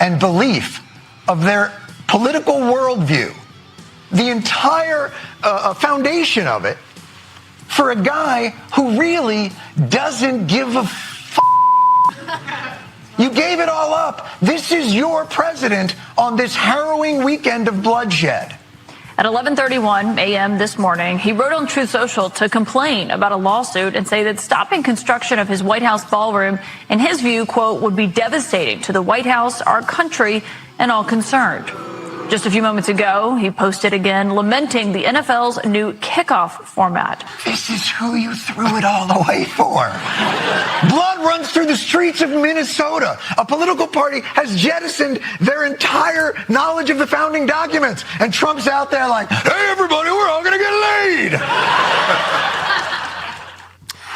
and belief of their political worldview, the entire foundation of it, for a guy who really doesn't give a You gave it all up. This is your president on this harrowing weekend of bloodshed. At 11:31 a.m. this morning, he wrote on Truth Social to complain about a lawsuit and say that stopping construction of his White House ballroom, in his view, quote, would be devastating to the White House, our country, and all concerned. Just a few moments ago, he posted again lamenting the NFL's new kickoff format. This is who you threw it all away for. Blood runs through the streets of Minnesota. A political party has jettisoned their entire knowledge of the founding documents. And Trump's out there like, hey, everybody, we're all going to get laid.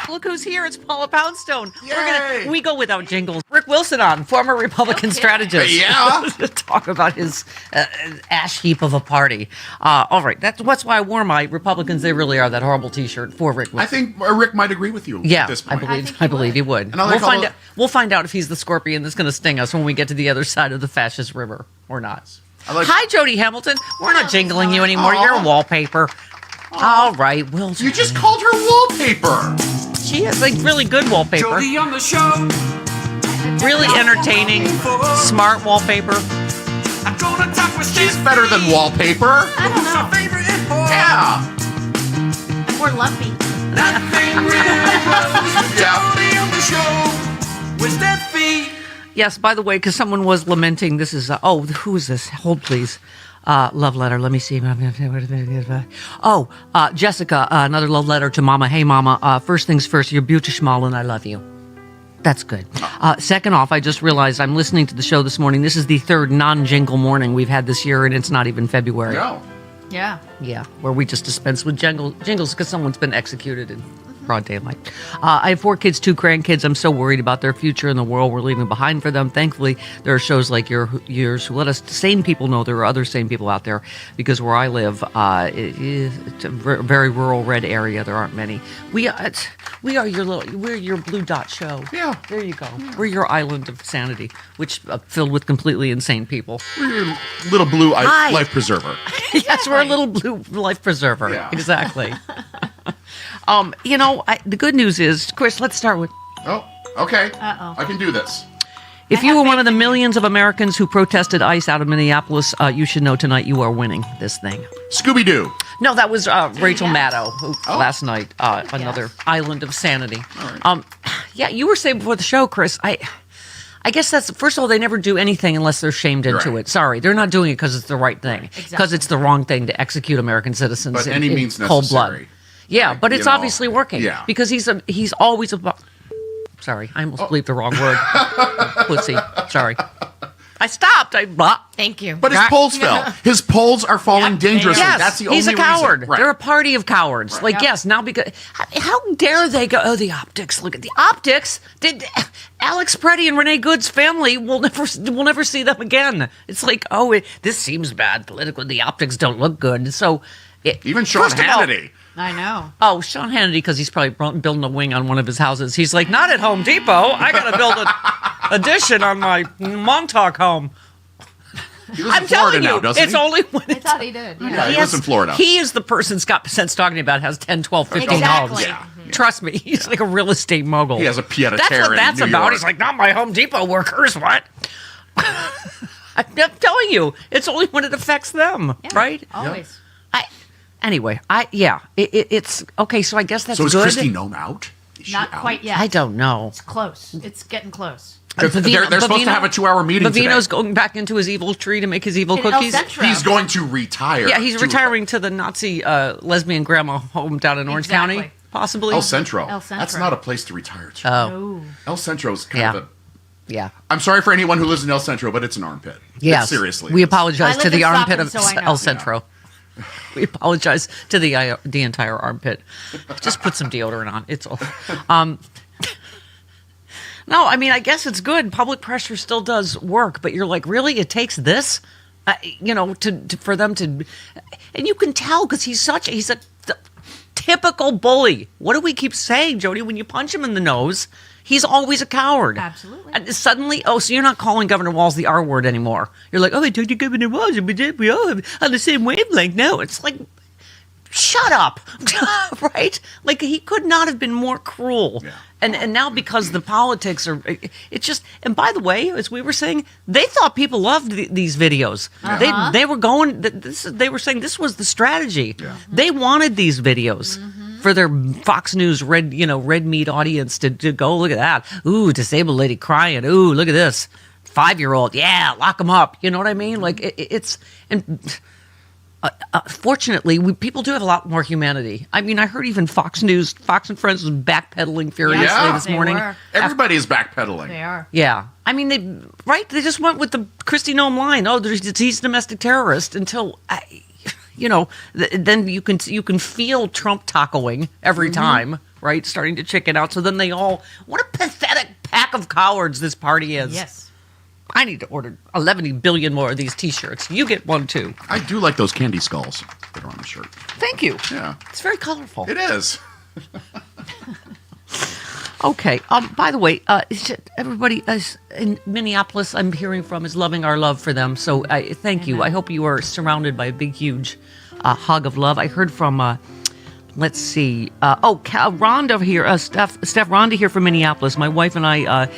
Look who's here. It's Paula Poundstone. Yay. We go without jingles. Rick Wilson on, former Republican strategist. Yeah. To talk about his ash heap of a party. All right. That's why I wore my Republicans, They Really Are, that horrible T-shirt for Rick Wilson. I think Rick might agree with you at this point. I believe he would. And We'll find out if he's the scorpion that's going to sting us when we get to the other side of the fascist river or not. Hi, Jody Hamilton. We're not jingling you anymore. You're wallpaper. All right, You just called her wallpaper. She has like really good wallpaper. Jody on the show. Really entertaining, smart wallpaper. I'm gonna talk with She's better than wallpaper. I don't know. favorite info. Yeah. We're lumpy. Nothing really grows with Yeah. Jody on the show. With that feet. Yes, by the way, because someone was lamenting, this is, who is this? Hold, please. Love letter. Let me see. Jessica, another love letter to Mama. Hey, Mama. First things first, you're beautiful and I love you. That's good. Second off, I just realized I'm listening to the show this morning. This is the third non-jingle morning we've had this year, and it's not even February. No. Yeah. Yeah, where we just dispense with jingles because someone's been executed in broad daylight. I have 4 kids, 2 grandkids. I'm so worried about their future and the world we're leaving behind for them. Thankfully, there are shows like yours who let us sane people know there are other sane people out there, because where I live, it's a very rural red area. There aren't many. We're your blue dot show. Yeah. There you go. We're your island of sanity, which filled with completely insane people. We're your little blue life preserver. Yes, we're a little blue life preserver. Yeah. Exactly. The good news is, Chris, let's start with... Oh, okay. Uh-oh. I can do this. If you were one of the millions of Americans who protested ICE out of Minneapolis, you should know tonight you are winning this thing. Scooby-Doo. No, that was Rachel Maddow last night. Another island of sanity. All right. You were saying before the show, Chris, I guess that's, first of all, they never do anything unless they're shamed into it. Sorry, they're not doing it because it's the right thing. Because it's the wrong thing to execute American citizens But any means cold necessary. blood. Yeah, but it's obviously working. Yeah. Because he's always about... Sorry, I almost bleeped the wrong word. Pussy. Sorry. I stopped. Thank you. But his polls fell. His polls are falling dangerously. Yes, That's the only he's a coward. reason. Right. They're a party of cowards. Right. Yes, now because... How dare they go, the optics. Look at the optics. Did Alex Preddy and Renee Good's family, we'll never see them again. It's like, this seems bad politically. The optics don't look good. So... Even Sean Hannity. I know. Oh, Sean Hannity, because he's probably building a wing on one of his houses. He's like, not at Home Depot. I got to build an addition on my Montauk home. He lives in Florida now, doesn't it's he? only when I thought he did. Yeah, he lives in Florida. He is the person Scott Pence talking about has 10, 12, 15 Exactly. homes. Yeah. Trust me, he's like a real estate mogul. He has a pied-à-terre That's what in that's New about. York. He's like, not my Home Depot workers, what? I'm telling you, it's only when it affects them, right? Always. It's okay. So I guess that's So is good. Christy Nome out? Is she Not out? quite yet. I don't know. It's close. It's getting close. They're supposed to have a 2-hour meeting Bavino's today. going back into his evil tree to make his evil In El cookies. Centro. He's going to retire. Yeah, he's retiring to the Nazi lesbian grandma home down in Orange Exactly. County, possibly. El Centro. El Centro. That's not a place to retire to. Oh. El Centro is kind Yeah. of a... Yeah. I'm sorry for anyone who lives in El Centro, but it's an armpit. Yes. Seriously. We it is. apologize I to live the in armpit Stockton, of so I know. El Centro. We apologize to the entire armpit. Just put some deodorant on. It's all. No, I mean, I guess it's good. Public pressure still does work, but you're like, really? It takes this, for them to, and you can tell because he's a typical bully. What do we keep saying, Jody? When you punch him in the nose, He's always a coward. Absolutely. And suddenly, so you're not calling Governor Walz the R word anymore. You're like, I talked to Governor Walz, but we all have on the same wavelength now. It's like, shut up, right? Like, he could not have been more cruel. Yeah. And now because the politics are, it's just, and by the way, as we were saying, they thought people loved these videos. They were going, they were saying this was the strategy. Yeah. They wanted these videos. For their Fox News red meat audience to go, look at that. Ooh, disabled lady crying. Ooh, look at this. 5-year-old. Yeah, lock them up. You know what I mean? Like, it's, and fortunately, people do have a lot more humanity. I mean, I heard even Fox News, Fox and Friends was backpedaling furiously Yeah. this They morning. were. Everybody's backpedaling. They are. Yeah. I mean, they just went with the Kristi Noem line. Oh, he's a domestic terrorist until, then you can feel Trump tacoing every time, right? Starting to chicken out. So then what a pathetic pack of cowards this party is. Yes. I need to order 11 billion more of these T-shirts. You get one too. I do like those candy skulls that are on the shirt. Thank you. Yeah. It's very colorful. It is. Okay. By the way, everybody in Minneapolis, I'm hearing from, is loving our love for them. So thank you. I hope you are surrounded by a big, huge hug of love. I heard from, let's see. Rhonda here, Steph Rhonda here from Minneapolis. My wife and I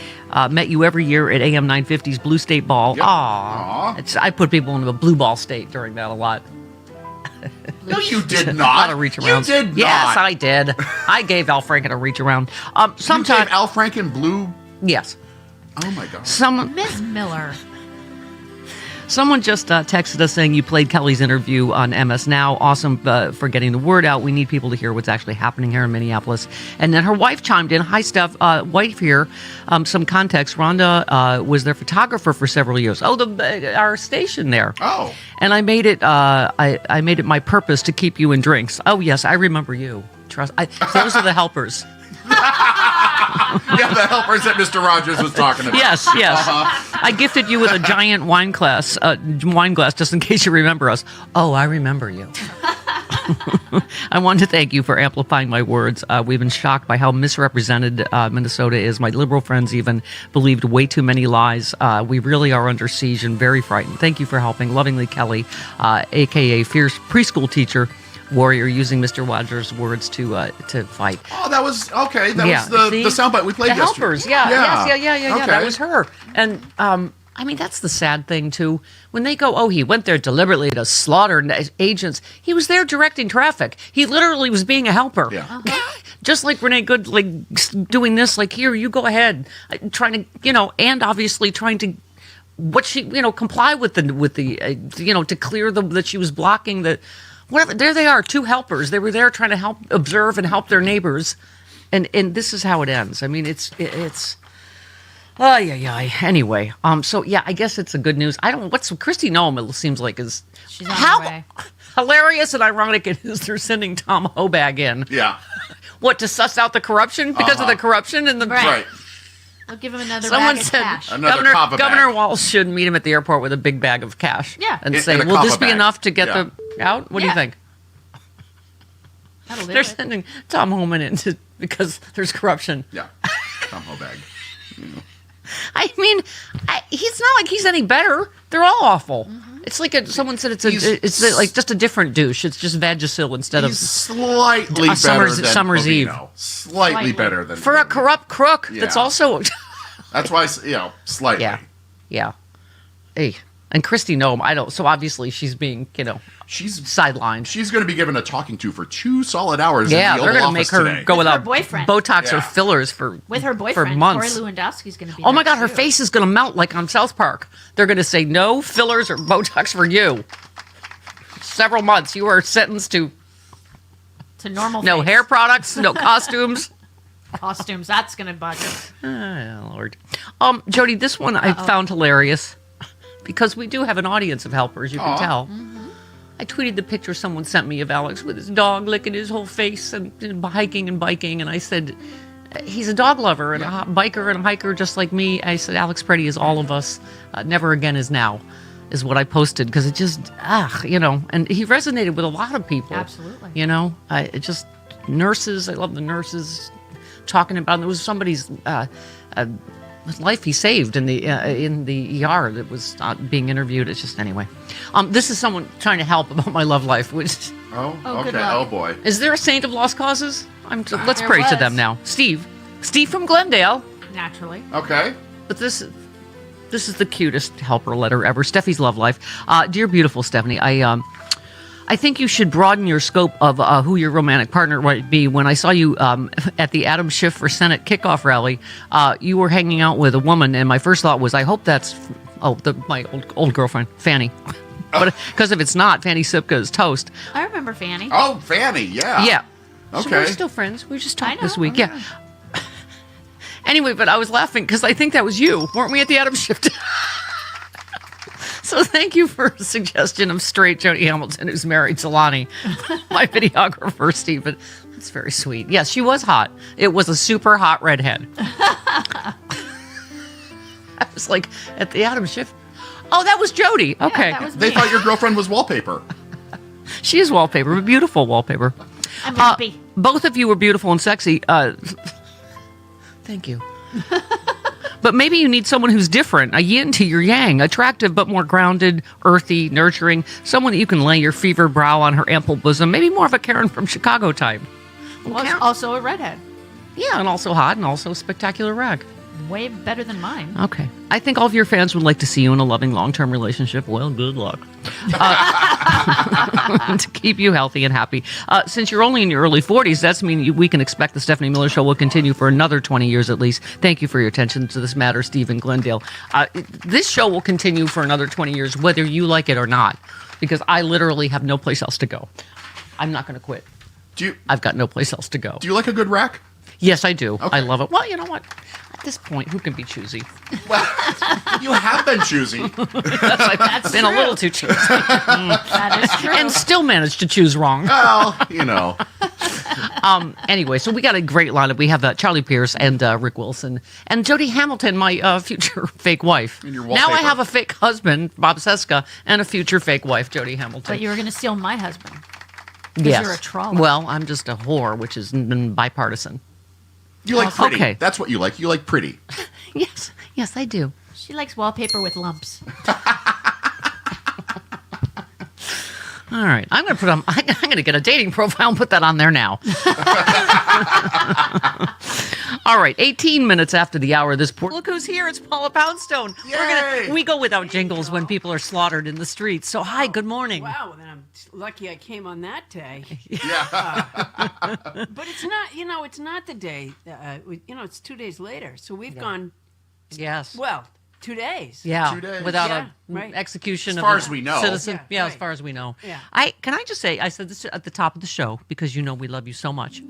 met you every year at AM 950's Blue State Ball. Yep. Aw. I put people into a blue ball state during that a lot. No, you did A not. lot of reach arounds. You did not. Yes, I did. I gave Al Franken a reach around. You Sometime. gave Al Franken blue. Yes. Oh my God. Miss Miller. Someone just texted us saying you played Kelly's interview on MS Now. Awesome for getting the word out. We need people to hear what's actually happening here in Minneapolis. And then her wife chimed in. Hi, Steph. Wife here. Some context. Rhonda was their photographer for several years. Our station there. Oh. And I made it. I made it my purpose to keep you in drinks. Oh yes, I remember you. Trust. Those are the helpers. Yeah, the helpers that Mr. Rogers was talking about. Yes. I gifted you with a giant wine glass, just in case you remember us. Oh, I remember you. I want to thank you for amplifying my words. We've been shocked by how misrepresented Minnesota is. My liberal friends even believed way too many lies. We really are under siege and very frightened. Thank you for helping. Lovingly, Kelly, a.k.a. fierce preschool teacher. Warrior, using Mr. Rogers' words to fight. Oh, that was okay. That Yeah, was see? the soundbite we played The yesterday. helpers, yeah. Okay. That was her. And I mean, that's the sad thing too. When they go, he went there deliberately to slaughter agents. He was there directing traffic. He literally was being a helper. Yeah. Just like Renee Good, like doing this, like, here, you go ahead, trying to, and obviously trying to. What she, comply with the to clear that she was blocking the. Whatever, there they are, two helpers. They were there trying to help observe and help their neighbors, and this is how it ends. I mean, it's Anyway, so yeah, I guess it's a good news. I don't. What's Kristi Noem? It seems like is She's on her way. hilarious and ironic it is they're sending Thom Hobag in. Yeah. What, to suss out the corruption because of the corruption and the Right. I'll give him another Someone bag of said cash. Another kava Governor bag. Walz should meet him at the airport with a big bag of cash. Yeah. And In say, a will this kava be bag. enough to get Yeah. out? What do you Yeah. think? That'll do They're it. sending Thom Homan in because there's corruption. Yeah. Tom Hobag. I mean, he's not like he's any better. They're all awful. It's like someone said it's like just a different douche. It's just Vagisil instead He's of slightly better Summer's- than Summer's Eve. Bovino. Slightly better than for a Bovino. corrupt crook. That's Yeah. also That's why, slightly. yeah. Hey, and Kristi Noem, I don't. So obviously she's being She's sidelined. She's going to be given a talking to for 2 solid hours. Yeah, in the they're Oval going to make Office her today. go With her without boyfriend. Botox or Yeah. fillers for With her boyfriend, for months. Corey Lewandowski's going to be Oh my there, God, her too. face is going to melt like on South Park. They're going to say no fillers or Botox for you. Several months. You are sentenced to To normal no face. hair products, no costumes. costumes. That's going to bug her. Oh, Lord. Jody, this one I found hilarious because we do have an audience of helpers, you can tell. I tweeted the picture someone sent me of Alex with his dog licking his whole face and hiking and biking, and I said, he's a dog lover and a biker and a hiker just like me. I said, Alex Preddy is all of us. Never again is now, is what I posted, because it just, and he resonated with a lot of people. Absolutely. It just, nurses, I love the nurses. talking about. There was somebody's life he saved in the ER that was being interviewed. It's just anyway. This is someone trying to help about my love life. Which Oh, good okay. luck. Oh, boy. is there a saint of lost causes? Let's There pray to was. them now. Steve from Glendale. Naturally. Okay. But this is the cutest helper letter ever. Steffi's love life. Dear beautiful Stephanie, I think you should broaden your scope of who your romantic partner might be. When I saw you at the Adam Schiff for Senate kickoff rally, you were hanging out with a woman, and my first thought was, I hope that's my old girlfriend, Fanny. But because if it's not, Fanny Sipka is toast. I remember Fanny. Oh, Fanny, yeah. Yeah. So Okay. we're still friends. We just talked know, this week. I Yeah. Anyway, but I was laughing because I think that was you. Weren't we at the Adam Schiff? So thank you for a suggestion of straight Jody Hamilton, who's married to Lonnie, my videographer, Stephen. That's very sweet. Yes, she was hot. It was a super hot redhead. I was like, at the Adam Schiff. Oh, that was Jody. Okay. that was They me. thought your girlfriend was wallpaper. She is wallpaper, but beautiful wallpaper. I'm happy. Both of you were beautiful and sexy. Thank you. But maybe you need someone who's different, a yin to your yang, attractive but more grounded, earthy, nurturing, someone that you can lay your fevered brow on her ample bosom, maybe more of a Karen from Chicago type. Was also a redhead. Yeah, and also hot and also spectacular rag. Way better than mine. Okay. I think all of your fans would like to see you in a loving long-term relationship. Well, good luck. To keep you healthy and happy. Since you're only in your early 40s, that's mean we can expect the Stephanie Miller Show will continue for another 20 years at least. Thank you for your attention to this matter, Stephen Glendale. This show will continue for another 20 years, whether you like it or not, because I literally have no place else to go. I'm not going to quit. I've got no place else to go. Do you like a good rack? Yes, I do. Okay. I love it. Well, you know what? At this point, who can be choosy? Well, you have been choosy. I've been a little too choosy. That is true. And still managed to choose wrong. Well, you know. Anyway, so we got a great lineup. We have Charlie Pierce and Rick Wilson and Jody Hamilton, my future fake wife. And your Now I wallpaper. have a fake husband, Bob Seska, and a future fake wife, Jody Hamilton. But you were going to steal my husband. 'Cause yes. you're a troll. Well, I'm just a whore, which is bipartisan. You like pretty. Okay. That's what you like. You like pretty. Yes, I do. She likes wallpaper with lumps. All right, I'm going to put on. I'm going to get a dating profile and put that on there now. All right, 18 minutes after the hour. Look who's here! It's Paula Poundstone. Yay! We go without jingles when people are slaughtered in the streets. So hi, good morning. Wow, then I'm lucky I came on that day. Yeah. But it's not, it's not the day. It's 2 days later. So we've gone, Yes. well, 2 days. Yeah, 2 days. without Yeah, a right. execution As of far a as we know. citizen. Yeah, As right. far as we know. Yeah. Can I just say, I said this at the top of the show because you know we love you so much.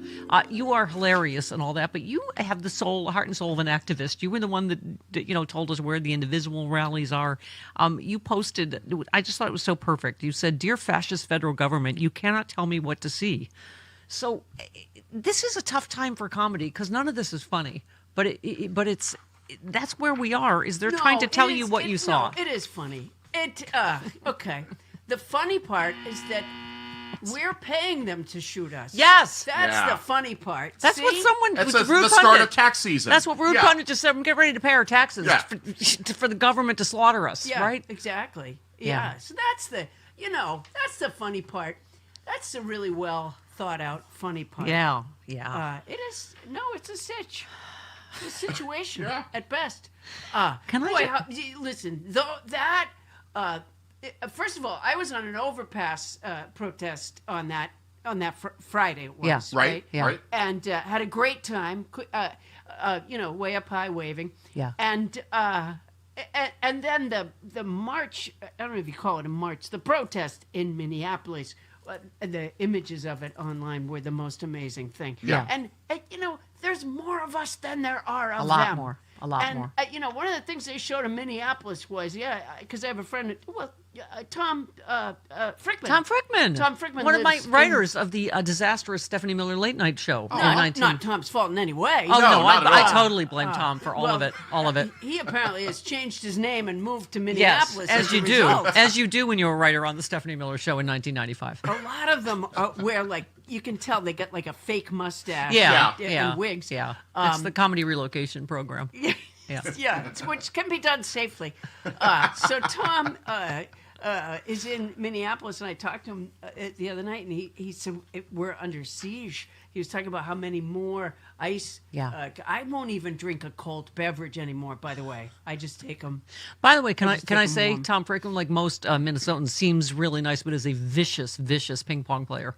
You are hilarious and all that, but you have the heart and soul of an activist. You were the one that told us where the indivisible rallies are. You posted. I just thought it was so perfect. You said, "Dear fascist federal government, you cannot tell me what to see." So this is a tough time for comedy because none of this is funny, but it's. That's where we are. Is they're trying to tell you what you saw? No, it is funny. Okay. The funny part is that we're paying them to shoot us. Yes. That's Yeah. the funny part. That's what See? someone. That's Rude the start pundit. of tax season. That's what Rude Yeah. Pundit just said. Get ready to pay our taxes Yeah. for the government to slaughter us. Yeah, Right? exactly. Yeah. Yeah. So that's the funny part. That's the really well thought out funny part. Yeah. Yeah. It is. No, it's a sitch. It's a situation Yeah. at best. Can I boy, ju- listen, though that. First of all, I was on an overpass protest on that Friday. It was, Yeah. Right. Yeah. Right. and had a great time. Way up high waving. Yeah. And then the march. I don't know if you call it a march. The protest in Minneapolis. The images of it online were the most amazing thing. Yeah. And there's more of us than there are of A lot them. more. A lot and, more. one of the things they showed in Minneapolis was, because I have a friend. Well, Thom Frickman. Tom Frickman. Tom Frickman. One of my lives writers of the disastrous Stephanie Miller late night show. No, in 19... not Tom's fault in any way. Oh, no, not at I all. totally blame Tom for all of it. All of it. He apparently has changed his name and moved to Yes, Minneapolis. as you a do. result. As you do when you're a writer on the Stephanie Miller show in 1995. A lot of them wear like you can tell they got like a fake mustache. Yeah, and wigs. Yeah, it's the comedy relocation program. Yeah. Yeah, which can be done safely. So Thom is in Minneapolis, and I talked to him the other night, and he said we're under siege. He was talking about how many more ice. Yeah. I won't even drink a cold beverage anymore. By the way, I just take them. By the way, can I just take 'em say warm. Tom Frickman, like most Minnesotans, seems really nice, but is a vicious ping pong player.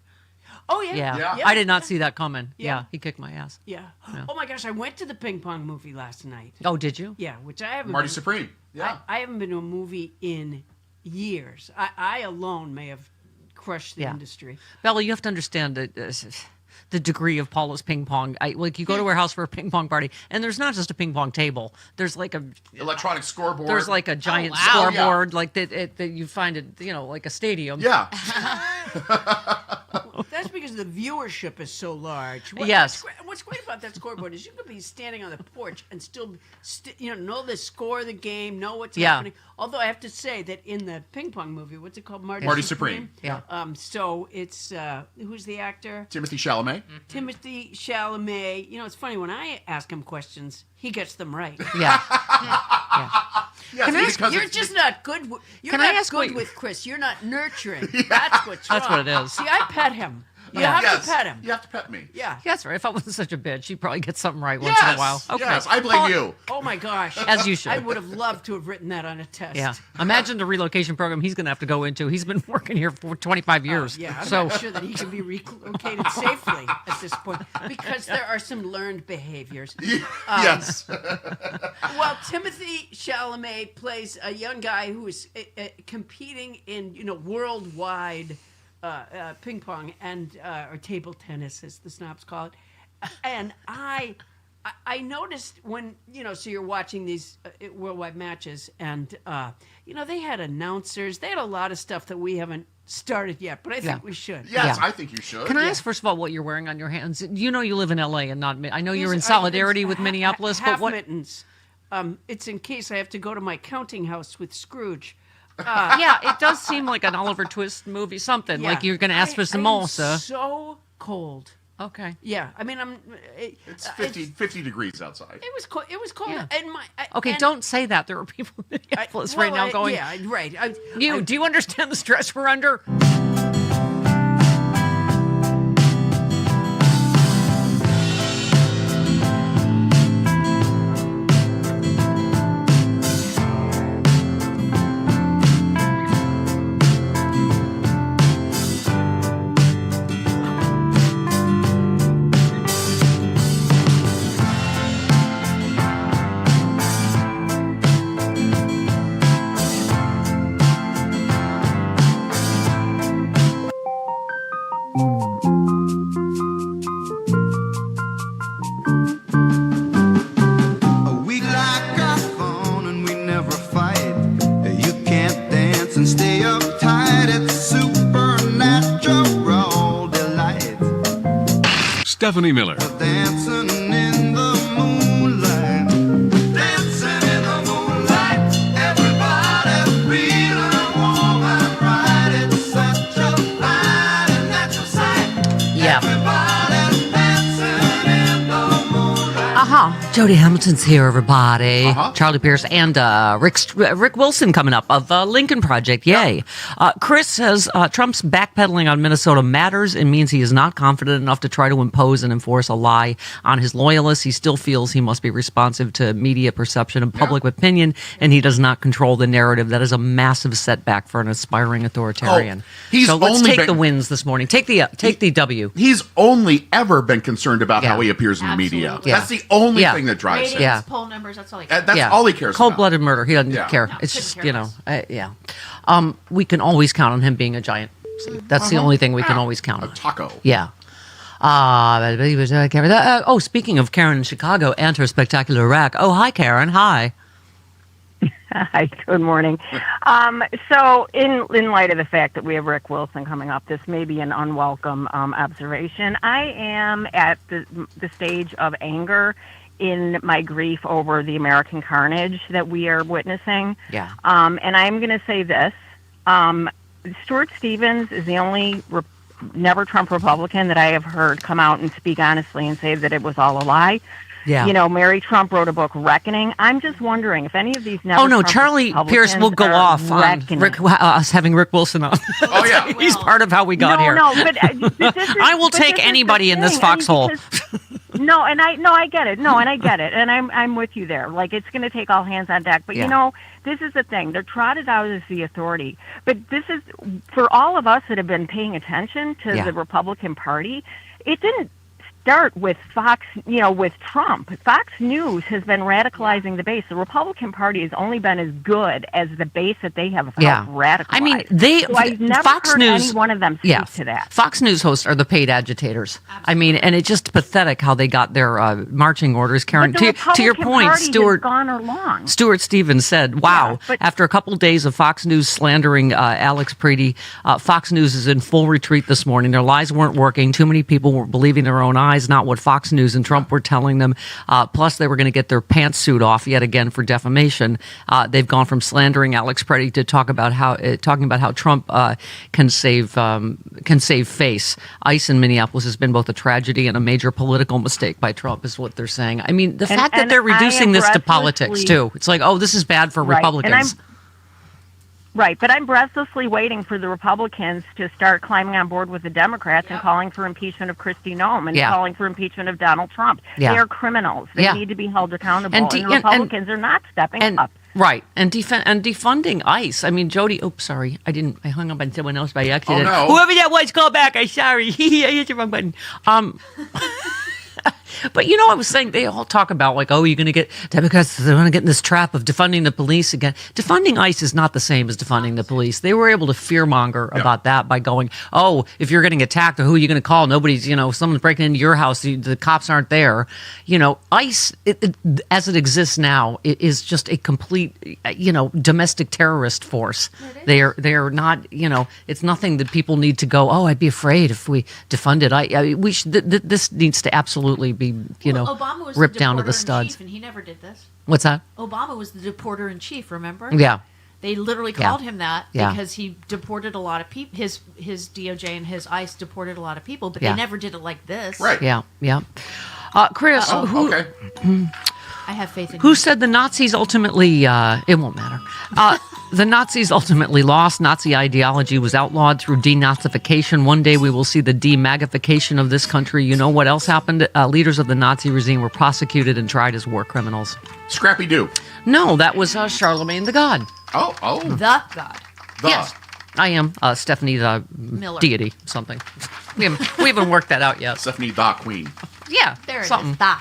Oh yeah. Yeah. Yeah. I did not see that coming. Yeah. Yeah, he kicked my ass. Yeah. Oh my gosh, I went to the ping pong movie last night. Oh, did you? Yeah, which I haven't. Marty been- Supreme. Yeah. I haven't been to a movie in years. I alone may have crushed the Yeah. industry. Bella, you have to understand that the degree of Paula's ping pong. Like you go to her house for a ping pong party, and there's not just a ping pong table. There's like a Electronic scoreboard. there's like a giant wow. scoreboard, like that you find it, like a stadium. Yeah. That's because the viewership is so large. Yes. What's great about that scoreboard is you could be standing on the porch and still, know the score of the game, know what's Yeah. happening. Although I have to say that in the ping pong movie, what's it called, Marty Supreme. Yeah. So it's who's the actor? Timothy Chalamet. Timothy Chalamet. It's funny when I ask him questions, he gets them right. Yeah. Yes, because You're it's- just not good. You're Can I not ask good what- with Chris. You're not nurturing. That's what's wrong. That's what it is. See, I pet him. You Yeah. have yes. to pet him. You have to pet me. Yeah. That's right. If I wasn't such a bitch, she'd probably get something right once in a while. Okay. Yes, I blame you. Oh my gosh. As you should. I would have loved to have written that on a test. Yeah. Imagine the relocation program he's going to have to go into. He's been working here for 25 years. Yeah, I'm So not sure that he can be relocated safely at this point because there are some learned behaviors. Yes. Well, Timothy Chalamet plays a young guy who is competing in, worldwide ping pong and or table tennis, as the snobs call it. And I noticed when so you're watching these worldwide matches, and they had announcers, they had a lot of stuff that we haven't started yet, but I think we should. Yes, Yeah. I think you should. can I ask first of all what you're wearing on your hands? You live in LA and not. I know you're in These are- solidarity it's with Minneapolis, half but what? mittens. It's in case I have to go to my counting house with Scrooge. Yeah, it does seem like an Oliver Twist movie, something Yeah. like you're going to ask for some I more, am sir. So cold. Okay. Yeah, I mean, It's 50 degrees outside. It was cold. It was cold. Yeah. And Okay, and don't say that. There are people in Minneapolis right now going. Yeah, right. Do you understand the stress we're under? We like our fun and we never fight. You can't dance and stay uptight. It's supernatural delight. Stephanie Miller. Dancing in the moonlight. Dancing in the moonlight. Everybody's feeling warm and right. It's such a fine and natural sight. Yeah. Everybody's dancing in the moonlight. Jody Hamilton's here, everybody. Uh-huh. Charlie Pierce and Rick Wilson coming up of Lincoln Project. Yay. Chris says Trump's backpedaling on Minnesota matters and means he is not confident enough to try to impose and enforce a lie on his loyalists. He still feels he must be responsive to media perception and public opinion, and he does not control the narrative. That is a massive setback for an aspiring authoritarian. he's So let's only take been- the wins this morning. Take the W. He's only ever been concerned about Yeah. how he appears in the media. Absolutely. Yeah. That's the only Yeah. thing that drives Ratings, him. Yeah. poll numbers, that's all I And that's Yeah. all he cares about. Cold-blooded murder. He doesn't Yeah. care. No, It's couldn't just, care less. yeah. We can always count on him being a giant. See, that's the only thing we can always count on. Taco. Yeah. Speaking of Karen in Chicago and her spectacular rack. Oh, hi, Karen. Hi. Hi, good morning. So in light of the fact that we have Rick Wilson coming up, this may be an unwelcome observation. I am at the stage of anger in my grief over the American carnage that we are witnessing. Yeah. And I'm going to say this. Stuart Stevens is the only never Trump Republican that I have heard come out and speak honestly and say that it was all a lie. Yeah. You know, Mary Trump wrote a book, Reckoning. I'm just wondering if any of these never Trump Charlie Pierce will go off on us having Rick Wilson on. Oh, yeah. He's part of how we got here. No, but this is, I will take anybody in this foxhole. I get it. No, and I get it. And I'm with you there. Like, it's going to take all hands on deck. But, you know, this is the thing. They're trotted out as the authority. But this is, for all of us that have been paying attention to the Republican Party, it didn't start with Fox, with Trump. Fox News has been radicalizing the base. The Republican Party has only been as good as the base that they have helped radicalize. I mean, I've never Fox heard News, any one of them speak to that. Fox News hosts are the paid agitators. Absolutely. I mean, and it's just pathetic how they got their marching orders. Karen, to your point, Stuart Stevens said, "Wow, after a couple of days of Fox News slandering Alex Preedy, Fox News is in full retreat this morning. Their lies weren't working. Too many people were believing their own eyes." Not what Fox News and Trump were telling them. Plus, they were going to get their pantsuit off yet again for defamation. They've gone from slandering Alex Preedy to talking about how Trump can save face. ICE in Minneapolis has been both a tragedy and a major political mistake by Trump, is what they're saying. I mean, the fact that they're reducing this to politics too. It's like, oh, this is bad for Republicans. Right, but I'm breathlessly waiting for the Republicans to start climbing on board with the Democrats and calling for impeachment of Kristi Noem and calling for impeachment of Donald Trump. They are criminals. They need to be held accountable, and the Republicans are not stepping up. Right, and defunding ICE. I mean, Jody. Oops, sorry, I hung up on someone else by accident. Oh, no. Whoever that was, call back. I'm sorry. I hit the wrong button. But I was saying they all talk about like, oh, you're going to get Democrats. They're going to get in this trap of defunding the police again. Defunding ICE is not the same as defunding the police. They were able to fearmonger about that by going, oh, if you're getting attacked, or who are you going to call? Nobody's, someone's breaking into your house. The cops aren't there. ICE, as it exists now, it is just a complete, domestic terrorist force. They are not, it's nothing that people need to go, oh, I'd be afraid if we defunded. This needs to absolutely be, Obama was ripped the down to the deporter-in-chief, studs. and he never did this. What's that? Obama was the deporter in chief. Remember? Yeah. They literally called him that Yeah. because he deported a lot of people. His DOJ and his ICE deported a lot of people, but they never did it like this. Right. Yeah. Chris, Okay. I have faith in who you. said the Nazis ultimately? It won't matter. The Nazis ultimately lost. Nazi ideology was outlawed through denazification. One day we will see the demagification of this country. You know what else happened? Leaders of the Nazi regime were prosecuted and tried as war criminals. Scrappy Doo. No, that was Charlemagne the God. Oh. The God. Yes, I am Stephanie the Miller. deity. Something. We haven't worked that out yet. Stephanie the Queen. Yeah, There it something. is. The.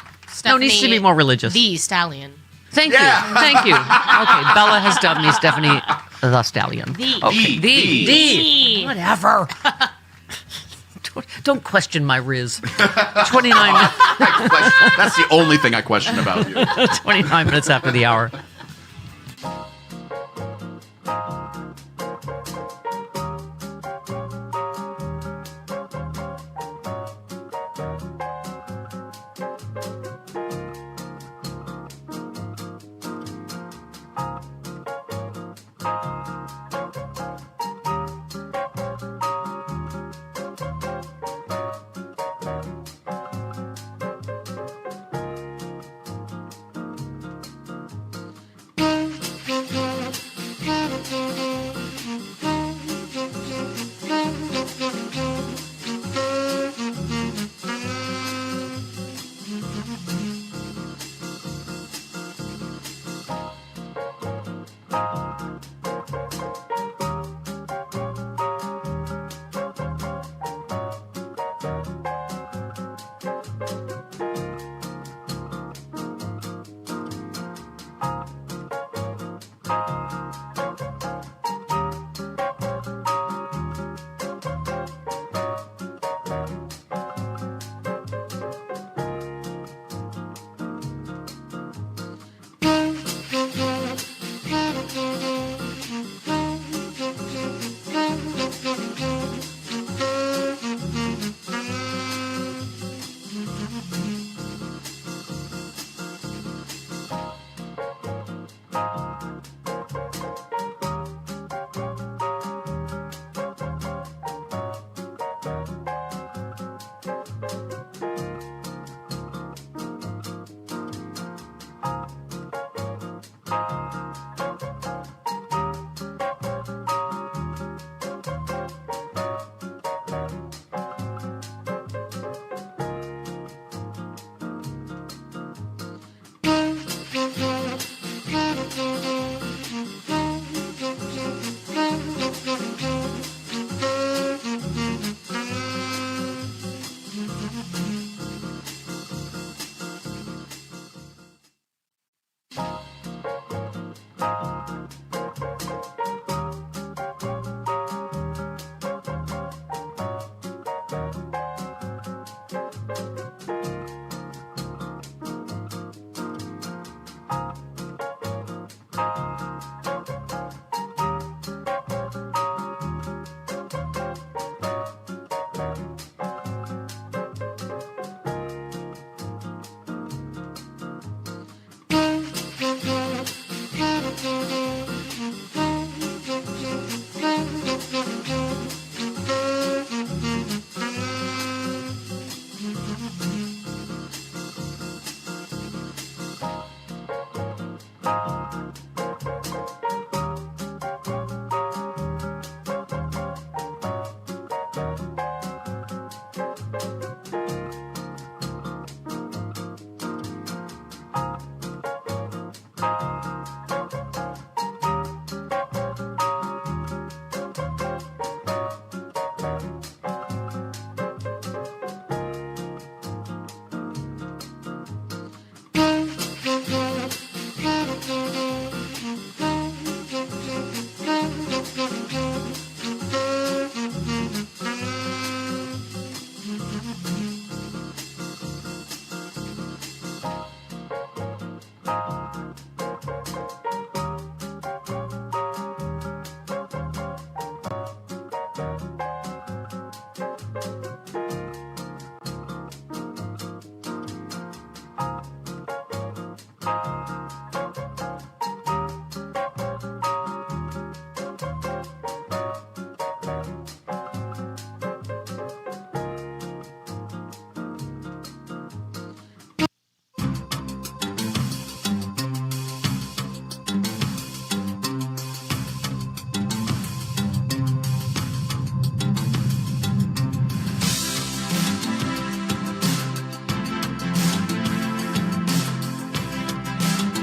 No, it needs to be more religious. The Stallion. Thank you. Okay, Bella has dubbed me Stephanie the Stallion. The. Whatever. Don't question my Riz. 29. That's the only thing I question about you. 29 minutes after the hour.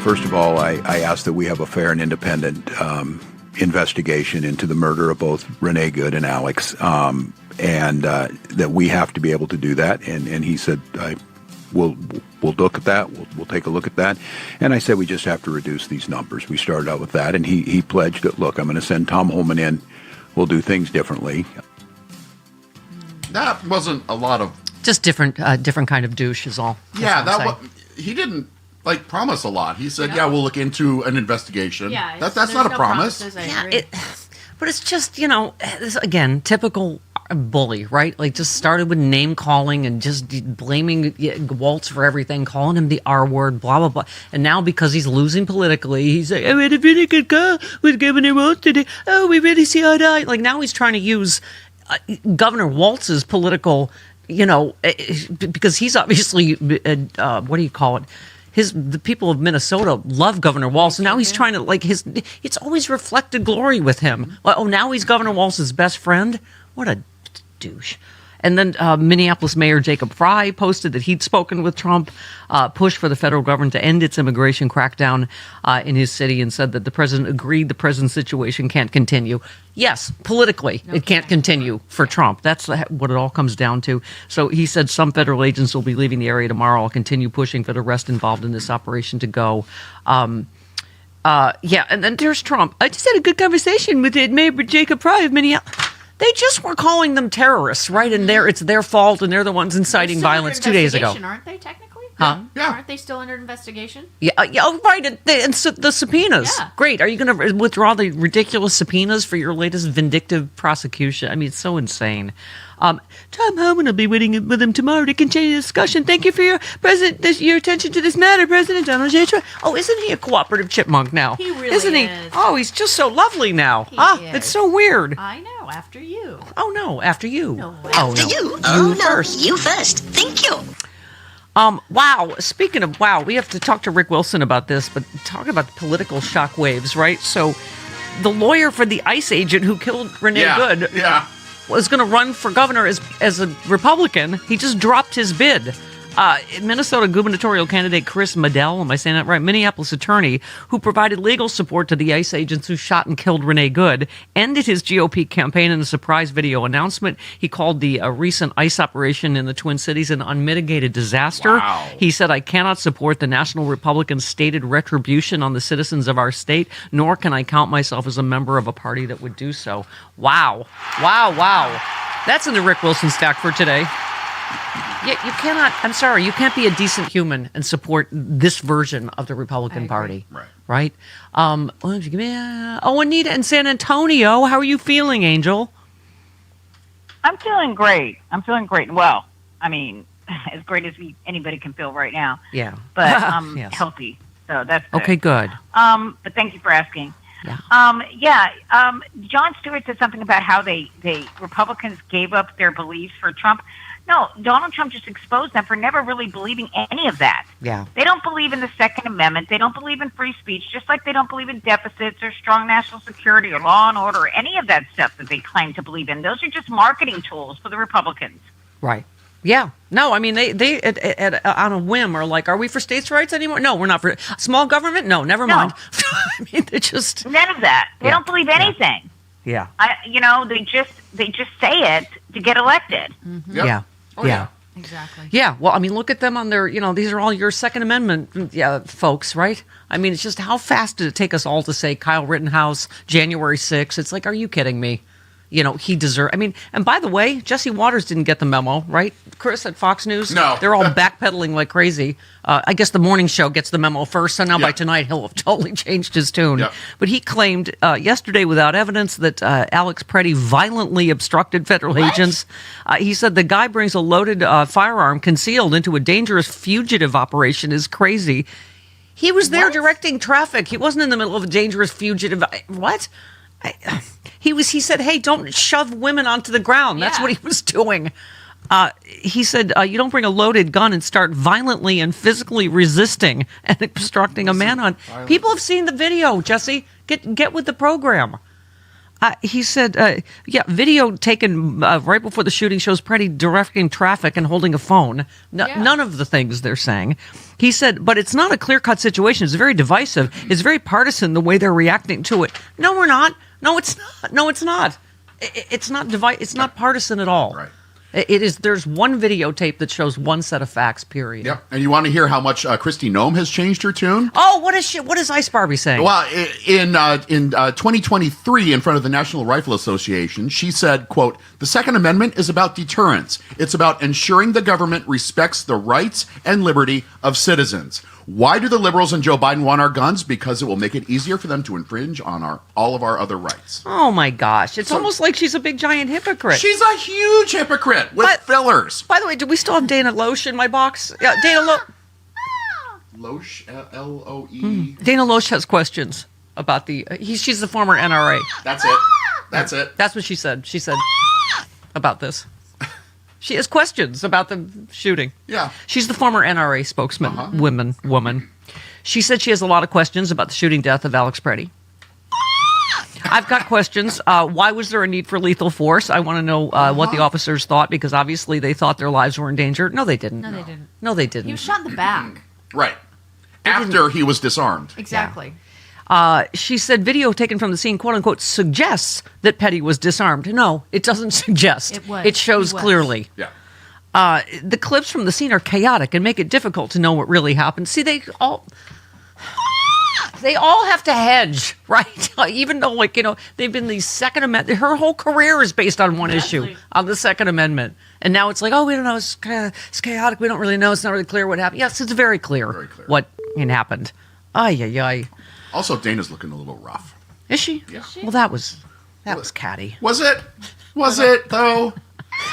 First of all, I ask that we have a fair and independent investigation into the murder of both Renee Good and Alex, and that we have to be able to do that. And he said, we'll look at that. We'll take a look at that. And I said, we just have to reduce these numbers. We started out with that, and he pledged that, look, I'm going to send Thom Holman in. We'll do things differently. That wasn't a lot of... Just different kind of douche is all. He didn't promise a lot. He said, "Yeah, we'll look into an investigation." Yeah, that's not a promise. But it's just this, again, typical bully, right? Like, just started with name calling and just blaming Waltz for everything, calling him the R word, blah blah blah. And now because he's losing politically, he's like, "I had a really good call with Governor Waltz today. Oh, we really see eye to eye." Like, now he's trying to use Governor Waltz's political. Because he's obviously, what do you call it? The people of Minnesota love Governor Waltz. So now he's trying to, it's always reflected glory with him. Oh, now he's Governor Waltz's best friend? What a douche. And then Minneapolis Mayor Jacob Frey posted that he'd spoken with Trump, pushed for the federal government to end its immigration crackdown in his city, and said that the president agreed the present situation can't continue. Yes, politically, it can't continue for Trump. That's what it all comes down to. So he said some federal agents will be leaving the area tomorrow. I'll continue pushing for the rest involved in this operation to go. And then there's Trump. I just had a good conversation with Mayor Jacob Frey of Minneapolis. They just were calling them terrorists, right? And it's their fault, and they're the ones inciting violence 2 days ago. Aren't they technically? Huh? Yeah. Aren't they still under investigation? Yeah. Oh, right. And the subpoenas. Yeah. Great. Are you going to withdraw the ridiculous subpoenas for your latest vindictive prosecution? I mean, it's so insane. Thom Holman will be waiting with him tomorrow to continue the discussion. Thank you for your attention to this matter, President Donald J. Trump. Oh, isn't he a cooperative chipmunk now? He really isn't he? is. Oh, he's just so lovely now. It's so weird. I know. After you. Oh no, after you. No, after you. You first. You first. Thank you. Wow. Speaking of wow, we have to talk to Rick Wilson about this, but talk about the political shockwaves, right? So, the lawyer for the ICE agent who killed Renee Good was going to run for governor as a Republican. He just dropped his bid. Minnesota gubernatorial candidate Chris Medell, am I saying that right? Minneapolis attorney who provided legal support to the ICE agents who shot and killed Renee Good, ended his GOP campaign in a surprise video announcement. He called the recent ICE operation in the Twin Cities an unmitigated disaster. Wow. He said, "I cannot support the National Republicans' stated retribution on the citizens of our state, nor can I count myself as a member of a party that would do so." Wow. Wow. That's in the Rick Wilson stack for today. Yeah, you cannot. I'm sorry. You can't be a decent human and support this version of the Republican Party. Right? Anita in San Antonio. How are you feeling, Angel? I'm feeling great. Well, I mean, as great as anybody can feel right now. Yeah. But I'm healthy, so that's good. Okay, good. But thank you for asking. Yeah. Jon Stewart said something about how they Republicans gave up their beliefs for Trump. No, Donald Trump just exposed them for never really believing any of that. Yeah. They don't believe in the Second Amendment. They don't believe in free speech, just like they don't believe in deficits or strong national security or law and order or any of that stuff that they claim to believe in. Those are just marketing tools for the Republicans. Right. Yeah. No, I mean, they on a whim are like, are we for states' rights anymore? No, we're not for small government. No, never mind. I mean, they just none of that. They don't believe anything. Yeah. They just say it to get elected. Mm-hmm. Yep. Yeah. Oh, yeah. Exactly. Yeah. Well, I mean, look at them on their, these are all your Second Amendment folks, right? I mean, it's just how fast did it take us all to say Kyle Rittenhouse, January 6th? It's like, are you kidding me? He deserves. I mean, and by the way, Jesse Waters didn't get the memo, right? Chris at Fox News? No. They're all backpedaling like crazy. I guess the morning show gets the memo first, so now by tonight he'll have totally changed his tune. Yep. But he claimed yesterday without evidence that Alex Preddy violently obstructed federal agents. He said the guy brings a loaded firearm concealed into a dangerous fugitive operation is crazy. He was there directing traffic. He wasn't in the middle of a dangerous fugitive. What? He said, hey, don't shove women onto the ground. That's what he was doing. He said, you don't bring a loaded gun and start violently and physically resisting and obstructing a man on. People have seen the video, Jesse. Get with the program. He said, video taken right before the shooting shows Petty directing traffic and holding a phone. None of the things they're saying. He said, but it's not a clear-cut situation. It's very divisive. It's very partisan the way they're reacting to it. No, we're not. No, it's not. No, it's not. It's not It's not partisan at all. Right. It is. There's one videotape that shows one set of facts. Period. Yep. And you want to hear how much Kristi Noem has changed her tune? Oh, what is Ice Barbie saying? Well, in 2023, in front of the National Rifle Association, she said, "quote The Second Amendment is about deterrence. It's about ensuring the government respects the rights and liberty of citizens. Why do the liberals and Joe Biden want our guns? Because it will make it easier for them to infringe on all of our other rights." Oh my gosh! It's almost like she's a big giant hypocrite. She's a huge hypocrite with fillers. By the way, do we still have Dana Loesch in my box? Yeah, Dana Loesch, Loe. Dana Loesch has questions about the. She's the former NRA. That's it. That's it. That's what she said. She said about this. She has questions about the shooting. Yeah. She's the former NRA spokesman, woman. She said she has a lot of questions about the shooting death of Alex Preddy. I've got questions. Why was there a need for lethal force? I want to know what the officers thought, because obviously they thought their lives were in danger. No, they didn't. No, they didn't. He was shot in the back. Right. After he was disarmed. Exactly. She said video taken from the scene, quote unquote, suggests that Petty was disarmed. No, it doesn't suggest. It shows clearly. Yeah. The clips from the scene are chaotic and make it difficult to know what really happened. See, they all have to hedge, right? Even though, they've been the Second Amendment. Her whole career is based on one issue, on the Second Amendment. And now it's like, we don't know. It's chaotic. We don't really know. It's not really clear what happened. Yes, it's very clear, what happened. Ay. Also, Dana's looking a little rough. Is she? Yeah. Well, that was catty. Was it? Was it, though?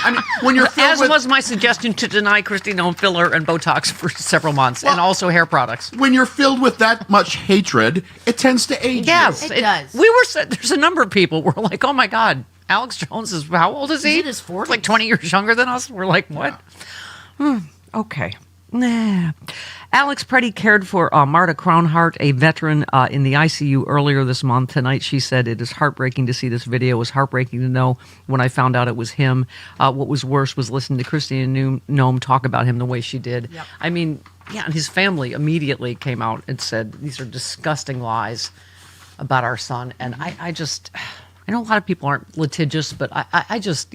I mean, when you're filled was my suggestion to deny Kristi Noem filler and Botox for several months, and also hair products. When you're filled with that much hatred, it tends to age you. Yes, it does. There's a number of people who were like, oh my God, Alex Jones is, how old is he? He's in his 40s. Like 20 years younger than us. We're like, what? Yeah. Okay. Nah. Alex Preddy cared for Marta Crownhart, a veteran in the ICU earlier this month. Tonight, she said, it is heartbreaking to see this video. It was heartbreaking to know when I found out it was him. What was worse was listening to Kristi Noem talk about him the way she did. Yep. I mean, and his family immediately came out and said, these are disgusting lies about our son. And I know a lot of people aren't litigious, but I just,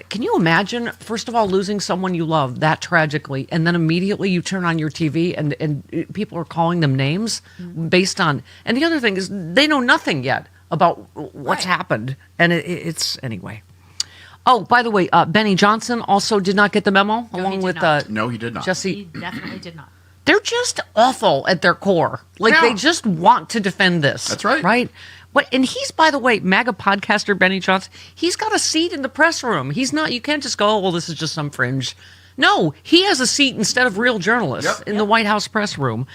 can you imagine, first of all, losing someone you love that tragically, and then immediately you turn on your TV and people are calling them names based on... And the other thing is they know nothing yet about what's happened. And it's... Anyway. Oh, by the way, Benny Johnson also did not get the memo, along with... No, he did not. He definitely did not. They're just awful at their core. They just want to defend this. That's right. Right? And he's, by the way, MAGA podcaster Benny Johnson, he's got a seat in the press room. He's not, you can't just go, this is just some fringe. No, he has a seat instead of real journalists in the White House press room.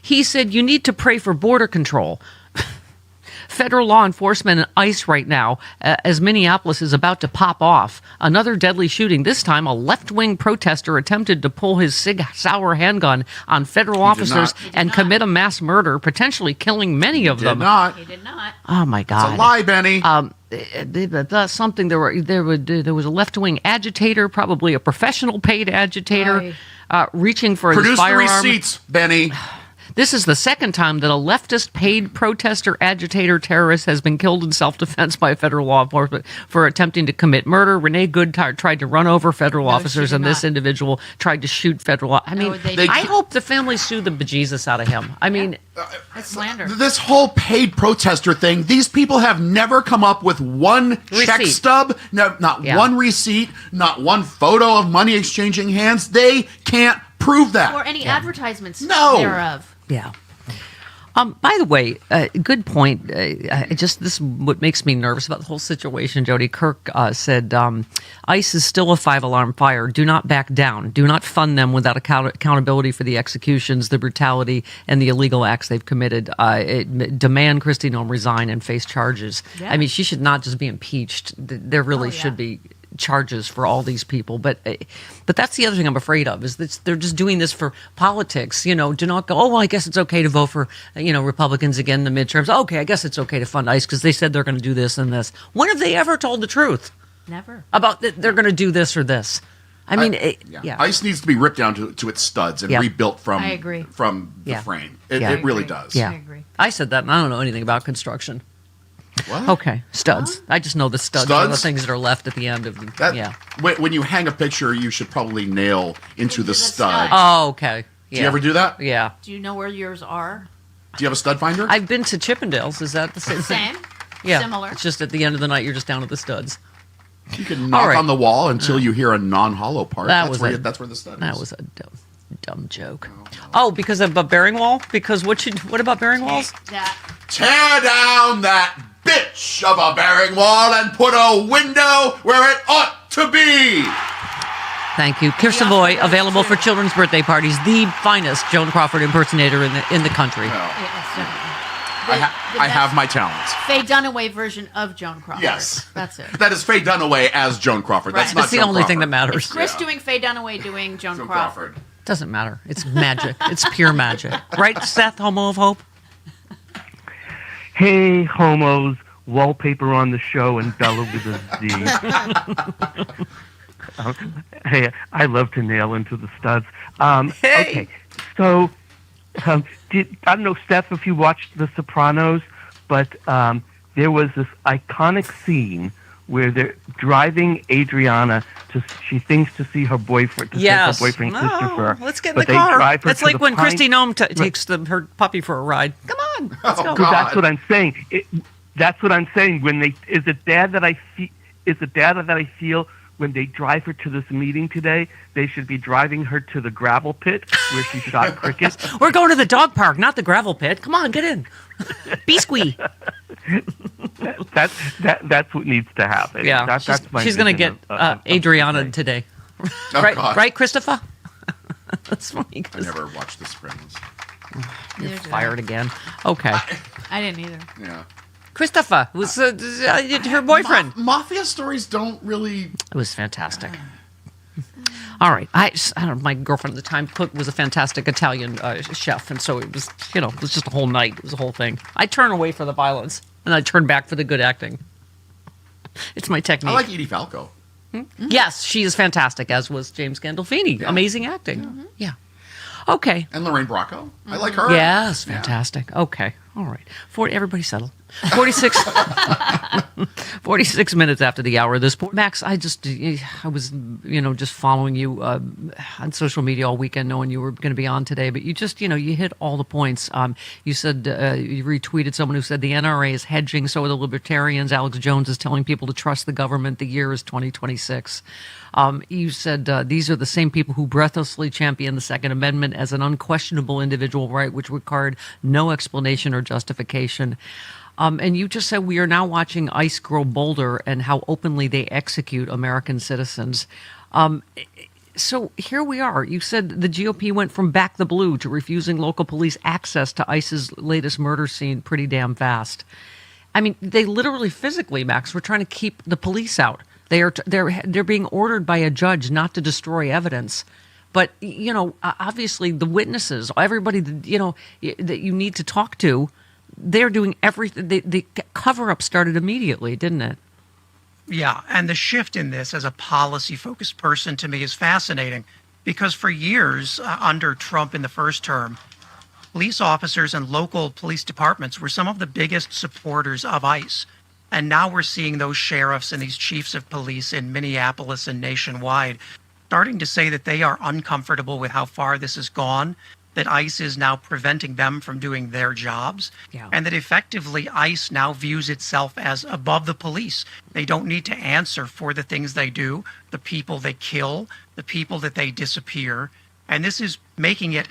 He said, you need to pray for border control. Federal law enforcement and ICE right now, as Minneapolis is about to pop off. Another deadly shooting. This time, a left-wing protester attempted to pull his Sig Sauer handgun on federal officers and commit a mass murder, potentially killing many of them. He did not. Oh, my God. It's a lie, Benny. Something, there was a left-wing agitator, probably a professional paid agitator, reaching for his firearm. Produce the receipts, Benny. This is the second time that a leftist paid protester, agitator, terrorist has been killed in self-defense by federal law enforcement for attempting to commit murder. Renee Good tried to run over federal officers, and this individual tried to shoot federal. I hope the family sued the bejesus out of him. I mean, that's slander. This whole paid protester thing, these people have never come up with one check stub, not one receipt, not one photo of money exchanging hands. They can't prove that. Or any advertisements thereof. Yeah. By the way, good point. This is what makes me nervous about the whole situation. Jody Kirk said, ICE is still a 5-alarm fire. Do not back down. Do not fund them without accountability for the executions, the brutality, and the illegal acts they've committed. Demand Kristi Noem resign and face charges. Yeah. I mean, she should not just be impeached. There really should be charges for all these people. But that's the other thing I'm afraid of is that they're just doing this for politics. Do not go, oh, well, I guess it's okay to vote for, Republicans again in the midterms. Okay, I guess it's okay to fund ICE because they said they're going to do this and this. When have they ever told the truth? Never. About that they're going to do this or this. I mean, ICE needs to be ripped down to its studs and rebuilt from I agree. from the frame. It really does. Yeah. I agree. I said that, and I don't know anything about construction. What? Okay, studs. I just know the studs are the things that are left at the end of the. When you hang a picture, you should probably nail into the stud. Oh, okay. Yeah. Do you ever do that? Yeah. Do you know where yours are? Do you have a stud finder? I've been to Chippendales. Is that the same thing? Same. Yeah. Similar. It's just at the end of the night, you're just down at the studs. You can knock on the wall until you hear a non-hollow part. That's where the stud is. That was a dumb joke. Oh, because of a bearing wall? Because what about bearing walls? Tear down that bitch of a bearing wall and put a window where it ought to be. Thank you. Kirsten Boy, available for children's birthday parties. The finest Joan Crawford impersonator in the country. I have my talents. Faye Dunaway version of Joan Crawford. Yes. That's it. That is Faye Dunaway as Joan Crawford. That's Right. not That's the Joan only Crawford. thing that matters. It's Chris doing Faye Dunaway doing Joan Crawford. Doesn't matter. It's magic. It's pure magic. Right, Seth, Homo of Hope? Hey, homos, wallpaper on the show and Bella with a Z. Hey, I love to nail into the studs. Okay, so I don't know, Steph, if you watched The Sopranos, but there was this iconic scene where they're driving Adriana she thinks to see her boyfriend, take her boyfriend Christopher. Let's get in the car. It's like when Christy Nome takes her puppy for a ride. Come on, let's go. That's what I'm saying. That's what I'm saying. Is it bad that I feel when they drive her to this meeting today, they should be driving her to the gravel pit where she shot cricket? We're going to the dog park, not the gravel pit. Come on, get in. Be squee. That's what needs to happen. Yeah, that's my she's going to get Adriana today. Right, God. Right, Christopher? That's funny. I never watched The Sopranos. You're fired again. Okay. I didn't either. Yeah. Christopher was her boyfriend. Mafia stories don't really. It was fantastic. All right, I don't know. My girlfriend at the time was a fantastic Italian chef, and so it was just a whole night. It was a whole thing. I turn away for the violence, and I turn back for the good acting. It's my technique. I like Edie Falco. Mm-hmm. Yes, she is fantastic, as was James Gandolfini. Yeah. Amazing acting. Mm-hmm. Yeah. Okay. And Lorraine Bracco. I like her. Yes, fantastic. Yeah. Okay. All right. Everybody settle. 46 minutes after the hour of this. Max, I was, just following you on social media all weekend knowing you were going to be on today, but you just, you hit all the points. You said, you retweeted someone who said the NRA is hedging, so are the libertarians. Alex Jones is telling people to trust the government. The year is 2026. You said these are the same people who breathlessly champion the Second Amendment as an unquestionable individual right, which required no explanation or justification. And you just said we are now watching ICE grow bolder and how openly they execute American citizens. So here we are. You said the GOP went from back the blue to refusing local police access to ICE's latest murder scene pretty damn fast. I mean, they literally physically, Max, were trying to keep the police out. They're being ordered by a judge not to destroy evidence. But, obviously the witnesses, everybody, that you need to talk to, they're doing everything. The cover-up started immediately, didn't it? Yeah, and the shift in this as a policy-focused person to me is fascinating because for years under Trump in the first term, police officers and local police departments were some of the biggest supporters of ICE. And now we're seeing those sheriffs and these chiefs of police in Minneapolis and nationwide starting to say that they are uncomfortable with how far this has gone, that ICE is now preventing them from doing their jobs, and that effectively ICE now views itself as above the police. They don't need to answer for the things they do, the people they kill, the people that they disappear. And this is making it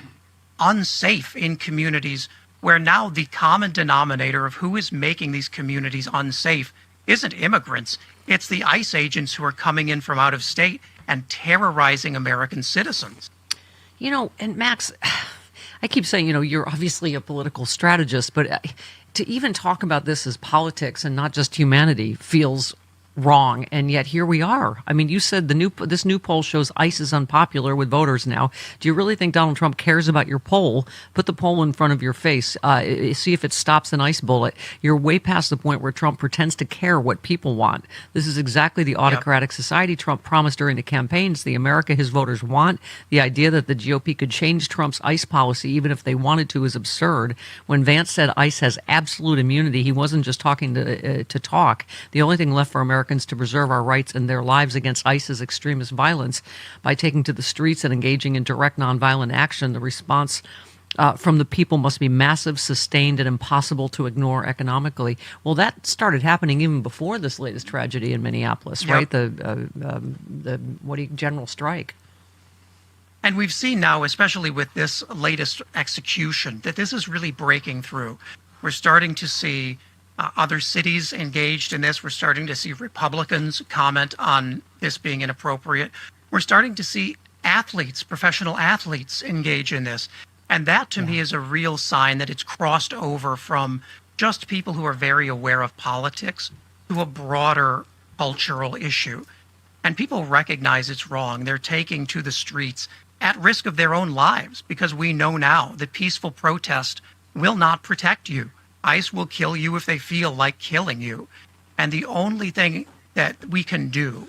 unsafe in communities where now the common denominator of who is making these communities unsafe isn't immigrants. It's the ICE agents who are coming in from out of state and terrorizing American citizens. And Max, I keep saying, you're obviously a political strategist, but to even talk about this as politics and not just humanity feels wrong, and yet here we are. I mean, you said this new poll shows ICE is unpopular with voters now. Do you really think Donald Trump cares about your poll? Put the poll in front of your face. See if it stops an ICE bullet. You're way past the point where Trump pretends to care what people want. This is exactly the autocratic society Trump promised during the campaigns, the America his voters want. The idea that the GOP could change Trump's ICE policy even if they wanted to is absurd. When Vance said ICE has absolute immunity, he wasn't just talking to talk. The only thing left for Americans to preserve our rights and their lives against ICE's extremist violence by taking to the streets and engaging in direct nonviolent action. The response from the people must be massive, sustained, and impossible to ignore economically. Well, that started happening even before this latest tragedy in Minneapolis, right? The general strike. And we've seen now, especially with this latest execution, that this is really breaking through. We're starting to see other cities engaged in this. We're starting to see Republicans comment on this being inappropriate. We're starting to see athletes, professional athletes, engage in this. And that, to me, is a real sign that it's crossed over from just people who are very aware of politics to a broader cultural issue. And people recognize it's wrong. They're taking to the streets at risk of their own lives, because we know now that peaceful protest will not protect you. ICE will kill you if they feel like killing you. And the only thing that we can do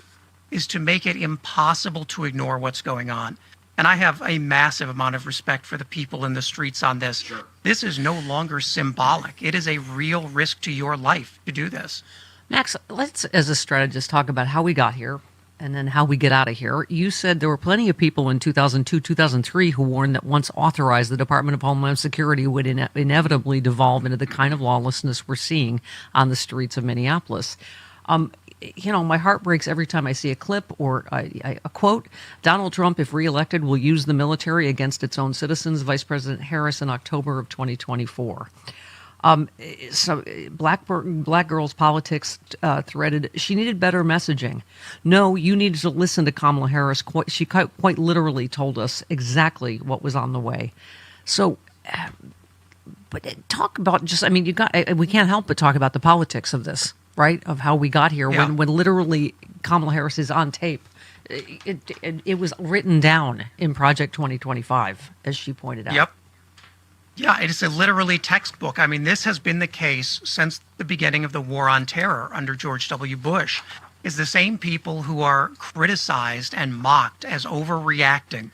is to make it impossible to ignore what's going on. And I have a massive amount of respect for the people in the streets on this. Sure. This is no longer symbolic. It is a real risk to your life to do this. Max, let's, as a strategist, talk about how we got here and then how we get out of here. You said there were plenty of people in 2002, 2003 who warned that once authorized, the Department of Homeland Security would inevitably devolve into the kind of lawlessness we're seeing on the streets of Minneapolis. My heart breaks every time I see a clip or a quote. Donald Trump, if reelected, will use the military against its own citizens. Vice President Harris in October of 2024. So Black Girls Politics threaded, she needed better messaging. No, you needed to listen to Kamala Harris. She quite literally told us exactly what was on the way. So, but talk about we can't help but talk about the politics of this, right? Of how we got here when literally Kamala Harris is on tape. It was written down in Project 2025, as she pointed out. Yep. Yeah, it is a literally textbook. I mean, this has been the case since the beginning of the war on terror under George W. Bush. Is the same people who are criticized and mocked as overreacting.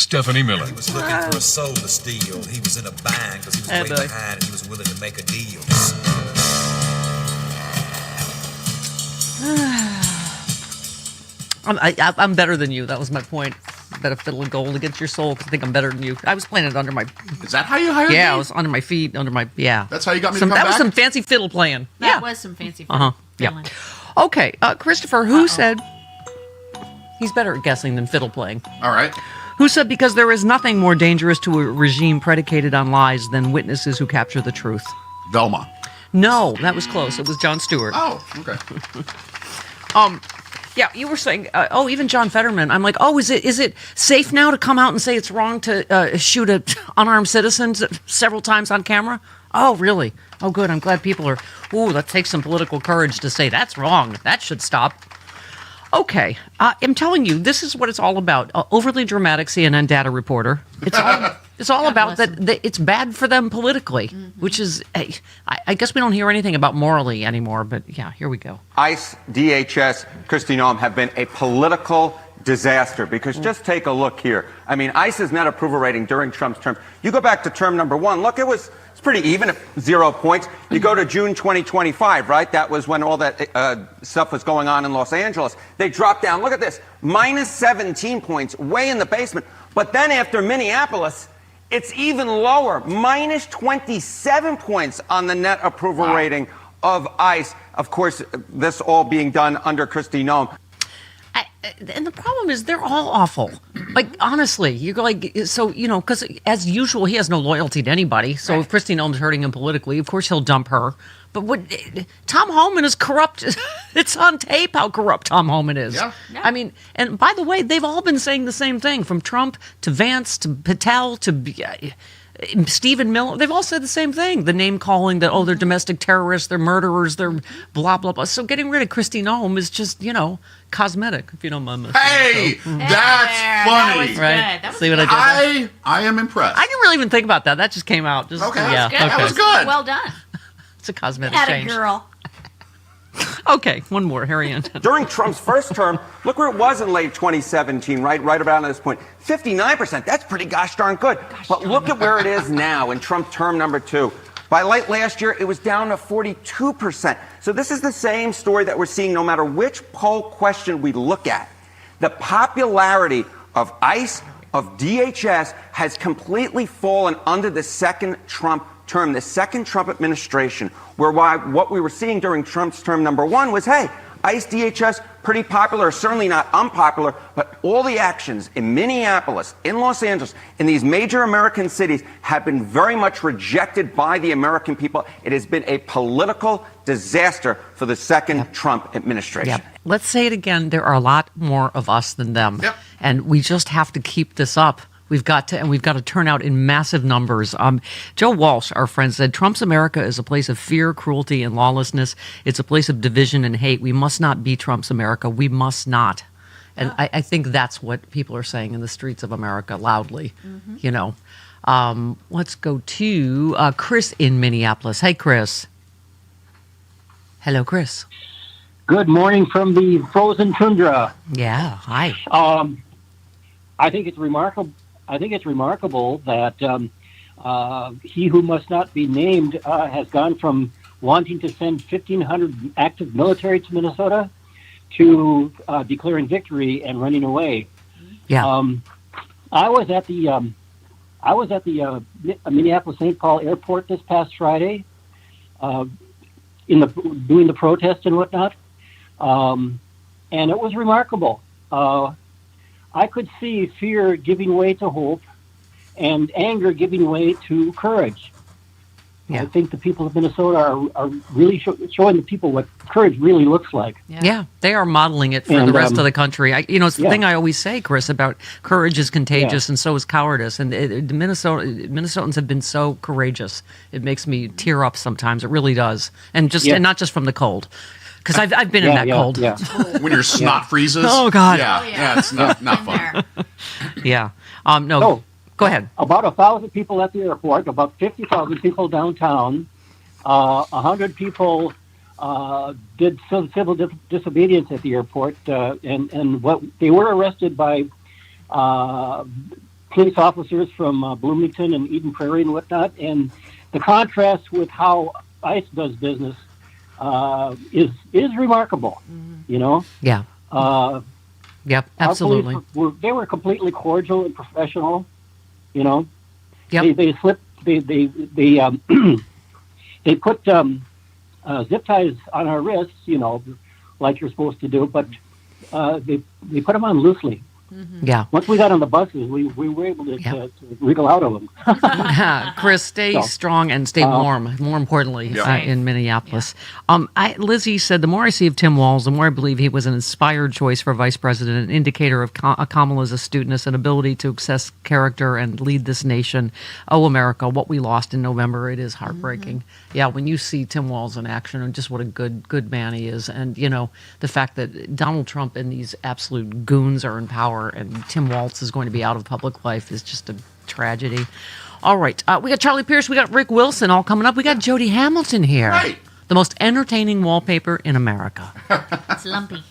Stephanie Miller. He was looking for a soul to steal. He was in a bind because he was way behind and he was willing to make a deal. I'm better than you. That was my point. Bet a fiddle of gold against your soul because I think I'm better than you. I was playing it under my... Is that how you hired me? Yeah, I was under my feet, That's how you got me to come That back? was some fancy fiddle playing. That was some fancy fiddle. Yeah. Okay, Christopher, who said... He's better at guessing than fiddle playing. All right. Who said because there is nothing more dangerous to a regime predicated on lies than witnesses who capture the truth? Velma. No, that was close. It was Jon Stewart. Oh, okay. Yeah, you were saying, even John Fetterman. I'm like, is it safe now to come out and say it's wrong to shoot at unarmed citizens several times on camera? Oh, really? Oh, good. I'm glad people are, that takes some political courage to say that's wrong. That should stop. Okay, I'm telling you, this is what it's all about. Overly dramatic CNN data reporter. It's all about that it's bad for them politically, which is, I guess we don't hear anything about morally anymore, but yeah, here we go. ICE, DHS, Kristi Noem have been a political disaster, because just take a look here. I mean, ICE's net approval rating during Trump's term, you go back to term number 1, look, it's pretty even at 0 points. You go to June 2025, right? That was when all that stuff was going on in Los Angeles. They dropped down. Look at this, minus 17 points, way in the basement. But then after Minneapolis, it's even lower, minus 27 points on the net approval rating of ICE. Of course, this all being done under Kristi Noem. And the problem is they're all awful. Like, honestly, you're like, so, because as usual, he has no loyalty to anybody. So if Kristi Noem's hurting him politically, of course he'll dump her. But Thom Hartmann is corrupt. It's on tape how corrupt Thom Hartmann is. Yeah. I mean, and by the way, they've all been saying the same thing, from Trump to Vance to Patel to Stephen Miller. They've all said the same thing. The name calling that, they're domestic terrorists, they're murderers, they're blah, blah, blah. So getting rid of Kristi Noem is just, cosmetic, if you don't mind. Hey, that's funny. That was right? Good. See what I did there? I am impressed. I didn't really even think about that. That just came out. Just, okay. Yeah, Good. That was good. Well done. It's a cosmetic Atta change. girl. Okay, one more. Harry Ann. During Trump's first term, look where it was in late 2017, right around this point. 59%. That's pretty gosh darn good. But look at where it is now in Trump term number 2. By late last year, it was down to 42%. So this is the same story that we're seeing no matter which poll question we look at. The popularity of ICE, of DHS, has completely fallen under the second Trump term, the second Trump administration, where what we were seeing during Trump's term number 1 was, hey, ICE, DHS, pretty popular, certainly not unpopular, but all the actions in Minneapolis, in Los Angeles, in these major American cities have been very much rejected by the American people. It has been a political disaster for the second Trump administration. Yep. Let's say it again. There are a lot more of us than them. Yep. And we just have to keep this up. We've got to turn out in massive numbers. Joe Walsh, our friend, said, Trump's America is a place of fear, cruelty, and lawlessness. It's a place of division and hate. We must not be Trump's America. We must not. And I think that's what people are saying in the streets of America loudly, Let's go to Chris in Minneapolis. Hey, Chris. Hello, Chris. Good morning from the frozen tundra. Yeah, hi. I think it's remarkable. That he who must not be named has gone from wanting to send 1,500 active military to Minnesota to declaring victory and running away. Yeah. I was at the Minneapolis-St. Paul airport this past Friday, doing the protest and whatnot, and it was remarkable. I could see fear giving way to hope and anger giving way to courage. Yeah. I think the people of Minnesota are really showing the people what courage really looks like. Yeah, they are modeling it for the rest of the country. It's the thing I always say, Chris, about courage is contagious and so is cowardice. And Minnesotans have been so courageous. It makes me tear up sometimes. It really does. And not just from the cold. Because I've been in that cold. Yeah. When your snot freezes. Oh, God. Yeah, it's not fun. Yeah. No, go ahead. About 1,000 people at the airport, about 50,000 people downtown, 100 people did some civil disobedience at the airport, and what they were arrested by police officers from Bloomington and Eden Prairie and whatnot, and the contrast with how ICE does business is remarkable, Yeah. Yep, absolutely. They were completely cordial and professional, Yep. They put zip ties on our wrists, like you're supposed to do, but they put them on loosely. Mm-hmm. Yeah. Once we got on the buses, we were able to wriggle out of them. Chris, stay strong and stay warm. More importantly, in Minneapolis. Yeah. Lizzie said, the more I see of Tim Walz, the more I believe he was an inspired choice for vice president, an indicator of Kamala's astuteness and ability to assess character and lead this nation. Oh, America, what we lost in November, it is heartbreaking. Mm-hmm. Yeah, when you see Tim Walz in action and just what a good man he is, and the fact that Donald Trump and these absolute goons are in power and Tim Walz is going to be out of public life is just a tragedy. All right. We got Charlie Pierce. We got Rick Wilson all coming up. We got Jody Hamilton here. Right. The most entertaining wallpaper in America. It's lumpy.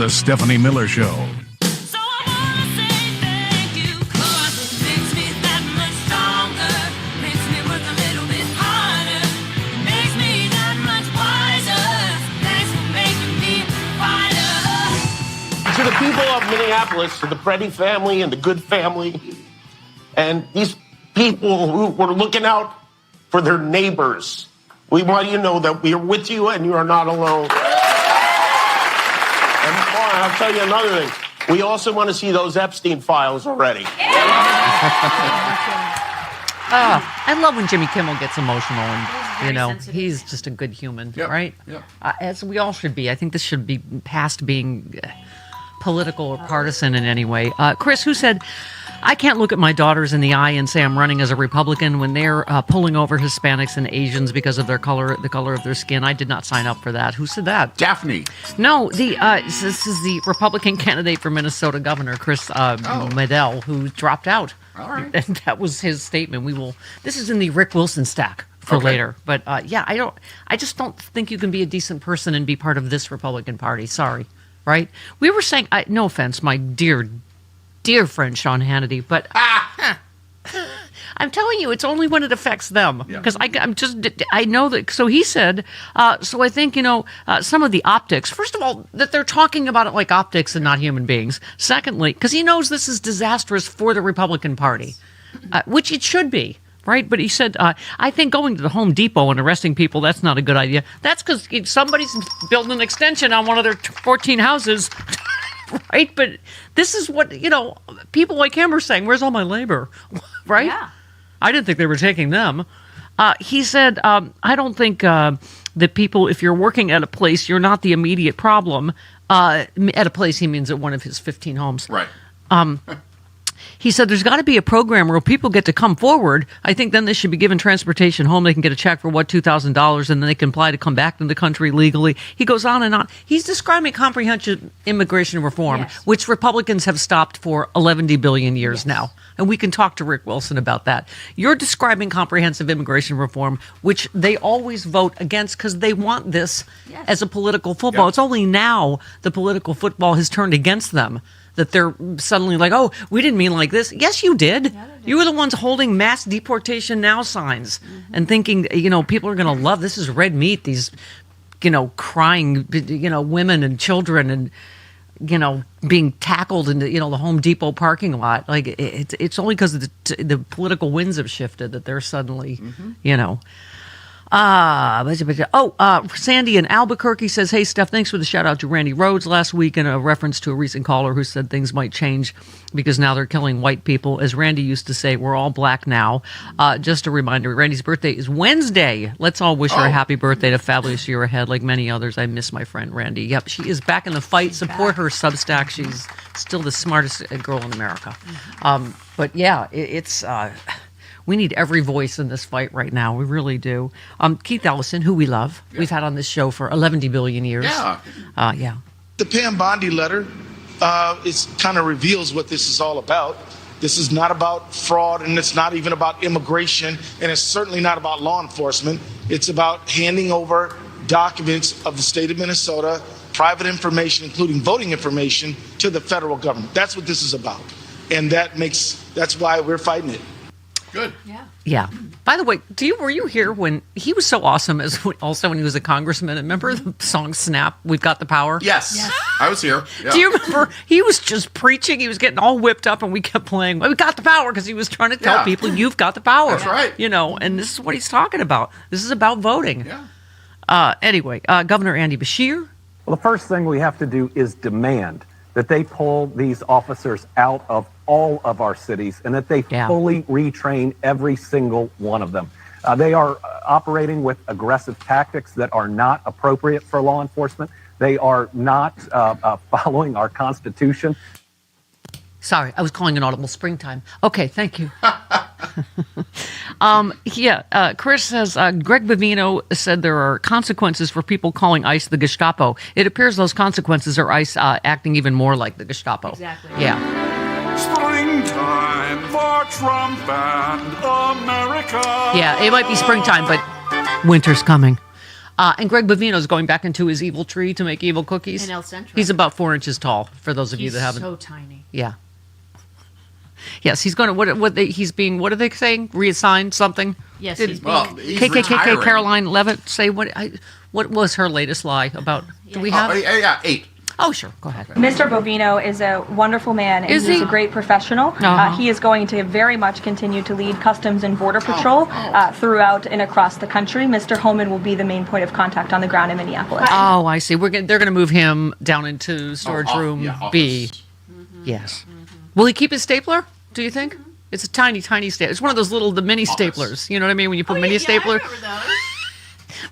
The Stephanie Miller Show. To the people of Minneapolis, to the Preddy family and the Good family, and these people who were looking out for their neighbors, we want you to know that we are with you and you are not alone. And more, I'll tell you another thing. We also want to see those Epstein files already. I love when Jimmy Kimmel gets emotional, and he's just a good human, right? Yep. As we all should be. I think this should be past being political or partisan in any way. Chris, who said, I can't look at my daughters in the eye and say I'm running as a Republican when they're pulling over Hispanics and Asians because of the color of their skin. I did not sign up for that. Who said that? Daphne. No, this is the Republican candidate for Minnesota governor, Chris Medell, who dropped out. All right. And that was his statement. This is in the Rick Wilson stack for later. But I just don't think you can be a decent person and be part of this Republican Party. Sorry. Right? We were saying, no offense, my dear friend Sean Hannity, but I'm telling you, it's only when it affects them. Because I know that. So he said, so I think, some of the optics, first of all, that they're talking about it like optics and not human beings. Secondly, because he knows this is disastrous for the Republican Party, which it should be. Right, but he said, I think going to the Home Depot and arresting people, that's not a good idea. That's because somebody's building an extension on one of their 14 houses, right? But this is what, people like him are saying, where's all my labor, right? Yeah. I didn't think they were taking them. He said, I don't think that people, if you're working at a place, you're not the immediate problem. At a place, he means at one of his 15 homes. Right. He said there's got to be a program where people get to come forward. I think then they should be given transportation home. They can get a check for, $2,000, and then they can apply to come back to the country legally. He goes on and on. He's describing comprehensive immigration reform, which Republicans have stopped for 11 billion years now. And we can talk to Rick Wilson about that. You're describing comprehensive immigration reform, which they always vote against because they want this as a political football. It's only now the political football has turned against them that they're suddenly like, oh, we didn't mean like this. Yes, you did. You were the ones holding mass deportation now signs and thinking, people are going to love this is red meat, these, crying, women and children and, being tackled in the Home Depot parking lot. Like, it's only because the political winds have shifted that they're suddenly, Sandy in Albuquerque says, hey, Steph, thanks for the shout out to Randy Rhodes last week in a reference to a recent caller who said things might change because now they're killing white people. As Randy used to say, we're all black now. Just a reminder, Randy's birthday is Wednesday. Let's all wish her a happy birthday and a fabulous year ahead. Like many others, I miss my friend Randy. Yep, she is back in the fight. Support her Substack. She's still the smartest girl in America. But yeah, it's... we need every voice in this fight right now. We really do. Keith Ellison, who we love, we've had on this show for 11 billion years. Yeah. The Pam Bondi letter kind of reveals what this is all about. This is not about fraud, and it's not even about immigration, and it's certainly not about law enforcement. It's about handing over documents of the state of Minnesota, private information, including voting information, to the federal government. That's what this is about. And that's why we're fighting it. Good. Yeah. By the way, were you here when he was so awesome when he was a congressman? Remember the song Snap, We've Got the Power? Yes. I was here. Yeah. Do you remember? He was just preaching. He was getting all whipped up and we kept playing, we got the power, because he was trying to tell people, you've got the power. That's right. And this is what he's talking about. This is about voting. Yeah. Anyway, Governor Andy Beshear. Well, the first thing we have to do is demand that they pull these officers out of all of our cities and that they fully retrain every single one of them. They are operating with aggressive tactics that are not appropriate for law enforcement. They are not following our Constitution. Sorry, I was calling an audible springtime. Okay, thank you. Chris says, Greg Bavino said there are consequences for people calling ICE the Gestapo. It appears those consequences are ICE acting even more like the Gestapo. Exactly. Yeah. Springtime for Trump and America. Yeah, it might be springtime, but winter's coming. And Greg Bovino's going back into his evil tree to make evil cookies. In El Centro. He's about 4 inches tall, for those of you He's that haven't. so tiny. Yeah. Yes, he's going to, what are they saying? Reassigned something? Yes, Did he's being- KKK retiring. Caroline Levitt say, what was her latest lie about? Do we have? Yeah, 8. Oh, sure. Go ahead. Mr. Bovino is a wonderful man, and Is he's he? a great professional. Uh-huh. He is going to very much continue to lead Customs and Border Patrol throughout and across the country. Mr. Holman will be the main point of contact on the ground in Minneapolis. Oh, I see. They're going to move him down into storage room B. Yes. Will he keep his stapler, do you think? It's a tiny, tiny stapler. It's one of those the mini staplers. You know what I mean? When you put mini stapler.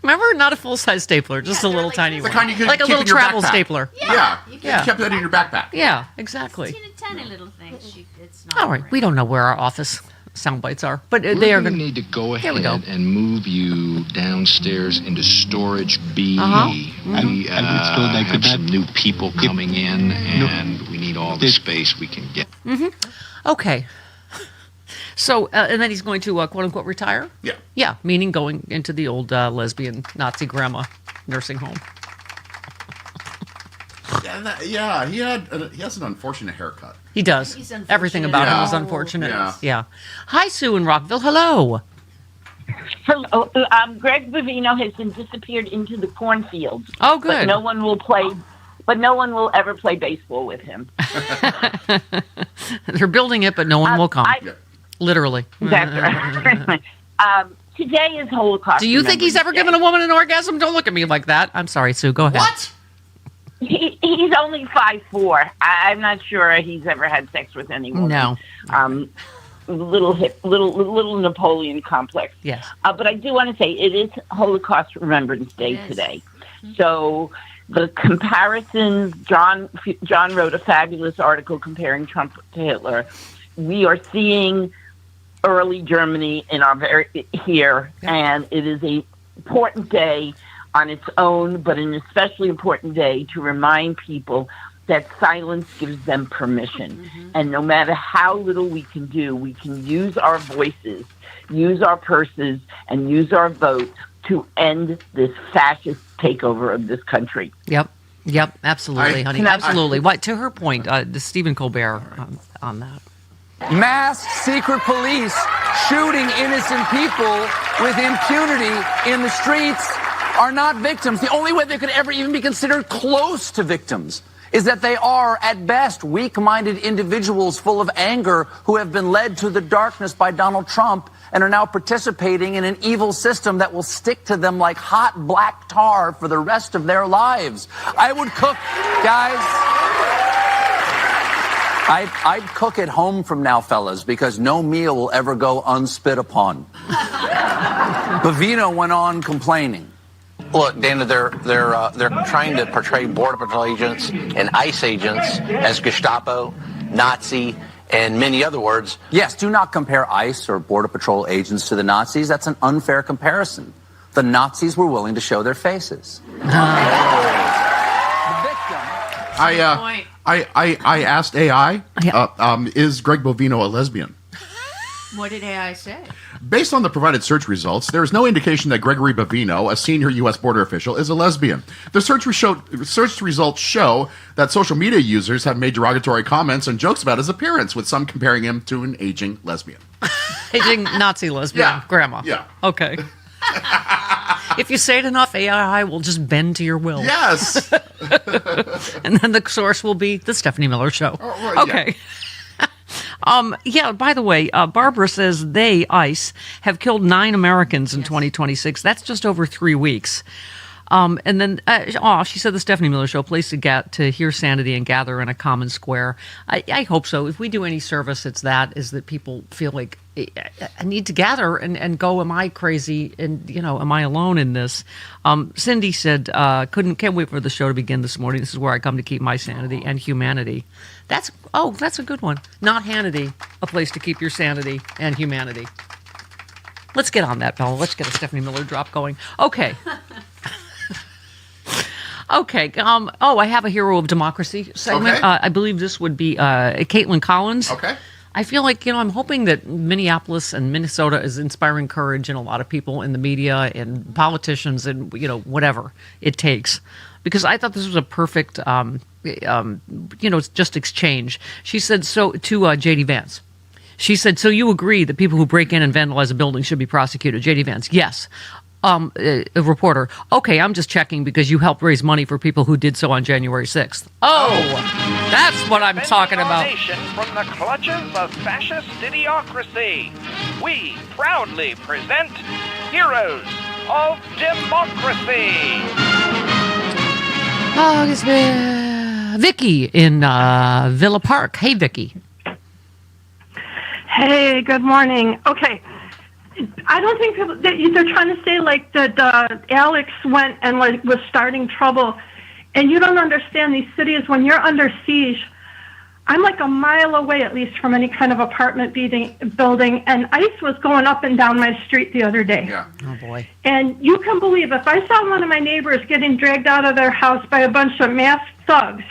Remember? Not a full-size stapler, just a little tiny one. The kind you could like a keep little in your travel backpack. stapler. Yeah. You Yeah. kept that in your backpack. Yeah, exactly. Tiny little things. It's not. All right. We don't know where our office sound bites are, but they are going need to go Here we ahead go. and move you downstairs into storage B. Uh-huh. We have some new people coming in, and we need all the space we can get. Okay. So, and then he's going to, quote unquote, retire? Yeah. Yeah, meaning going into the old lesbian Nazi grandma nursing home. Yeah, he has an unfortunate haircut. He does. He's unfortunate. Everything about him Yeah. is unfortunate. Yeah. Yeah. Hi, Sue in Rockville. Hello. Hello. Greg Bovino has been disappeared into the cornfields. Oh, But good. no one will play. But no one will ever play baseball with him. They're building it, but no one will come. Literally. That's right. Today is Holocaust. Do you think he's ever given a woman an orgasm? Don't look at me like that. I'm sorry, Sue. Go ahead. What? He's only 5'4". I'm not sure he's ever had sex with any woman. No. Little Napoleon complex. Yes. But I do want to say it is Holocaust Remembrance Day today. So the comparisons, John wrote a fabulous article comparing Trump to Hitler. We are seeing early Germany in our here, and it is a important day on its own, but an especially important day to remind people that silence gives them permission. And no matter how little we can do, we can use our voices, use our purses, and use our votes to end this fascist takeover of this country. Yep, absolutely, honey. Absolutely. To her point, the Stephen Colbert on that. Masked secret police shooting innocent people with impunity in the streets are not victims. The only way they could ever even be considered close to victims is that they are, at best, weak-minded individuals full of anger who have been led to the darkness by Donald Trump and are now participating in an evil system that will stick to them like hot black tar for the rest of their lives. I would cook, guys. I'd cook at home from now, fellas, because no meal will ever go unspit upon. Bovino went on complaining. Look, Dana, they're trying to portray Border Patrol agents and ICE agents as Gestapo, Nazi, and many other words. Yes, do not compare ICE or Border Patrol agents to the Nazis. That's an unfair comparison. The Nazis were willing to show their faces. I asked AI, is Greg Bovino a lesbian? What did AI say? Based on the provided search results, there is no indication that Gregory Bovino, a senior U.S. border official, is a lesbian. The search results show that social media users have made derogatory comments and jokes about his appearance, with some comparing him to an aging lesbian. Aging Nazi lesbian grandma. Yeah. Okay. If you say it enough, AI will just bend to your will. Yes. And then the source will be the Stephanie Miller Show. Oh, right, okay. By the way, Barbara says ICE, have killed 9 Americans in 2026. That's just over 3 weeks. And then, she said the Stephanie Miller Show, place to hear sanity and gather in a common square. I hope so. If we do any service, is that people feel like I need to gather and go, am I crazy? And, am I alone in this? Cindy said, can't wait for the show to begin this morning. This is where I come to keep my sanity and humanity. That's a good one. Not Hannity, a place to keep your sanity and humanity. Let's get on that, Bella. Let's get a Stephanie Miller drop going. Okay. Okay. I have a Hero of Democracy segment. Okay. I believe this would be Caitlin Collins. Okay. I feel like, I'm hoping that Minneapolis and Minnesota is inspiring courage in a lot of people in the media and politicians and, whatever it takes. Because I thought this was a perfect, just exchange. She said, so to J.D. Vance. She said, so you agree that people who break in and vandalize a building should be prosecuted? J.D. Vance, yes. A reporter, okay, I'm just checking because you helped raise money for people who did so on January 6th. Oh, that's what I'm talking about. Nation from the clutches of fascist idiocracy, we proudly present Heroes of Democracy. Oh, it's Vicky in Villa Park. Hey, Vicky. Hey, good morning. Okay. I don't think people, they're trying to say like that Alex went and was starting trouble. And you don't understand these cities when you're under siege. I'm like a mile away at least from any kind of apartment building. And ICE was going up and down my street the other day. Yeah. Oh, boy. And you can believe if I saw one of my neighbors getting dragged out of their house by a bunch of masked thugs,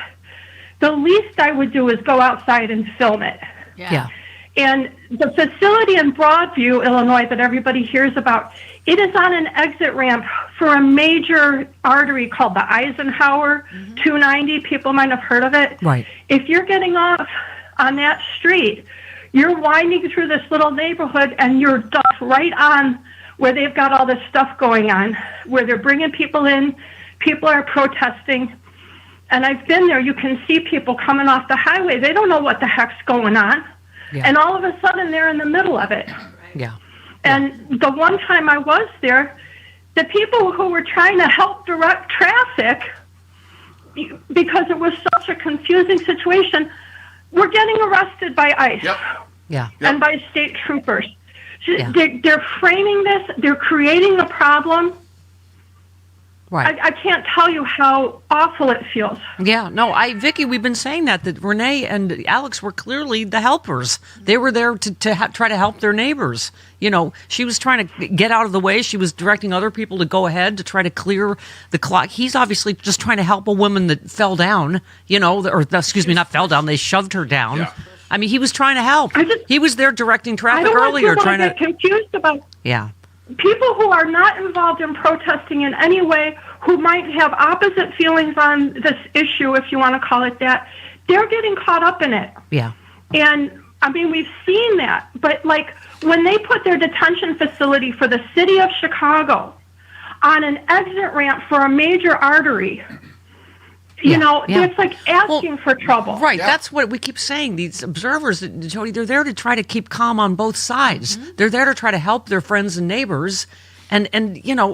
the least I would do is go outside and film it. Yeah. And the facility in Broadview, Illinois, that everybody hears about, it is on an exit ramp for a major artery called the Eisenhower 290. People might have heard of it. Right. If you're getting off on that street, you're winding through this little neighborhood and you're ducked right on where they've got all this stuff going on, where they're bringing people in, people are protesting. And I've been there. You can see people coming off the highway. They don't know what the heck's going on. Yeah. And all of a sudden, they're in the middle of it. Yeah. And the one time I was there, the people who were trying to help direct traffic, because it was such a confusing situation, were getting arrested by ICE. Yeah. And by state troopers. They're framing this. They're creating a problem. Right. I can't tell you how awful it feels. Yeah, no, Vicky, we've been saying that Renee and Alex were clearly the helpers. They were there to try to help their neighbors. She was trying to get out of the way. She was directing other people to go ahead to try to clear the clock. He's obviously just trying to help a woman that fell down, not fell down. They shoved her down. Yeah. I mean, he was trying to help. He was there directing traffic earlier. I get confused about. Yeah. People who are not involved in protesting in any way, who might have opposite feelings on this issue, if you want to call it that, they're getting caught up in it. Yeah. And, I mean, we've seen that. But, like, when they put their detention facility for the city of Chicago on an exit ramp for a major artery, it's like asking for trouble. Right. Yeah. That's what we keep saying. These observers, Jody, they're there to try to keep calm on both sides. Mm-hmm. They're there to try to help their friends and neighbors. And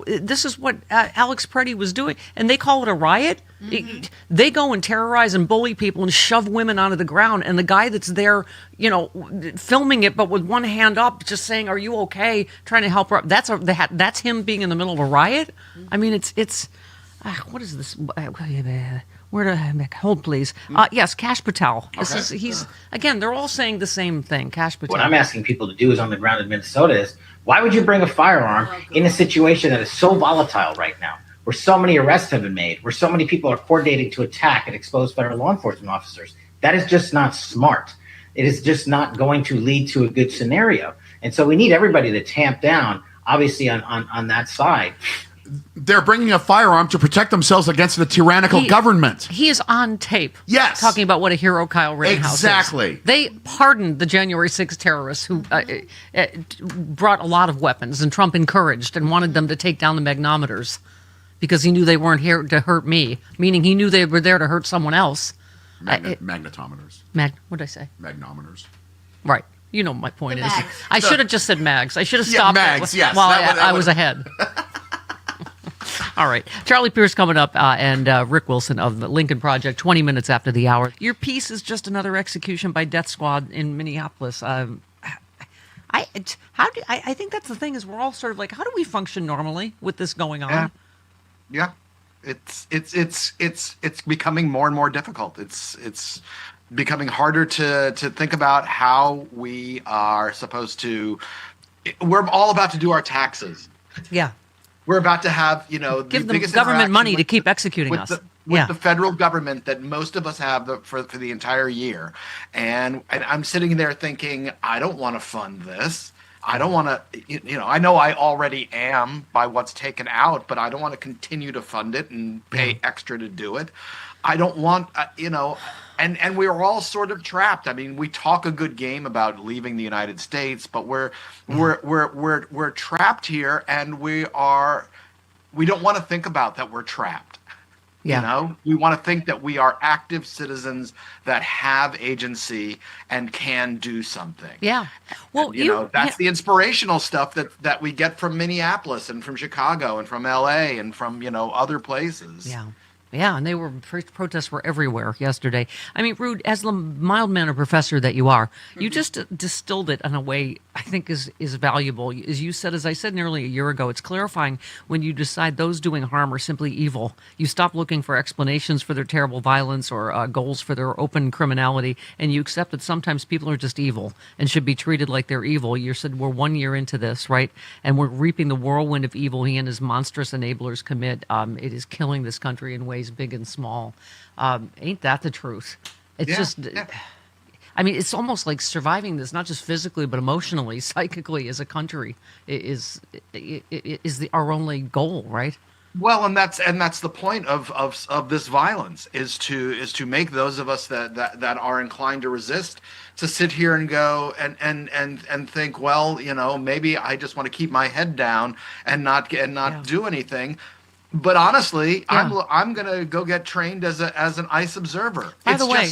this is what Alex Preddy was doing. And they call it a riot. Mm-hmm. They go and terrorize and bully people and shove women onto the ground. And the guy that's there, filming it, but with one hand up, just saying, "Are you okay?" Trying to help her up. That's him being in the middle of a riot. Mm-hmm. I mean, it's what is this? Hold, please. Yes, Kash Patel. They're all saying the same thing. Kash Patel. What I'm asking people to do is on the ground in Minnesota is, why would you bring a firearm in a situation that is so volatile right now, where so many arrests have been made, where so many people are coordinating to attack and expose federal law enforcement officers? That is just not smart. It is just not going to lead to a good scenario. And so we need everybody to tamp down, obviously, on that side. They're bringing a firearm to protect themselves against the tyrannical government. He is on tape. Yes. Talking about what a hero Kyle Rittenhouse exactly. is. They pardoned the January 6th terrorists who brought a lot of weapons, and Trump encouraged and wanted them to take down the magnometers because he knew they weren't here to hurt me, meaning he knew they were there to hurt someone else. Magnetometers. What did I say? Magnometers. Right. You know my point is. Mags. I should have just said mags. I should have stopped mags, yes. I was ahead. All right. Charlie Pierce coming up and Rick Wilson of the Lincoln Project 20 minutes after the hour. Your piece is just another execution by death squad in Minneapolis. I think that's the thing is we're all sort of like, how do we function normally with this going on? Yeah. It's becoming more and more difficult. It's becoming harder to think about how we are supposed to. We're all about to do our taxes. Yeah. We're about to have, give them government money to keep executing us. with the federal government that most of us have for the entire year. And I'm sitting there thinking, I don't want to fund this. I don't want to, I know I already am by what's taken out, but I don't want to continue to fund it and pay extra to do it. I don't want, and we're all sort of trapped. I mean, we talk a good game about leaving the United States, but we're trapped here, and we don't want to think about that we're trapped. Yeah. We want to think that we are active citizens that have agency and can do something. Yeah. Well, and, that's the inspirational stuff that we get from Minneapolis and from Chicago and from LA and from, other places. Yeah. Yeah, and protests were everywhere yesterday. I mean, Rude, as the mild-mannered professor that you are, you just distilled it in a way I think is valuable. As you said, as I said nearly a year ago, it's clarifying when you decide those doing harm are simply evil. You stop looking for explanations for their terrible violence or goals for their open criminality, and you accept that sometimes people are just evil and should be treated like they're evil. You said we're 1 year into this, right? And we're reaping the whirlwind of evil he and his monstrous enablers commit. It is killing this country in ways big and small. Ain't that the truth? It's I mean, it's almost like surviving this, not just physically, but emotionally, psychically, as a country, is our only goal, right? Well, and that's the point of this violence is to make those of us that are inclined to resist to sit here and go and think, well, maybe I just want to keep my head down and not do anything. But honestly, I'm gonna go get trained as an ICE observer. By the way,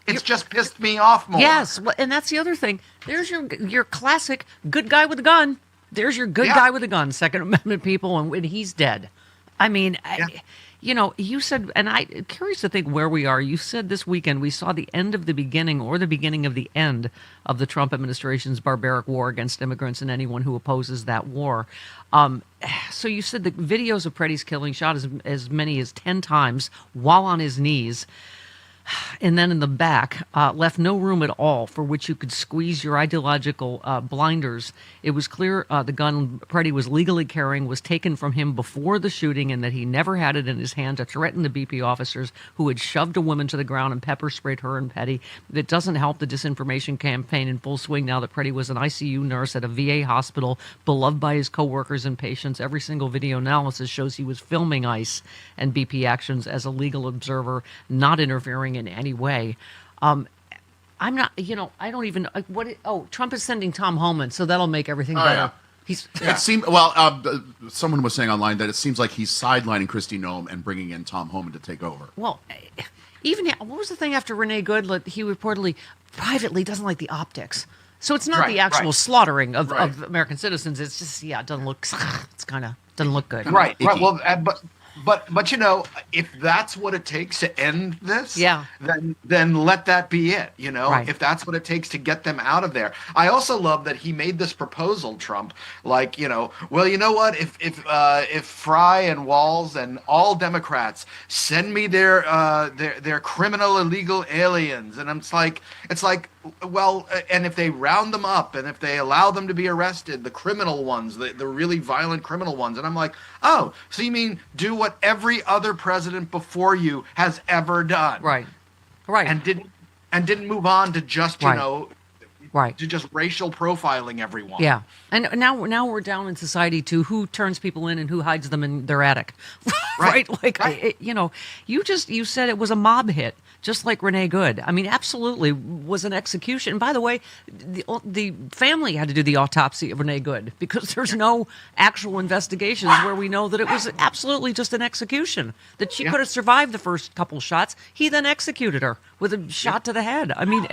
it's just pissed me off more. Yes, and that's the other thing. There's your classic good guy with a gun. There's your good guy with a gun, Second Amendment people, and when he's dead. I mean, you said, and I'm curious to think where we are. You said this weekend we saw the end of the beginning or the beginning of the end of the Trump administration's barbaric war against immigrants and anyone who opposes that war. So you said the videos of Preddy's killing shot as many as 10 times while on his knees. And then in the back, left no room at all for which you could squeeze your ideological blinders. It was clear the gun Preddy was legally carrying was taken from him before the shooting and that he never had it in his hand to threaten the BP officers who had shoved a woman to the ground and pepper sprayed her and Petty. It doesn't help the disinformation campaign in full swing now that Preddy was an ICU nurse at a VA hospital, beloved by his coworkers and patients. Every single video analysis shows he was filming ICE and BP actions as a legal observer, not interfering in any way. I'm not, I don't even, Trump is sending Thom Homan, so that'll make everything better. Yeah. It seemed, someone was saying online that it seems like he's sidelining Kristi Noem and bringing in Thom Homan to take over. Well, even, what was the thing after Renee Good? He reportedly, privately doesn't like the optics. So it's not the actual slaughtering of American citizens. It's just, it doesn't look, it's kind of, doesn't look good. Right. Well, but if that's what it takes to end this, then let that be it. If that's what it takes to get them out of there. I also love that he made this proposal, Trump, well, you know what? If Fry and Walz and all Democrats send me their criminal illegal aliens, and it's like, well, and if they round them up and if they allow them to be arrested, the criminal ones, the really violent criminal ones, and I'm like, oh, so you mean do what every other president before you has ever done, right, and didn't move on to just to just racial profiling everyone. Yeah, and now we're down in society to who turns people in and who hides them in their attic, right? You said it was a mob hit. Just like Renee Good. I mean, absolutely was an execution. And by the way, the family had to do the autopsy of Renee Good because there's no actual investigations where we know that it was absolutely just an execution, that she could have survived the first couple shots. He then executed her with a shot to the head. I mean...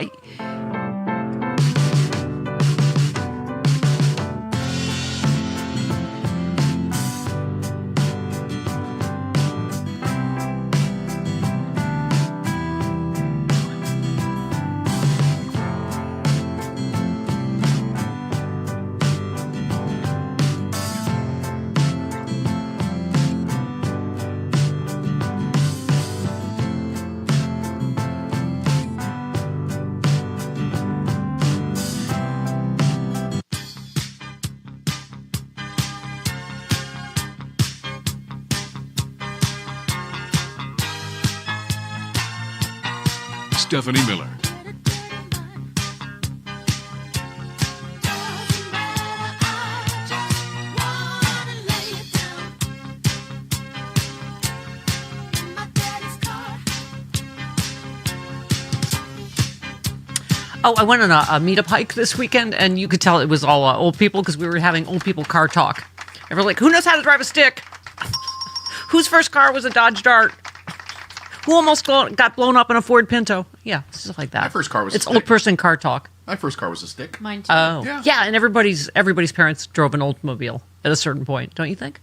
Stephanie Miller. Oh, I went on a meetup hike this weekend, and you could tell it was all old people because we were having old people car talk. And we're like, who knows how to drive a stick? Whose first car was a Dodge Dart? Who almost got blown up in a Ford Pinto? Yeah, stuff like that. My first car was a It's stick. old person car talk. My first car was a stick. Mine too. Oh, yeah, and everybody's parents drove an Oldsmobile at a certain point, don't you think?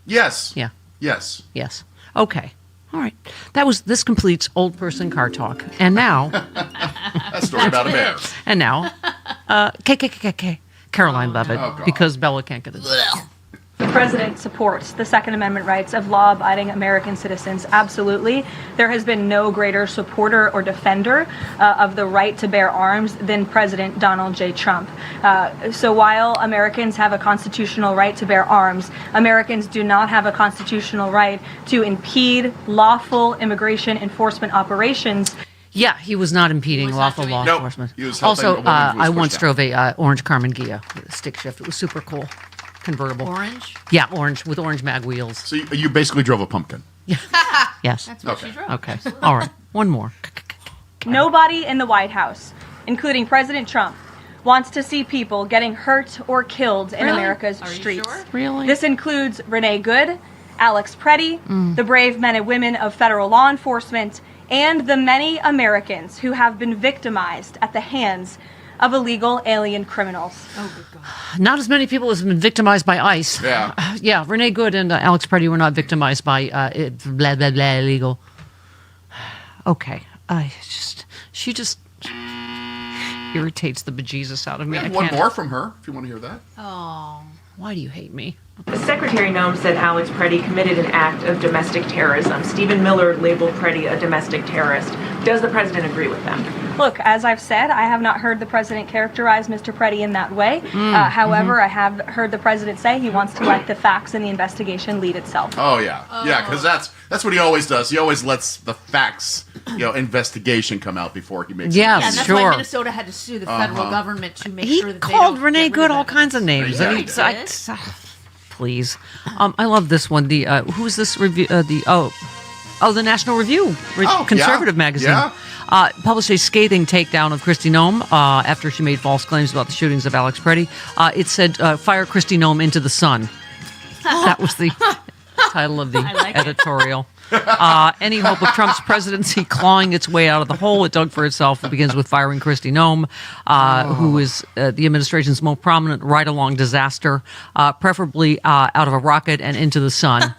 Yes. Yeah. Yes. Yes. Okay. All right. This completes old person car talk. And now That story about a bear. And now Caroline Levitt, Oh, God. because Bella can't get it. The president supports the Second Amendment rights of law-abiding American citizens. Absolutely. There has been no greater supporter or defender of the right to bear arms than President Donald J. Trump. So while Americans have a constitutional right to bear arms, Americans do not have a constitutional right to impede lawful immigration enforcement operations. Yeah, he was not impeding lawful law enforcement. He was helping a Also, woman who was I pushed once out. drove a orange Carmen Ghia with a stick shift. It was super cool. Convertible. Orange? Yeah, orange with orange mag wheels. So you basically drove a pumpkin. Yes. That's what Okay. she drove. Okay. All right. One more. Nobody in the White House, including President Trump, wants to see people getting hurt or killed in Really? America's Are you streets. sure? Really? This includes Renee Good, Alex Preddy, the brave men and women of federal law enforcement, and the many Americans who have been victimized at the hands of illegal alien criminals. Oh, good God. Not as many people as have been victimized by ICE. Yeah. Yeah, Renee Good and Alex Preddy were not victimized by blah, blah, blah, illegal. Okay. She just irritates the bejesus out of me. We I have one can't- more from her, if you want to hear that. Oh. Why do you hate me? The Secretary Noem said Alex Preddy committed an act of domestic terrorism. Stephen Miller labeled Preddy a domestic terrorist. Does the president agree with them? Look, as I've said, I have not heard the president characterize Mr. Preddy in that way. However, I have heard the president say he wants to let the facts in the investigation lead itself. Oh yeah, yeah, because that's what he always does. He always lets the facts, investigation come out before he makes. Yeah, a And decision. that's why Minnesota had to sue the federal Uh-huh. government to make He sure that they called don't Renee get rid Good of all it. kinds of names. Yeah, And he he's- please. I love this one. The who's this review? The National Review, conservative magazine. Yeah. Published a scathing takedown of Kristi Noem after she made false claims about the shootings of Alex Preddy. It said, "Fire Kristi Noem into the sun." That was the title of the editorial. Any hope of Trump's presidency clawing its way out of the hole it dug for itself begins with firing Kristi Noem, who is the administration's most prominent ride-along disaster, preferably out of a rocket and into the sun.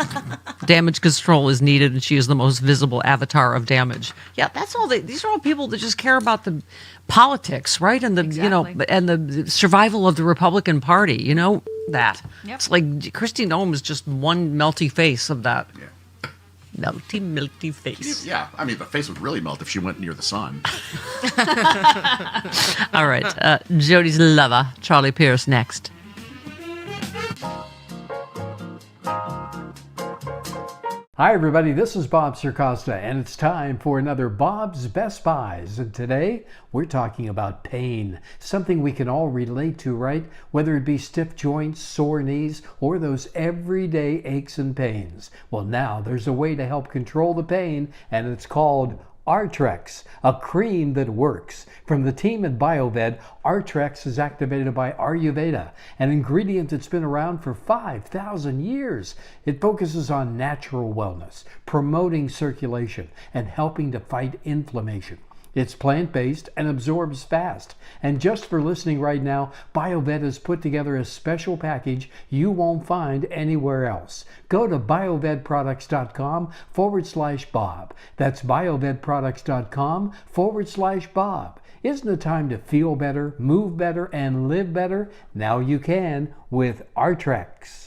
Damage control is needed, and she is the most visible avatar of damage. Yeah, that's all. These are all people that just care about the politics, right? And and the survival of the Republican Party. That. Yep. It's like Kristi Noem is just one melty face of that. Yeah. Melty face. Yeah, I mean, the face would really melt if she went near the sun. All right. Jody's lover, Charlie Pierce, next. Hi, everybody. This is Bob Circosta, and it's time for another Bob's Best Buys. And today, we're talking about pain, something we can all relate to, right? Whether it be stiff joints, sore knees, or those everyday aches and pains. Well, now there's a way to help control the pain, and it's called Artrex, a cream that works. From the team at BioVed, Artrex is activated by Ayurveda, an ingredient that's been around for 5,000 years. It focuses on natural wellness, promoting circulation, and helping to fight inflammation. It's plant-based and absorbs fast. And just for listening right now, BioVed has put together a special package you won't find anywhere else. Go to biovedproducts.com/Bob. That's biovedproducts.com/Bob. Isn't it time to feel better, move better, and live better? Now you can with Artrex.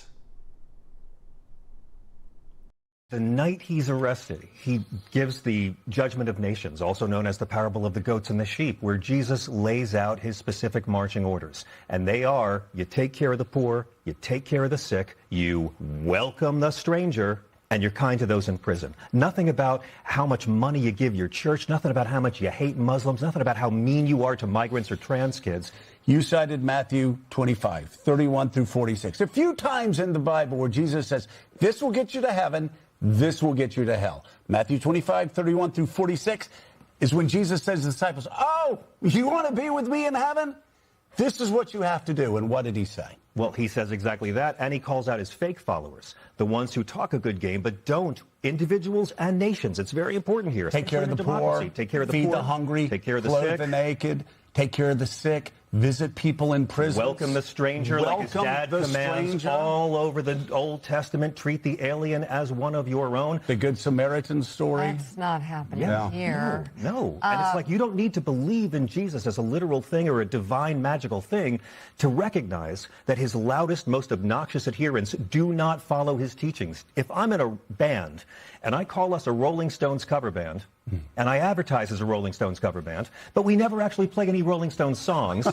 The night he's arrested, he gives the judgment of nations, also known as the parable of the goats and the sheep, where Jesus lays out his specific marching orders. And they are, you take care of the poor, you take care of the sick, you welcome the stranger, and you're kind to those in prison. Nothing about how much money you give your church, nothing about how much you hate Muslims, nothing about how mean you are to migrants or trans kids. You cited Matthew 25, 31 through 46. A few times in the Bible where Jesus says, this will get you to heaven, this will get you to hell. Matthew 25, 31 through 46 is when Jesus says to the disciples, oh, you want to be with me in heaven? This is what you have to do. And what did he say? Well, he says exactly that, and he calls out his fake followers, the ones who talk a good game but don't. Individuals and nations. It's very important here. Take care of the poor, take care of the feed poor, the hungry, take care of the clothe sick, the naked, take care of the sick, visit people in prison. Welcome the stranger, like his dad commands all over the Old Testament. Treat the alien as one of your own. The Good Samaritan story. That's not happening here. No. And it's like you don't need to believe in Jesus as a literal thing or a divine magical thing to recognize that his loudest, most obnoxious adherents do not follow his teachings. If I'm in a band and I call us a Rolling Stones cover band, and I advertise as a Rolling Stones cover band, but we never actually play any Rolling Stones songs,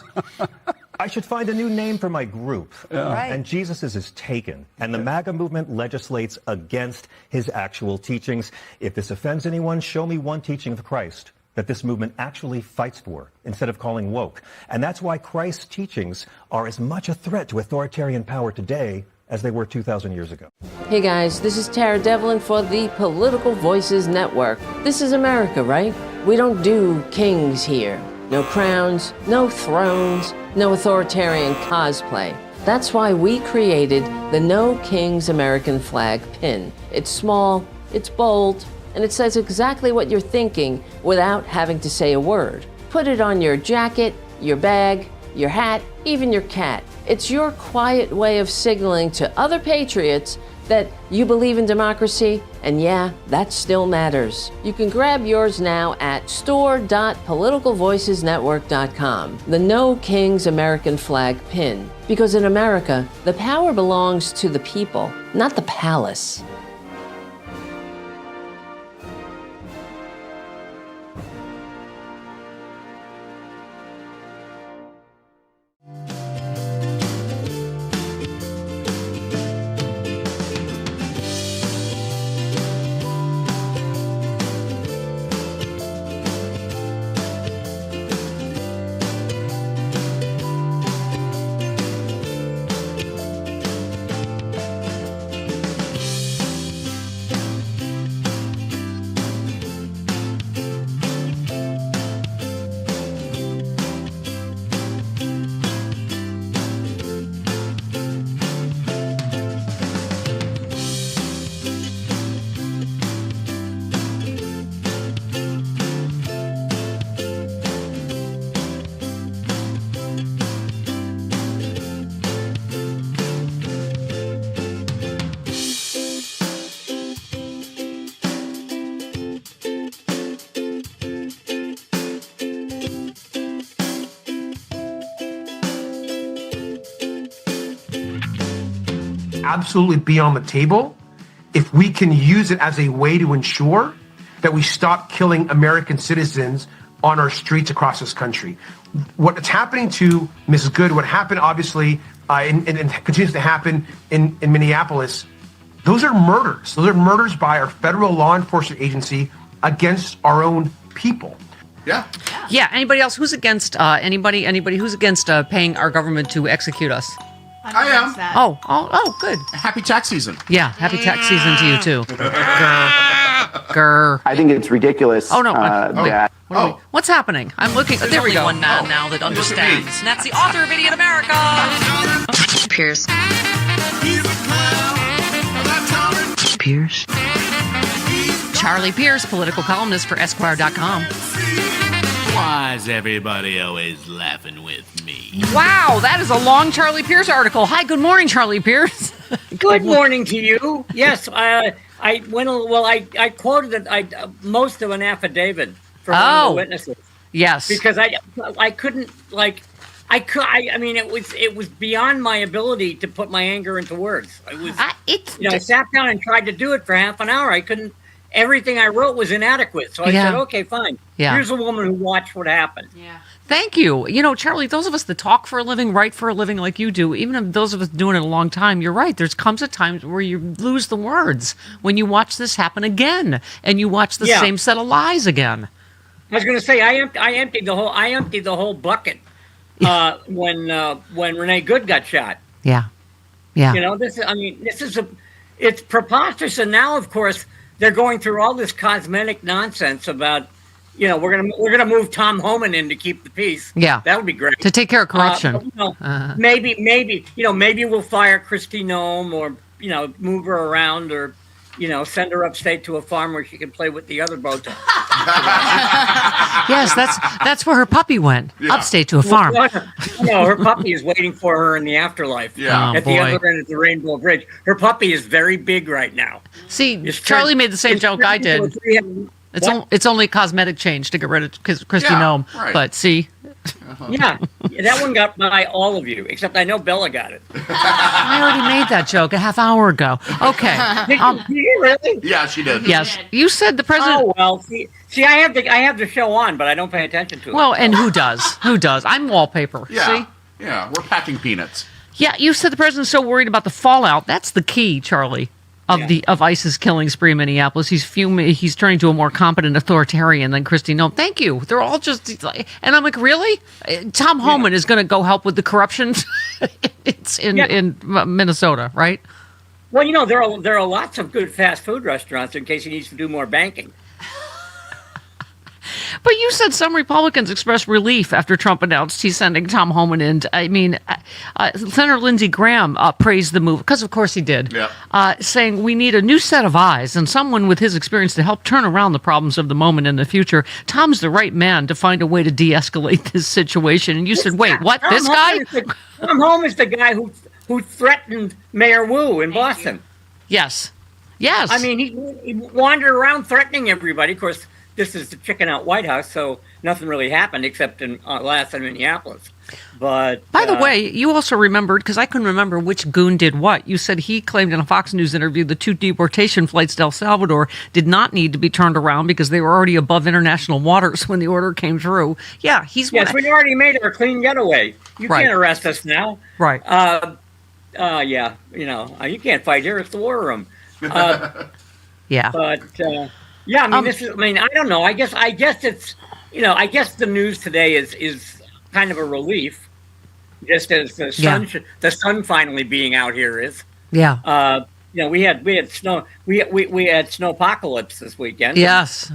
I should find a new name for my group. Right. And Jesus's is taken. And the MAGA movement legislates against his actual teachings. If this offends anyone, show me one teaching of Christ that this movement actually fights for instead of calling woke. And that's why Christ's teachings are as much a threat to authoritarian power today as they were 2,000 years ago. Hey guys, this is Tara Devlin for the Political Voices Network. This is America, right? We don't do kings here. No crowns, no thrones, no authoritarian cosplay. That's why we created the No Kings American flag pin. It's small, it's bold, and it says exactly what you're thinking without having to say a word. Put it on your jacket, your bag, your hat, even your cat. It's your quiet way of signaling to other patriots that you believe in democracy, and yeah, that still matters. You can grab yours now at store.politicalvoicesnetwork.com. The No Kings American flag pin. Because in America, the power belongs to the people, not the palace. Absolutely be on the table if we can use it as a way to ensure that we stop killing American citizens on our streets across this country. What's happening to Ms. Good, what happened obviously and continues to happen in Minneapolis, those are murders. Those are murders by our federal law enforcement agency against our own people. Yeah. Anybody else who's against anybody who's against paying our government to execute us? I am. Oh, good. Happy tax season. Yeah, happy tax season to you too. Grr. I think it's ridiculous. Oh no! That. What's happening? I'm looking. There's there we only go. one man now that understands, and that's the author of Idiot America. Pierce. Pierce. Charlie Pierce, political columnist for Esquire.com. Why is everybody always laughing with me? Wow, that is a long Charlie Pierce article. Hi, good morning, Charlie Pierce. Good morning to you. Yes, I quoted most of an affidavit from one of the witnesses. Yes, because I couldn't I mean it was beyond my ability to put my anger into words. I sat down and tried to do it for half an hour. I couldn't. everything I wrote was inadequate. So I said, okay, fine. Yeah. Here's a woman who watched what happened. Yeah. Thank you. You know, Charlie, those of us that talk for a living, write for a living like you do, even if those of us doing it a long time, you're right. There's comes a time where you lose the words when you watch this happen again and you watch the same set of lies again. I was going to say, I emptied the whole bucket when Renee Good got shot. Yeah. Yeah. You know, it's preposterous. And now, of course, they're going through all this cosmetic nonsense about, you know, we're gonna move Thom Hartmann in to keep the peace. Yeah, that would be great to take care of corruption. Maybe we'll fire Kristi Noem, or move her around, or send her upstate to a farm where she can play with the other boats. Yes, that's where her puppy went, upstate to a farm. No, her puppy is waiting for her in the afterlife. Yeah, at the other end of the Rainbow Bridge. Her puppy is very big right now. See, Charlie made the same joke I did. It's only a cosmetic change to get rid of Kristi Noem, but see. Yeah, that one got by all of you, except I know Bella got it. I already made that joke a half hour ago. Okay. Did you really? Yeah, she did. Yes, you said the president. Oh well, see, I have the show on, but I don't pay attention to it. Well, and who does? Who does? I'm wallpaper. Yeah. See? Yeah, we're packing peanuts. Yeah, you said the president's so worried about the fallout. That's the key, Charlie. Of ISIS killing spree in Minneapolis. He's fuming. He's turning to a more competent authoritarian than Kristi Noem. Thank you. They're all just, and I'm like, really? Thom Hartmann is going to go help with the corruption. It's in Minnesota, right? Well, there are lots of good fast food restaurants in case he needs to do more banking. But you said some Republicans expressed relief after Trump announced he's sending Thom Hartmann in. I mean, Senator Lindsey Graham praised the move, because of course he did, saying we need a new set of eyes and someone with his experience to help turn around the problems of the moment in the future. Tom's the right man to find a way to de-escalate this situation. And you said, wait, what? This guy? Thom Hartmann is the guy who threatened Mayor Wu in Boston. Yes. Yes. I mean, he wandered around threatening everybody. Of course, this is the chicken out White House, so nothing really happened except in last in Minneapolis. But by the way, you also remembered, because I couldn't remember which goon did what. You said he claimed in a Fox News interview the 2 deportation flights to El Salvador did not need to be turned around because they were already above international waters when the order came through. Yeah, we already made our clean getaway. You can't arrest us now. Right. Yeah, you can't fight here. It's the war room. Yeah. But yeah, I mean, I don't know. I guess it's, I guess the news today is kind of a relief, just as the sun finally being out here is. Yeah. We had snow. We had snowpocalypse this weekend. Yes.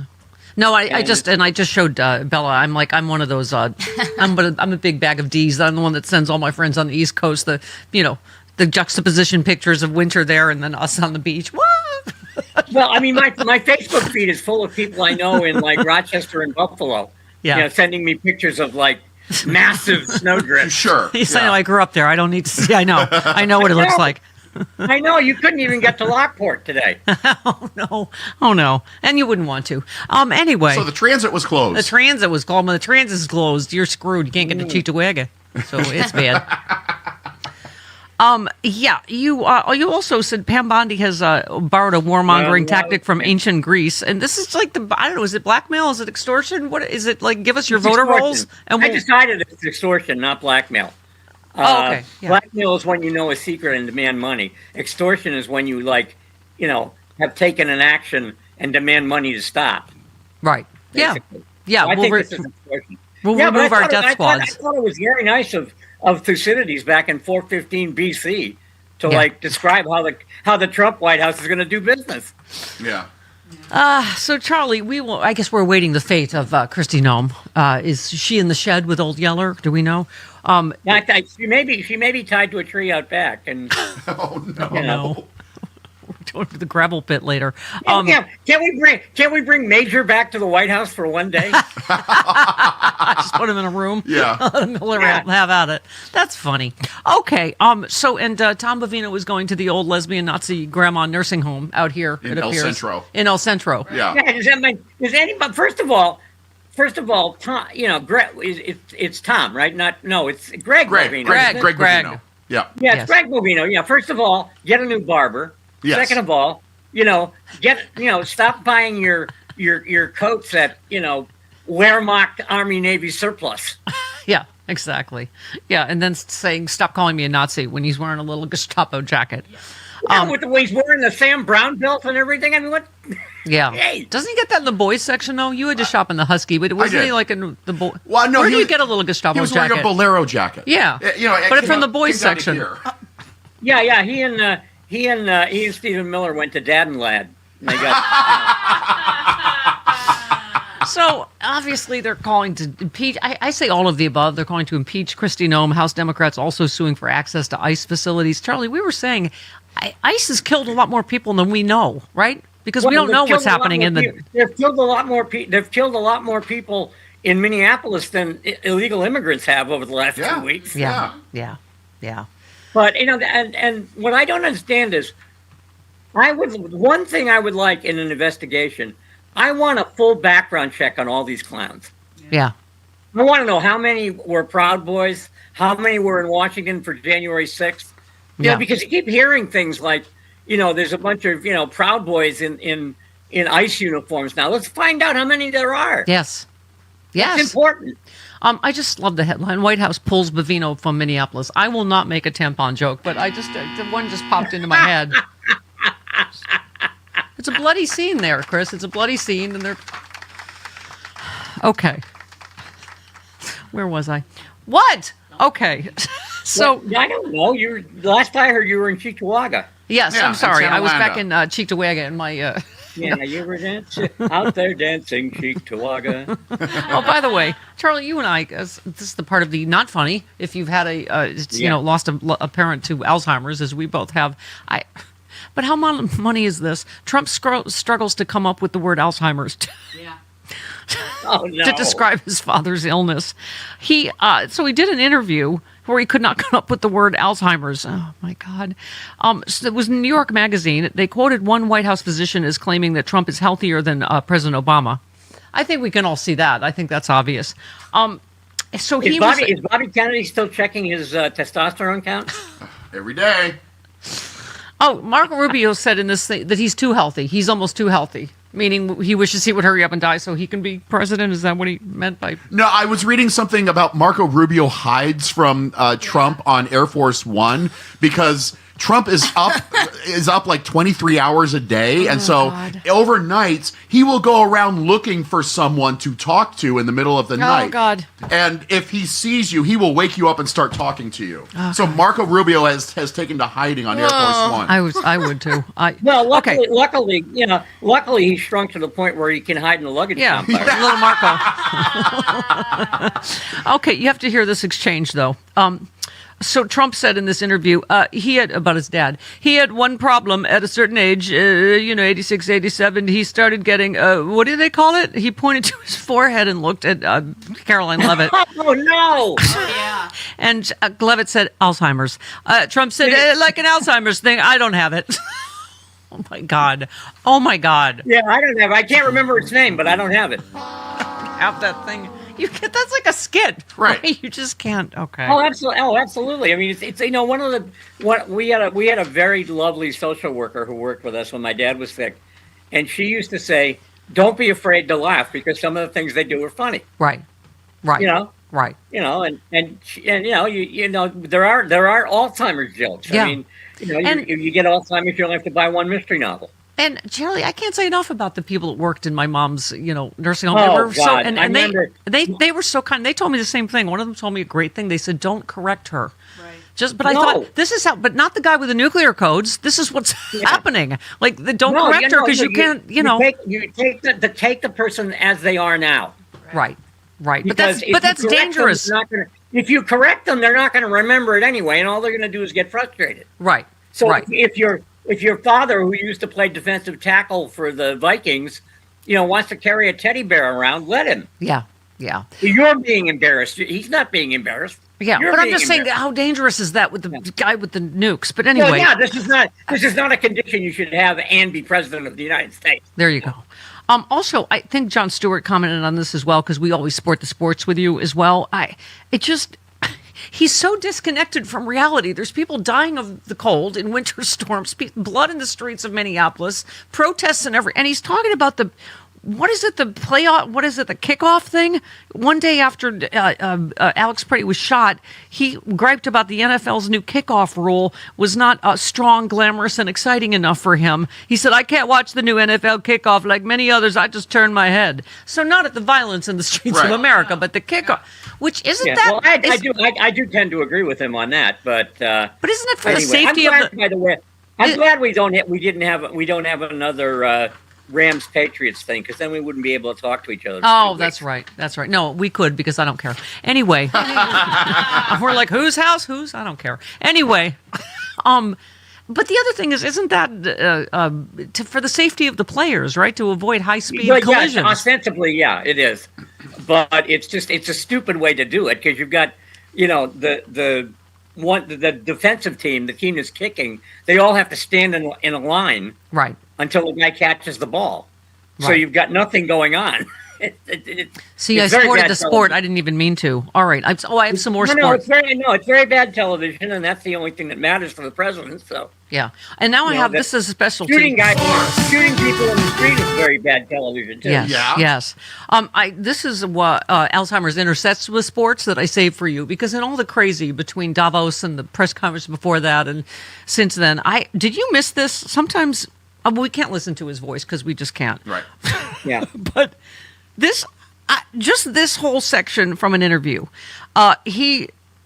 No, I just showed Bella. I'm one of those. I'm a big bag of D's. I'm the one that sends all my friends on the East Coast the juxtaposition pictures of winter there and then us on the beach. What? Well, I mean, my Facebook feed is full of people I know in like Rochester and Buffalo. Yeah. Sending me pictures of like massive snowdrifts. Sure. Yes, I know. I grew up there. I don't need to see. I know. I know what it looks like. I know. You couldn't even get to Lockport today. Oh no. And you wouldn't want to. Anyway. So the transit was closed. The transit was closed. When the transit is closed, you're screwed. You can't get to Cheektowaga. So it's bad. Yeah, you also said Pam Bondi has borrowed a warmongering tactic from ancient Greece, and this is like I don't know, is it blackmail? Is it extortion? What is it like? Give us your voter rolls. And I decided it's extortion, not blackmail. Okay. Yeah. Blackmail is when you know a secret and demand money. Extortion is when you have taken an action and demand money to stop. Right. Basically. Yeah. So I think this is extortion. We'll remove our death squads. I thought it was very nice of Thucydides back in 415 BC to describe how the Trump White House is going to do business. Yeah. So Charlie, I guess we're awaiting the fate of Kristi Noem. Is she in the shed with Old Yeller? Do we know? She may be tied to a tree out back, and oh no. No. We're going to the gravel pit later. Can we bring Major back to the White House for one day? Just put him in a room. Yeah. Miller have at it. That's funny. Okay. So Tom Bavino was going to the old lesbian Nazi grandma nursing home out here. In El Centro. In El Centro. Yeah. Does anybody? First of all, Tom. It's Tom, right? It's Greg Bovino. Greg Bovino. Yeah. Yeah, it's Greg Bovino. Yeah. First of all, get a new barber. Yes. Second of all, stop buying your coats at, Wehrmacht Army Navy surplus. Yeah, exactly. Yeah, and then saying, stop calling me a Nazi when he's wearing a little Gestapo jacket. Yeah, with the way he's wearing the Sam Brown belt and everything. I mean, what? Yeah. Hey. Doesn't he get that in the boys section, though? You had to shop in the Husky, but wasn't he like in the boy? Well, no, where do you get a little Gestapo jacket? He was wearing a bolero jacket. Yeah. But from the boys section. Yeah. He and Stephen Miller went to Dad and Lad. And they got. So, obviously, they're calling to impeach. I say all of the above. They're calling to impeach Kristi Noem. House Democrats also suing for access to ICE facilities. Charlie, we were saying ICE has killed a lot more people than we know, right? Because we don't know what's happening in the... They've killed a lot more people. They've killed a lot more people in Minneapolis than illegal immigrants have over the last 2 weeks. Yeah. But, and what I don't understand is, one thing I would like in an investigation, I want a full background check on all these clowns. Yeah. I want to know how many were Proud Boys, how many were in Washington for January 6th. Because you keep hearing things like, there's a bunch of, Proud Boys in ICE uniforms now. Let's find out how many there are. Yes. It's important. I just love the headline. White House pulls Bovino from Minneapolis. I will not make a tampon joke, but the one just popped into my head. It's a bloody scene there, Chris. It's a bloody scene, and they're... Okay. Where was I? What? Okay. So... Well, I don't know. Last I heard, you were in Cheektowaga. Yes, I'm sorry. I was back in Cheektowaga in my... Yeah, you were out there dancing Cheektowaga. Oh, by the way, Charlie, you and I, this is the part of the not funny, if you've had lost a parent to Alzheimer's, as we both have, But how money is this? Trump struggles to come up with the word Alzheimer's to describe his father's illness. So he did an interview where he could not come up with the word Alzheimer's. Oh, my God. So it was New York Magazine. They quoted one White House physician as claiming that Trump is healthier than President Obama. I think we can all see that. I think that's obvious. Is Bobby Kennedy still checking his testosterone count? Every day. Oh, Marco Rubio said in this thing that he's too healthy. He's almost too healthy, meaning he wishes he would hurry up and die so he can be president. Is that what he meant by... No, I was reading something about Marco Rubio hides from Trump on Air Force One because Trump is up like 23 hours a day. And so overnights, he will go around looking for someone to talk to in the middle of the night. Oh, God. And if he sees you, he will wake you up and start talking to you. So Marco Rubio has taken to hiding on Air Force One. I would too. Luckily he shrunk to the point where he can hide in the luggage. Yeah, little Marco. Okay, you have to hear this exchange, though. So Trump said in this interview, about his dad, he had one problem at a certain age, 86, 87, he started getting, what do they call it? He pointed to his forehead and looked at Caroline Leavitt. Oh, no! Yeah. And Leavitt said, Alzheimer's. Trump said, like an Alzheimer's thing, I don't have it. Oh, my God. Yeah, I don't have it. I can't remember its name, but I don't have it. Have that thing. That's like a skit, right? You just can't. Okay. Oh, absolutely. I mean, it's we had a very lovely social worker who worked with us when my dad was sick, and she used to say, "Don't be afraid to laugh because some of the things they do are funny." Right. Right. Right. And there are Alzheimer's jokes. Yeah. I mean, you get Alzheimer's, you'll have to buy one mystery novel. And Charlie, I can't say enough about the people that worked in my mom's, nursing home. They were so, and they were so kind. They told me the same thing. One of them told me a great thing. They said, "Don't correct her." Right. I thought this is how, but not the guy with the nuclear codes. This is what's happening. Like, don't correct her because you can't. Take the person as they are now. Right. But that's dangerous. If you correct them, they're not going to remember it anyway, and all they're going to do is get frustrated. Right. So if your father, who used to play defensive tackle for the Vikings, wants to carry a teddy bear around, let him. Yeah. You're being embarrassed. He's not being embarrassed. Yeah, but I'm just saying, how dangerous is that with the guy with the nukes? But anyway. Well, yeah, this is not a condition you should have and be president of the United States. There you go. Also, I think Jon Stewart commented on this as well, because we always support the sports with you as well. he's so disconnected from reality. There's people dying of the cold in winter storms, blood in the streets of Minneapolis, protests and he's talking about the kickoff thing? One day after Alex Pretty was shot, he griped about the NFL's new kickoff rule was not strong, glamorous, and exciting enough for him. He said, I can't watch the new NFL kickoff like many others. I just turn my head. So not at the violence in the streets of America, but the kickoff, which isn't that... Well, I do tend to agree with him on that, but isn't it for the safety of the... By the way, I'm glad we don't have another... Rams Patriots thing, because then we wouldn't be able to talk to each other. Oh, that's right. That's right. No, we could, because I don't care. Anyway, we're like, whose house? Whose? I don't care. Anyway, but the other thing is, isn't that for the safety of the players, right? To avoid high-speed collisions. Yes, ostensibly, yeah, it is. But it's a stupid way to do it, because you've got, the defensive team, the team that's kicking, they all have to stand in a line. Right. Until the guy catches the ball. Right. So you've got nothing going on. See, I supported the sport. I didn't even mean to. All right. I have some more sports. It's very bad television, and that's the only thing that matters for the president. So yeah. And now I have, this is a specialty. Shooting people in the street is very bad television, too. Yes, yes. This is what Alzheimer's intersects with sports that I saved for you, because in all the crazy between Davos and the press conference before that and since then, did you miss this? Sometimes... we can't listen to his voice because we just can't. Right. Yeah. But this whole section from an interview, I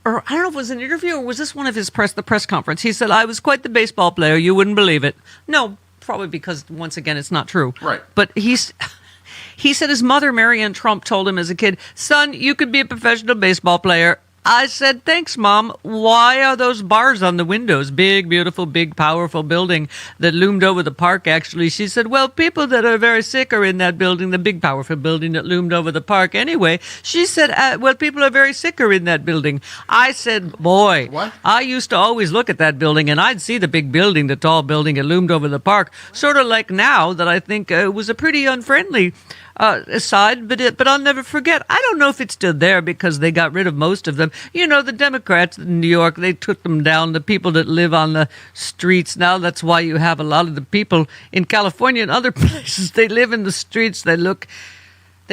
don't know if it was an interview or was this one of his the press conference. He said, I was quite the baseball player. You wouldn't believe it. No, probably because, once again, it's not true. Right. But he said his mother, Marianne Trump, told him as a kid, son, you could be a professional baseball player. I said, thanks, Mom. Why are those bars on the windows? Big, beautiful, big, powerful building that loomed over the park, actually. She said, well, people that are very sick are in that building, the big, powerful building that loomed over the park anyway. She said, well, people are very sick are in that building. I said, boy, what? I used to always look at that building, and I'd see the big building, the tall building that loomed over the park, sort of like now that I think was a pretty unfriendly aside, but I'll never forget. I don't know if it's still there because they got rid of most of them. The Democrats in New York, they took them down. The people that live on the streets now, that's why you have a lot of the people in California and other places. They live in the streets. They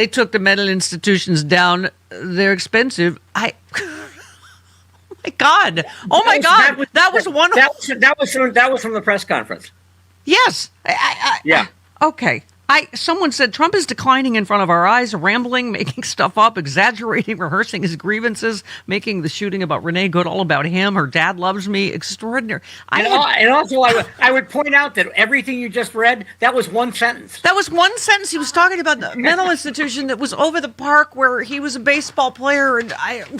took the mental institutions down. They're expensive. Oh my God! Oh my God! That was wonderful. That was from the press conference. Yes. Yeah. Okay. Someone said Trump is declining in front of our eyes, rambling, making stuff up, exaggerating, rehearsing his grievances, making the shooting about Renee Good all about him. Her dad loves me. Extraordinary. And also, I would point out that everything you just read, that was one sentence. That was one sentence. He was talking about the mental institution that was over the park where he was a baseball player, and I'm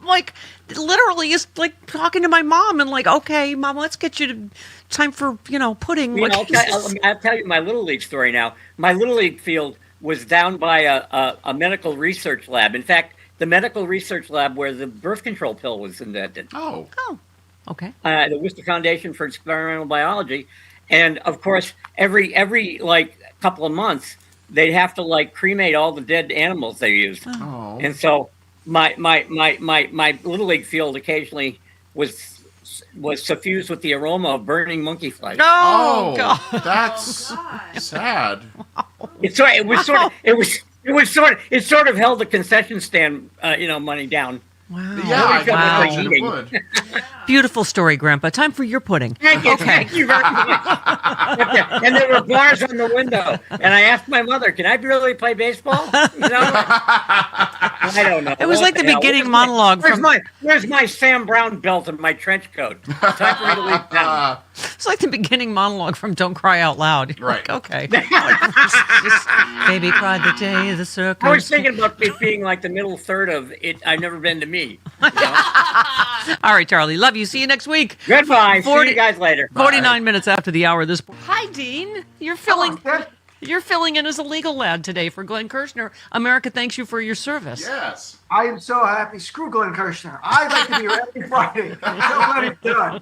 like, literally, is like talking to my mom and like, okay, Mom, let's get you to time for pudding. I'll tell you my Little League story now. My Little League field was down by a medical research lab. In fact, the medical research lab where the birth control pill was invented. Oh, okay. The Worcester Foundation for Experimental Biology, and of course, every like couple of months, they'd have to like cremate all the dead animals they used. Oh. And so my Little League field occasionally was suffused with the aroma of burning monkey flesh. Oh, God, that's sad. It sort of held the concession stand, money down. Wow. Yeah, I imagine it would. Beautiful story, Grandpa. Time for your pudding. Thank you. Okay. Thank you very much. And there were bars on the window. And I asked my mother, can I really play baseball? I don't know. It was like the beginning monologue. Where's my Sam Brown belt and my trench coat? Time for me to leave town. It's like the beginning monologue from Don't Cry Out Loud. You're right. Like, okay. Just, baby cried the day the circus. I was thinking about it being like the middle third of it. I've never been to me. All right, Charlie. Love you. See you next week. Goodbye. See you guys later. 49 minutes after the hour. Hi, Dean. You're filling in as a legal lad today for Glenn Kirshner. America thanks you for your service. Yes. I am so happy. Screw Glenn Kirshner. I'd like to be here every Friday. So glad he's done.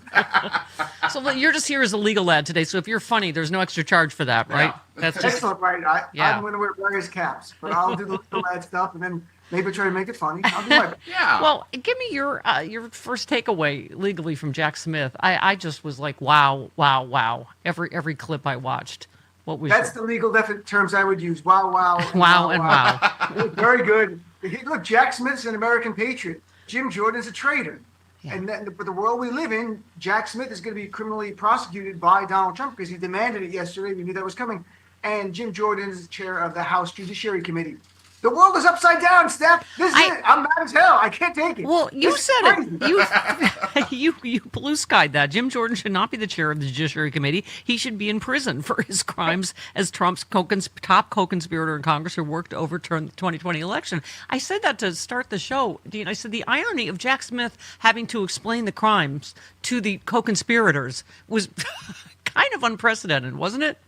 So you're just here as a legal lad today. So if you're funny, there's no extra charge for that, right? Yeah. That's excellent, right? I'm going to wear various caps, but I'll do the legal lad stuff, and then Maybe try to make it funny. I'll do my best. Yeah. Well, give me your first takeaway legally from Jack Smith. I just was like, wow. Every clip I watched. What was That's the legal terms I would use. Wow. Wow. Very good. Look, Jack Smith's an American patriot. Jim Jordan's a traitor. Yeah. And then, but the world we live in, Jack Smith is going to be criminally prosecuted by Donald Trump because he demanded it yesterday. We knew that was coming. And Jim Jordan is the chair of the House Judiciary Committee. The world is upside down, Steph. This is it. I'm mad as hell. I can't take it. Well, you said it. You blue skied that. Jim Jordan should not be the chair of the Judiciary Committee. He should be in prison for his crimes as Trump's top co-conspirator in Congress who worked to overturn the 2020 election. I said that to start the show, Dean. I said the irony of Jack Smith having to explain the crimes to the co-conspirators was kind of unprecedented, wasn't it?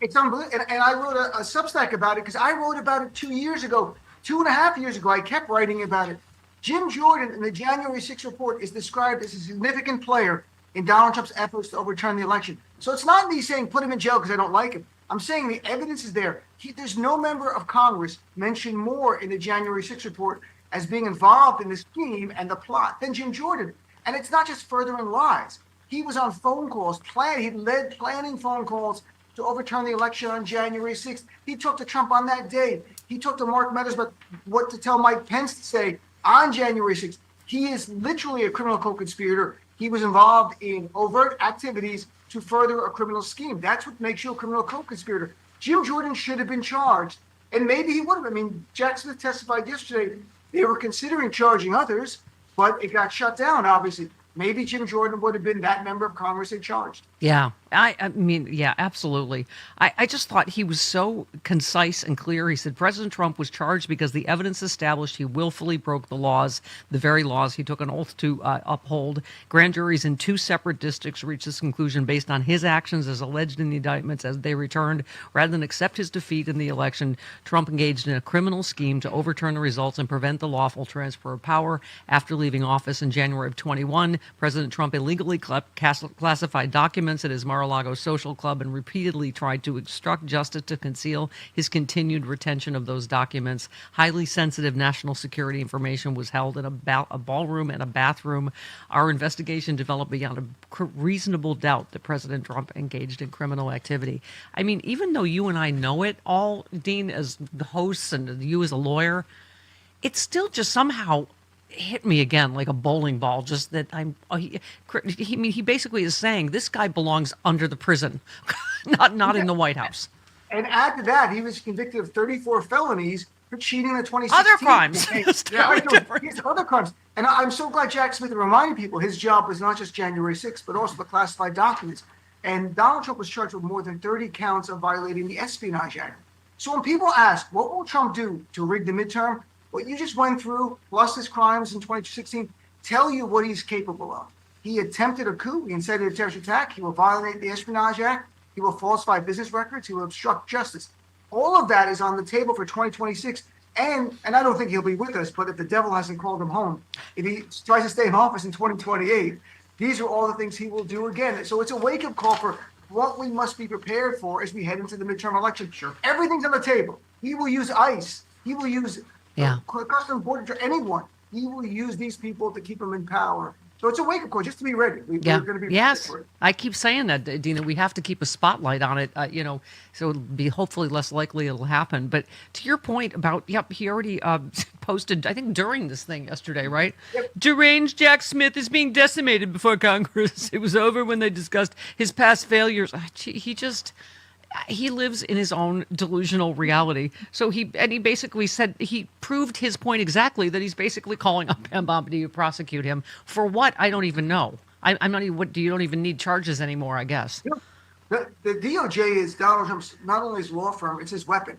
It's unbelievable. And I wrote a Substack about it because I wrote about it 2 years ago, 2.5 years ago. I kept writing about it. Jim Jordan in the January 6th report is described as a significant player in Donald Trump's efforts to overturn the election. So it's not me saying put him in jail because I don't like him. I'm saying the evidence is there. There's no member of Congress mentioned more in the January 6th report as being involved in the scheme and the plot than Jim Jordan. And it's not just furthering lies. He was on phone calls, he led planning phone calls to overturn the election on January 6th. He talked to Trump on that day. He talked to Mark Meadows about what to tell Mike Pence to say on January 6th. He is literally a criminal co-conspirator. He was involved in overt activities to further a criminal scheme. That's what makes you a criminal co-conspirator. Jim Jordan should have been charged, and maybe he would have. I mean, Jack Smith testified yesterday. They were considering charging others, but it got shut down, obviously. Maybe Jim Jordan would have been that member of Congress they charged. Yeah, I mean, yeah, absolutely. I just thought he was so concise and clear. He said President Trump was charged because the evidence established he willfully broke the laws, the very laws he took an oath to uphold. Grand juries in 2 separate districts reached this conclusion based on his actions as alleged in the indictments as they returned. Rather than accept his defeat in the election, Trump engaged in a criminal scheme to overturn the results and prevent the lawful transfer of power. After leaving office in January of 21, President Trump illegally classified documents at his Mar-a-Lago social club and repeatedly tried to obstruct justice to conceal his continued retention of those documents. Highly sensitive national security information was held in a ballroom and a bathroom. Our investigation developed beyond a reasonable doubt that President Trump engaged in criminal activity. I mean, even though you and I know it all, Dean, as the hosts and you as a lawyer, it's still just somehow hit me again like a bowling ball. Just that he basically is saying this guy belongs under the prison, not in the White House. And add to that, he was convicted of 34 felonies for cheating in the 2016. Other crimes. These other crimes. And I'm so glad Jack Smith reminded people his job was not just January 6th, but also the classified documents. And Donald Trump was charged with more than 30 counts of violating the Espionage Act. So when people ask, what will Trump do to rig the midterm? What you just went through, plus his crimes in 2016, tell you what he's capable of. He attempted a coup. He incited a terrorist attack. He will violate the Espionage Act. He will falsify business records. He will obstruct justice. All of that is on the table for 2026. And I don't think he'll be with us, but if the devil hasn't called him home, if he tries to stay in office in 2028, these are all the things he will do again. So it's a wake-up call for what we must be prepared for as we head into the midterm election. Sure. Everything's on the table. He will use ICE. He will use Customs Border, anyone. He will use these people to keep him in power. So it's a wake-up call, just to be ready. We're going to be prepared for it. I keep saying that, Dina. We have to keep a spotlight on it, so it'll be hopefully less likely it'll happen. But to your point about, he already posted, I think, during this thing yesterday, right? Yep. Deranged Jack Smith is being decimated before Congress. It was over when they discussed his past failures. He lives in his own delusional reality. So he basically said he proved his point exactly, that he's basically calling up Pam Bondi to prosecute him for what? I don't even know. I'm not even. What you don't even need charges anymore, I guess. The DOJ is Donald Trump's not only his law firm, it's his weapon.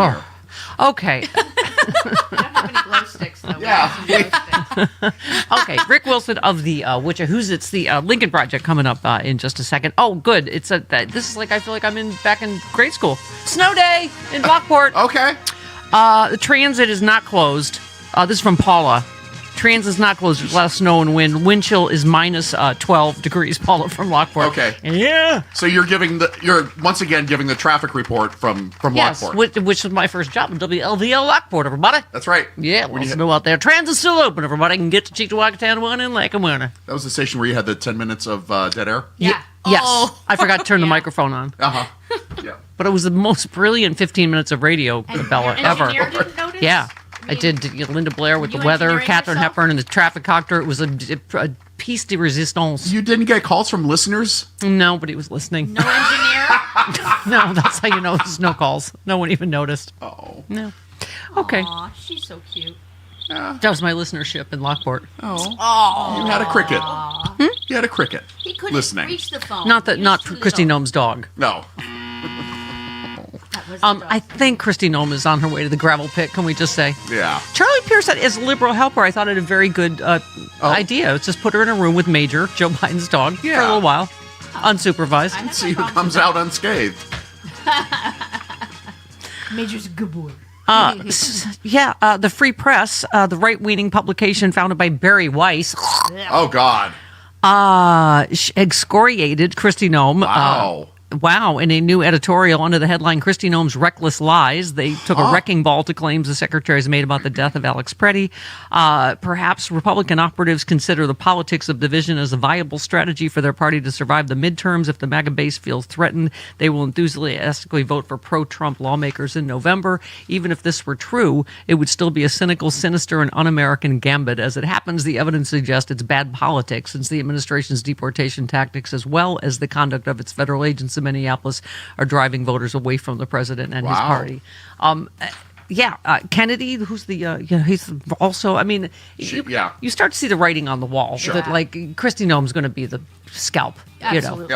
here. Okay. I don't have any glow sticks, though. Yeah. Okay, Rick Wilson of the it's the Lincoln Project coming up in just a second. Oh, good. It's this is like I feel like I'm back in grade school. Snow day in Lockport. Okay. The transit is not closed. This is from Paula. Transit is not closed. There's a lot of snow and wind. Wind chill is minus 12 degrees. Paula from Lockport. Okay. Yeah. So you're once again giving the traffic report from Lockport. Which was my first job in WLVL Lockport, everybody. That's right. Yeah, we'll snow out there. Transit's still open, everybody. Can get to Cheektowaga 1 in Lackawanna. That was the station where you had the 10 minutes of dead air? Yeah. Yes. I forgot to turn the microphone on. Uh-huh. Yeah. But it was the most brilliant 15 minutes of radio, Bella, ever. Didn't notice? Yeah. I did Linda Blair with the weather, Katharine Hepburn, and the traffic copter. It was a piece de resistance. You didn't get calls from listeners? Nobody was listening. No engineer? No, that's how you know there's no calls. No one even noticed. Oh. No. Okay. Aw, she's so cute. That was my listenership in Lockport. Oh. You had a cricket. You had a cricket. He couldn't listening. reach the phone. Not Christy Nome's dog. No. I think Christy Nome is on her way to the gravel pit. Can we just say? Yeah. Charlie Pierce said, as a liberal helper, I thought it a very good idea. It's just put her in a room with Major, Joe Biden's dog, for a little while, unsupervised. And see who comes out unscathed. Major's a good boy. The Free Press, the right-leaning publication founded by Barry Weiss. Oh, God. Excoriated Christy Nome. Wow. In a new editorial under the headline, Christy Nome's Reckless Lies, they took a wrecking ball to claims the secretary has made about the death of Alex Preddy. Perhaps Republican operatives consider the politics of division as a viable strategy for their party to survive the midterms. If the MAGA base feels threatened, they will enthusiastically vote for pro-Trump lawmakers in November. Even if this were true, it would still be a cynical, sinister, and un-American gambit. As it happens, the evidence suggests it's bad politics, since the administration's deportation tactics, as well as the conduct of its federal agents in Minneapolis, are driving voters away from the president and his party. Kennedy, who's the he's also. I mean, you start to see the writing on the wall that like Christy Nome's going to be the scalp,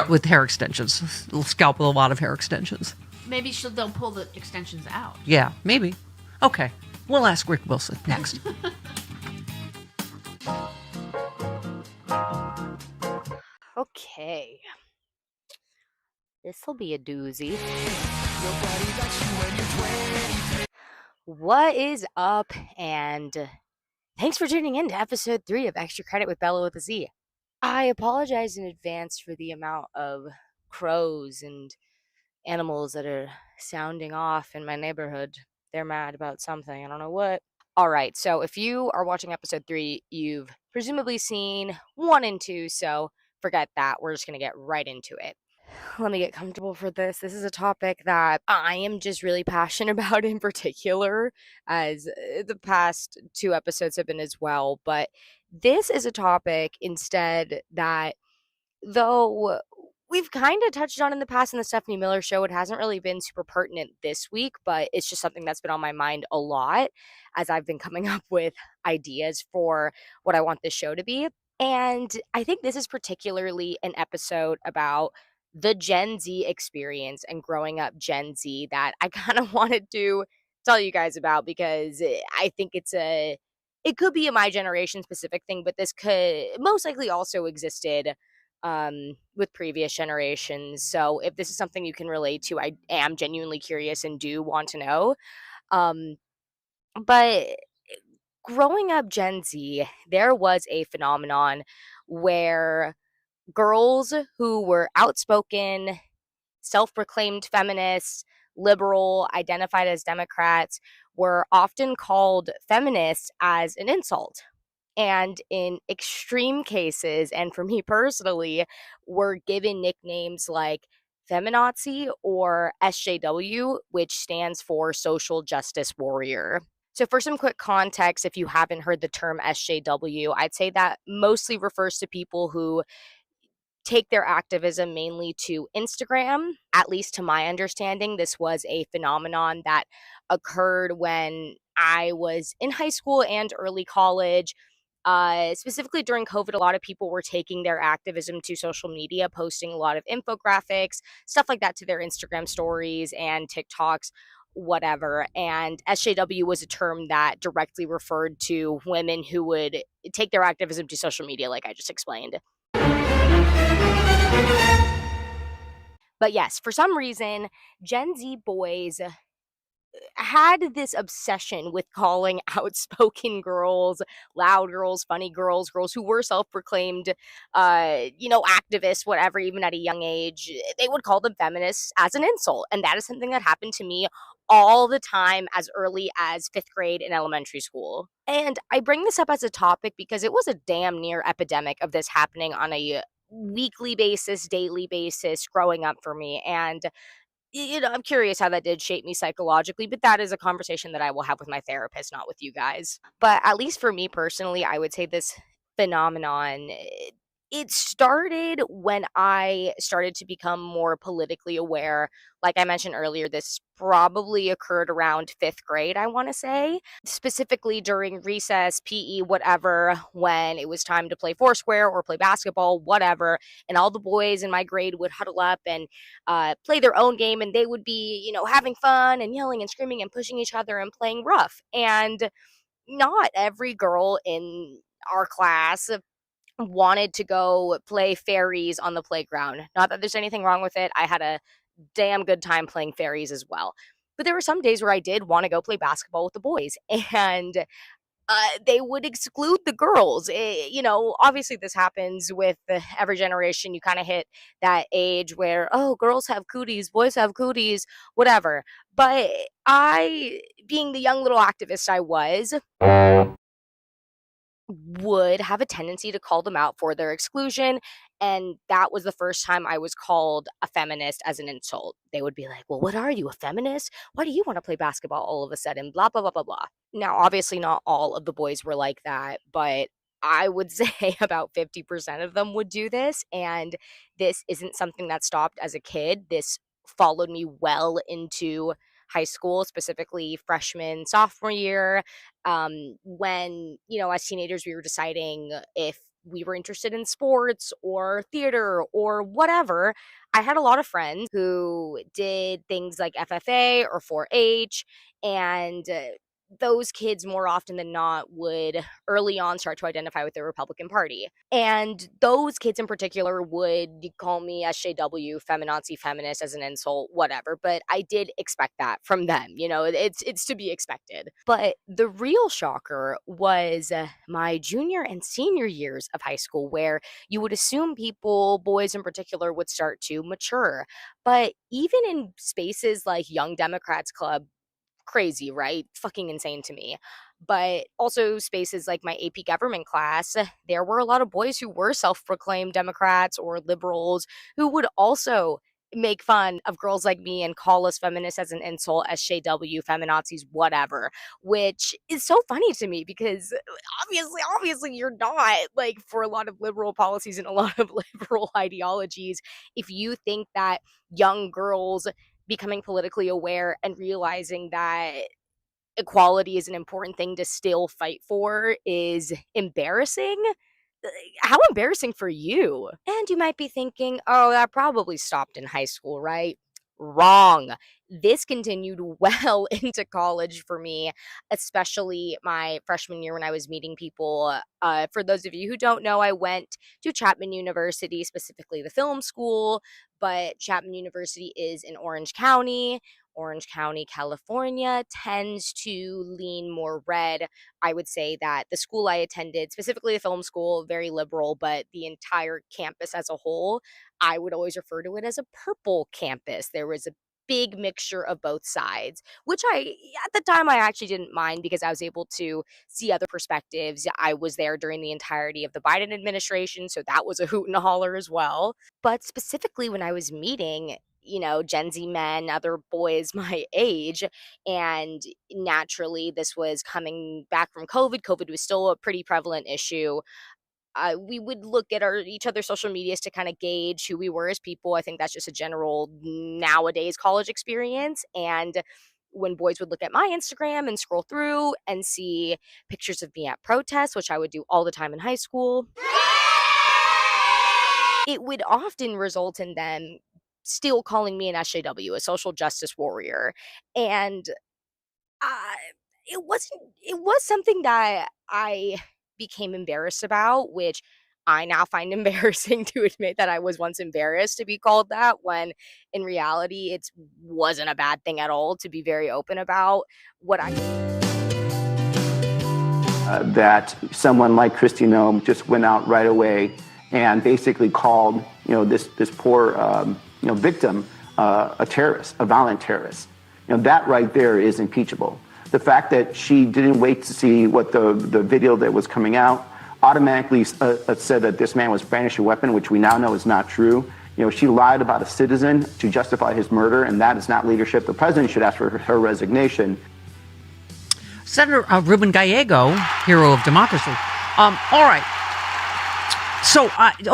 with hair extensions, a scalp with a lot of hair extensions. Maybe they'll pull the extensions out. Yeah, maybe. Okay, we'll ask Rick Wilson next. Okay. This'll be a doozy. What is up? And thanks for tuning in to episode 3 of Extra Credit with Bella with a Z. I apologize in advance for the amount of crows and animals that are sounding off in my neighborhood. They're mad about something. I don't know what. All right. So if you are watching episode 3, you've presumably seen 1 and 2. So forget that. We're just going to get right into it. Let me get comfortable for this. This is a topic that I am just really passionate about in particular, as the past 2 episodes have been as well. But this is a topic instead that, though we've kind of touched on in the past in the Stephanie Miller show, it hasn't really been super pertinent this week, but it's just something that's been on my mind a lot as I've been coming up with ideas for what I want this show to be. And I think this is particularly an episode about the Gen Z experience and growing up Gen Z that I kind of wanted to tell you guys about, because I think it could be a my generation specific thing, but this could most likely also existed with previous generations. So if this is something you can relate to, I am genuinely curious and do want to know. But growing up Gen Z, there was a phenomenon where girls who were outspoken, self-proclaimed feminists, liberal, identified as Democrats, were often called feminists as an insult. And in extreme cases, and for me personally, were given nicknames like feminazi or SJW, which stands for social justice warrior. So for some quick context, if you haven't heard the term SJW, I'd say that mostly refers to people who take their activism mainly to Instagram. At least to my understanding, this was a phenomenon that occurred when I was in high school and early college. Specifically during COVID, a lot of people were taking their activism to social media, posting a lot of infographics, stuff like that to their Instagram stories and TikToks, whatever. And SJW was a term that directly referred to women who would take their activism to social media, like I just explained. But yes, for some reason, Gen Z boys had this obsession with calling outspoken girls, loud girls, funny girls, girls who were self-proclaimed, activists, whatever, even at a young age. They would call them feminists as an insult. And that is something that happened to me all the time as early as 5th grade in elementary school. And I bring this up as a topic because it was a damn near epidemic of this happening on a weekly basis, daily basis growing up for me. And I'm curious how that did shape me psychologically, but that is a conversation that I will have with my therapist, not with you guys. But at least for me personally, I would say this phenomenon, it started when I started to become more politically aware. Like I mentioned earlier, this probably occurred around 5th grade, I want to say, specifically during recess, PE, whatever, when it was time to play Foursquare or play basketball, whatever, and all the boys in my grade would huddle up and play their own game, and they would be, having fun and yelling and screaming and pushing each other and playing rough. And not every girl in our class wanted to go play fairies on the playground. Not that there's anything wrong with it. I had a damn good time playing fairies as well. But there were some days where I did want to go play basketball with the boys, and they would exclude the girls. Obviously this happens with every generation. You kind of hit that age where, oh, girls have cooties, boys have cooties, whatever. But I, being the young little activist I was, would have a tendency to call them out for their exclusion. And that was the first time I was called a feminist as an insult. They would be like, well, what are you, a feminist? Why do you want to play basketball all of a sudden? Blah, blah, blah, blah, blah. Now, obviously not all of the boys were like that, but I would say about 50% of them would do this. And this isn't something that stopped as a kid. This followed me well into high school, specifically freshman, sophomore year, when, as teenagers, we were deciding if we were interested in sports or theater or whatever. I had a lot of friends who did things like FFA or 4-H, and those kids more often than not would early on start to identify with the Republican Party. And those kids in particular would call me SJW, feminazi, feminist as an insult, whatever. But I did expect that from them. It's to be expected. But the real shocker was my junior and senior years of high school, where you would assume people, boys in particular, would start to mature. But even in spaces like Young Democrats Club, crazy, right? Fucking insane to me. But also spaces like my AP government class, there were a lot of boys who were self-proclaimed Democrats or liberals who would also make fun of girls like me and call us feminists as an insult, SJW, feminazis, whatever, which is so funny to me because obviously you're not, like, for a lot of liberal policies and a lot of liberal ideologies. If you think that young girls becoming politically aware and realizing that equality is an important thing to still fight for is embarrassing, how embarrassing for you? And you might be thinking, oh, that probably stopped in high school, right? Wrong. This continued well into college for me, especially my freshman year when I was meeting people. For those of you who don't know, I went to Chapman University, specifically the film school, but Chapman University is in Orange County. Orange County, California tends to lean more red. I would say that the school I attended, specifically the film school, very liberal, but the entire campus as a whole, I would always refer to it as a purple campus. There was a big mixture of both sides, which at the time, I actually didn't mind because I was able to see other perspectives. I was there during the entirety of the Biden administration, so that was a hoot and a holler as well. But specifically when I was meeting, Gen Z men, other boys my age, and naturally this was coming back from COVID. COVID was still a pretty prevalent issue. We would look at each other's social medias to kind of gauge who we were as people. I think that's just a general nowadays college experience. And when boys would look at my Instagram and scroll through and see pictures of me at protests, which I would do all the time in high school, it would often result in them still calling me an SJW, a social justice warrior. And it was something that I became embarrassed about, which I now find embarrassing to admit that I was once embarrassed to be called that, when in reality it wasn't a bad thing at all to be very open about what I that someone like Kristi Noem just went out right away and basically called, this poor, victim a terrorist, a violent terrorist. That right there is impeachable. The fact that she didn't wait to see what the video that was coming out automatically said that this man was brandishing a weapon, which we now know is not true. She lied about a citizen to justify his murder, and that is not leadership. The president should ask for her resignation. Senator Ruben Gallego, hero of democracy. All right. So,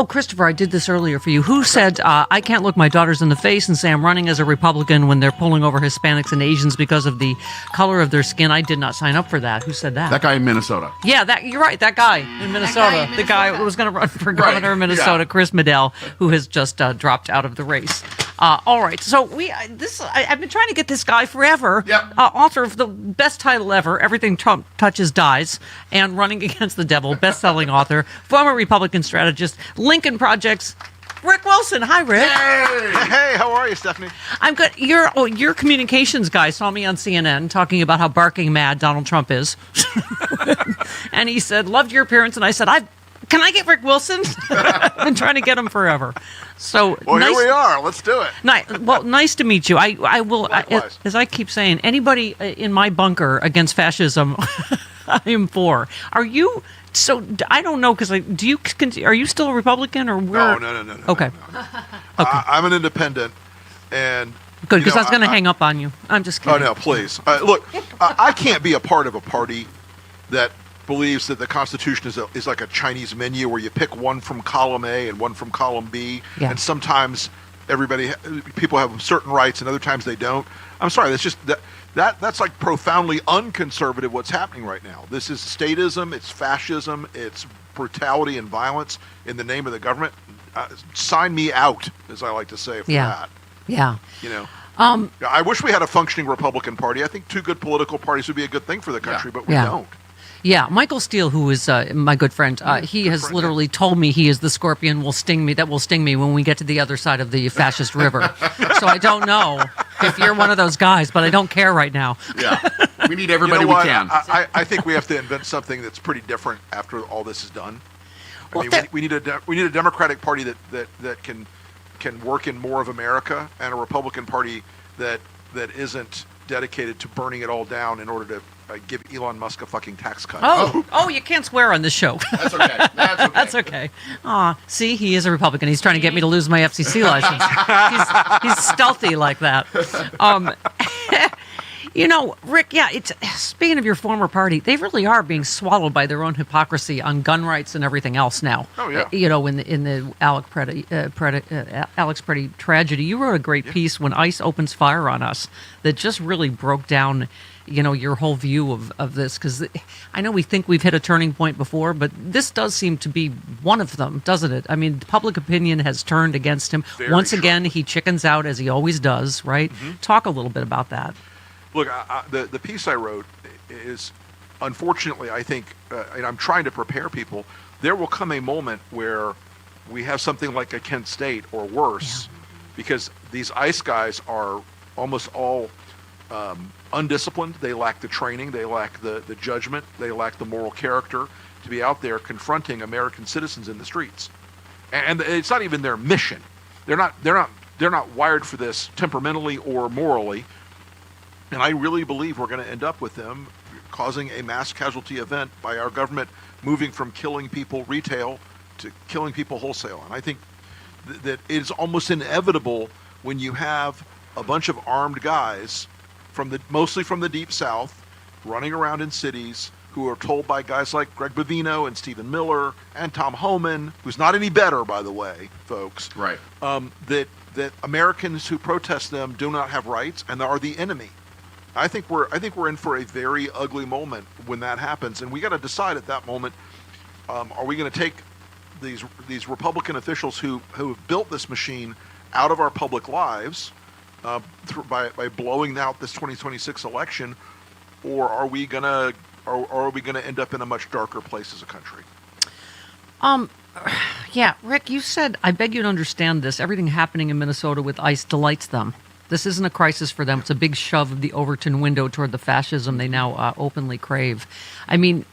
Christopher, I did this earlier for you. Who said, I can't look my daughters in the face and say I'm running as a Republican when they're pulling over Hispanics and Asians because of the color of their skin? I did not sign up for that. Who said that? That guy in Minnesota. Yeah, you're right. That guy in Minnesota. The guy who was going to run for governor of Minnesota, Chris Medell, who has just dropped out of the race. All right. So I've been trying to get this guy forever. Yep. Author of the best title ever, Everything Trump Touches Dies, and Running Against the Devil, best-selling author, former Republican strategist, Lincoln Project's Rick Wilson. Hi, Rick. Hey, how are you, Stephanie? I'm good. Your communications guy saw me on CNN talking about how barking mad Donald Trump is. And he said, loved your appearance. And I said, can I get Rick Wilson? I've been trying to get him forever. So here we are. Let's do it. Nice to meet you. I will, as I keep saying, anybody in my bunker against fascism, I am for. Are you? So I don't know, because are you still a Republican or where? No. Okay. No. Okay. I'm an independent, and good, because I was going to hang up on you. I'm just kidding. Oh no, please. Look, I can't be a part of a party that believes that the Constitution is like a Chinese menu where you pick one from column A and one from column B, and sometimes people have certain rights and other times they don't. I'm sorry, that's just that's like profoundly unconservative what's happening right now. This is statism, it's fascism, it's brutality and violence in the name of the government. Sign me out, as I like to say, for that. Yeah. I wish we had a functioning Republican Party. I think two good political parties would be a good thing for the country, but we don't. Yeah, Michael Steele, who is my good friend, he has literally told me he is the scorpion that will sting me when we get to the other side of the fascist river. So I don't know if you're one of those guys, but I don't care right now. Yeah, we need everybody we can. I think we have to invent something that's pretty different after all this is done. We need a Democratic Party that can work in more of America, and a Republican Party that isn't dedicated to burning it all down in order to give Elon Musk a fucking tax cut. Oh, you can't swear on this show. That's okay. That's okay. See, he is a Republican. He's trying to get me to lose my FCC license. He's stealthy like that. Rick, speaking of your former party, they really are being swallowed by their own hypocrisy on gun rights and everything else now. Oh, yeah. In the Alex Preddy tragedy, you wrote a great piece when ICE opens fire on us that just really broke down your whole view of this, because I know we think we've hit a turning point before, but this does seem to be one of them, doesn't it? I mean, public opinion has turned against him. Once again, he chickens out, as he always does, right? Mm-hmm. Talk a little bit about that. Look, the piece I wrote is, unfortunately, I think, and I'm trying to prepare people, there will come a moment where we have something like a Kent State or worse, because these ICE guys are almost all undisciplined. They lack the training, they lack the judgment, they lack the moral character to be out there confronting American citizens in the streets. And it's not even their mission. They're not wired for this temperamentally or morally. And I really believe we're going to end up with them causing a mass casualty event by our government moving from killing people retail to killing people wholesale. And I think that it's almost inevitable when you have a bunch of armed guys mostly from the Deep South running around in cities who are told by guys like Greg Bovino and Stephen Miller and Thom Hartmann, who's not any better, by the way, folks, right? That Americans who protest them do not have rights and are the enemy. I think we're in for a very ugly moment when that happens, and we got to decide at that moment: are we going to take these Republican officials who have built this machine out of our public lives by blowing out this 2026 election, or are we gonna end up in a much darker place as a country? Yeah, Rick, you said, I beg you to understand this. Everything happening in Minnesota with ICE delights them. This isn't a crisis for them. It's a big shove of the Overton window toward the fascism they now openly crave. I mean,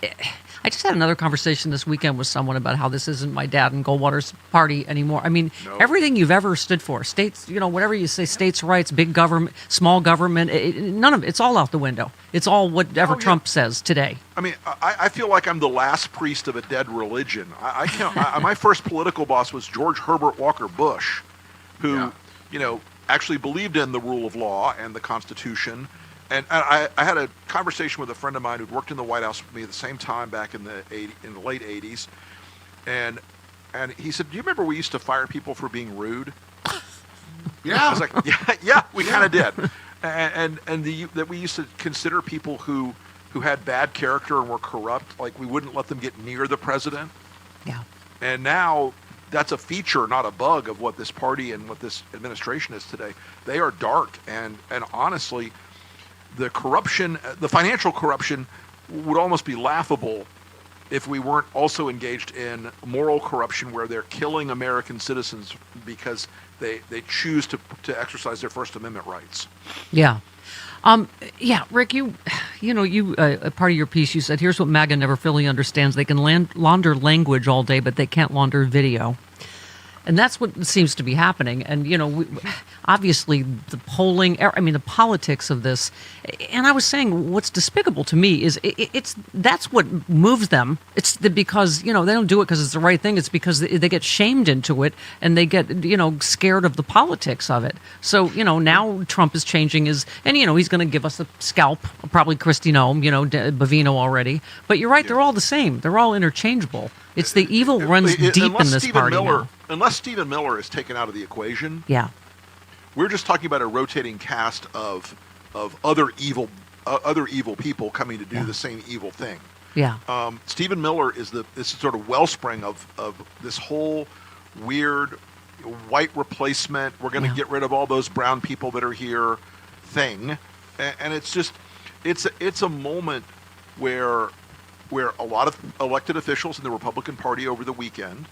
I just had another conversation this weekend with someone about how this isn't my dad and Goldwater's party anymore. I mean, everything you've ever stood for, states, whatever you say, states' rights, big government, small government, none of it, it's all out the window. It's all whatever Trump says today. I mean, I feel like I'm the last priest of a dead religion. My first political boss was George Herbert Walker Bush, who, actually believed in the rule of law and the Constitution. And I had a conversation with a friend of mine who'd worked in the White House with me at the same time back in the late 80s. And he said, do you remember we used to fire people for being rude? Yeah. I was like, yeah, we kind of did. And that we used to consider people who had bad character and were corrupt, like we wouldn't let them get near the president. Yeah. And now that's a feature, not a bug, of what this party and what this administration is today. They are dark, and honestly, the corruption, the financial corruption, would almost be laughable if we weren't also engaged in moral corruption where they're killing American citizens because they choose to exercise their First Amendment rights. Yeah. Yeah, Rick, you part of your piece, you said, here's what MAGA never fully understands. They can launder language all day, but they can't launder video. And that's what seems to be happening. And, obviously the polling, the politics of this. And I was saying what's despicable to me is that's what moves them. It's because, they don't do it because it's the right thing. It's because they get shamed into it and they get, scared of the politics of it. So, now Trump is changing he's going to give us a scalp, probably Kristi Noem, Bavino already. But you're right, they're all the same. They're all interchangeable. It's the evil runs deep in this party now. Unless Stephen Miller is taken out of the equation, we're just talking about a rotating cast of other evil people coming to do the same evil thing. Yeah. Stephen Miller is this sort of wellspring of this whole weird white replacement. We're going to get rid of all those brown people that are here thing, and it's just it's a moment where a lot of elected officials in the Republican Party over the weekend,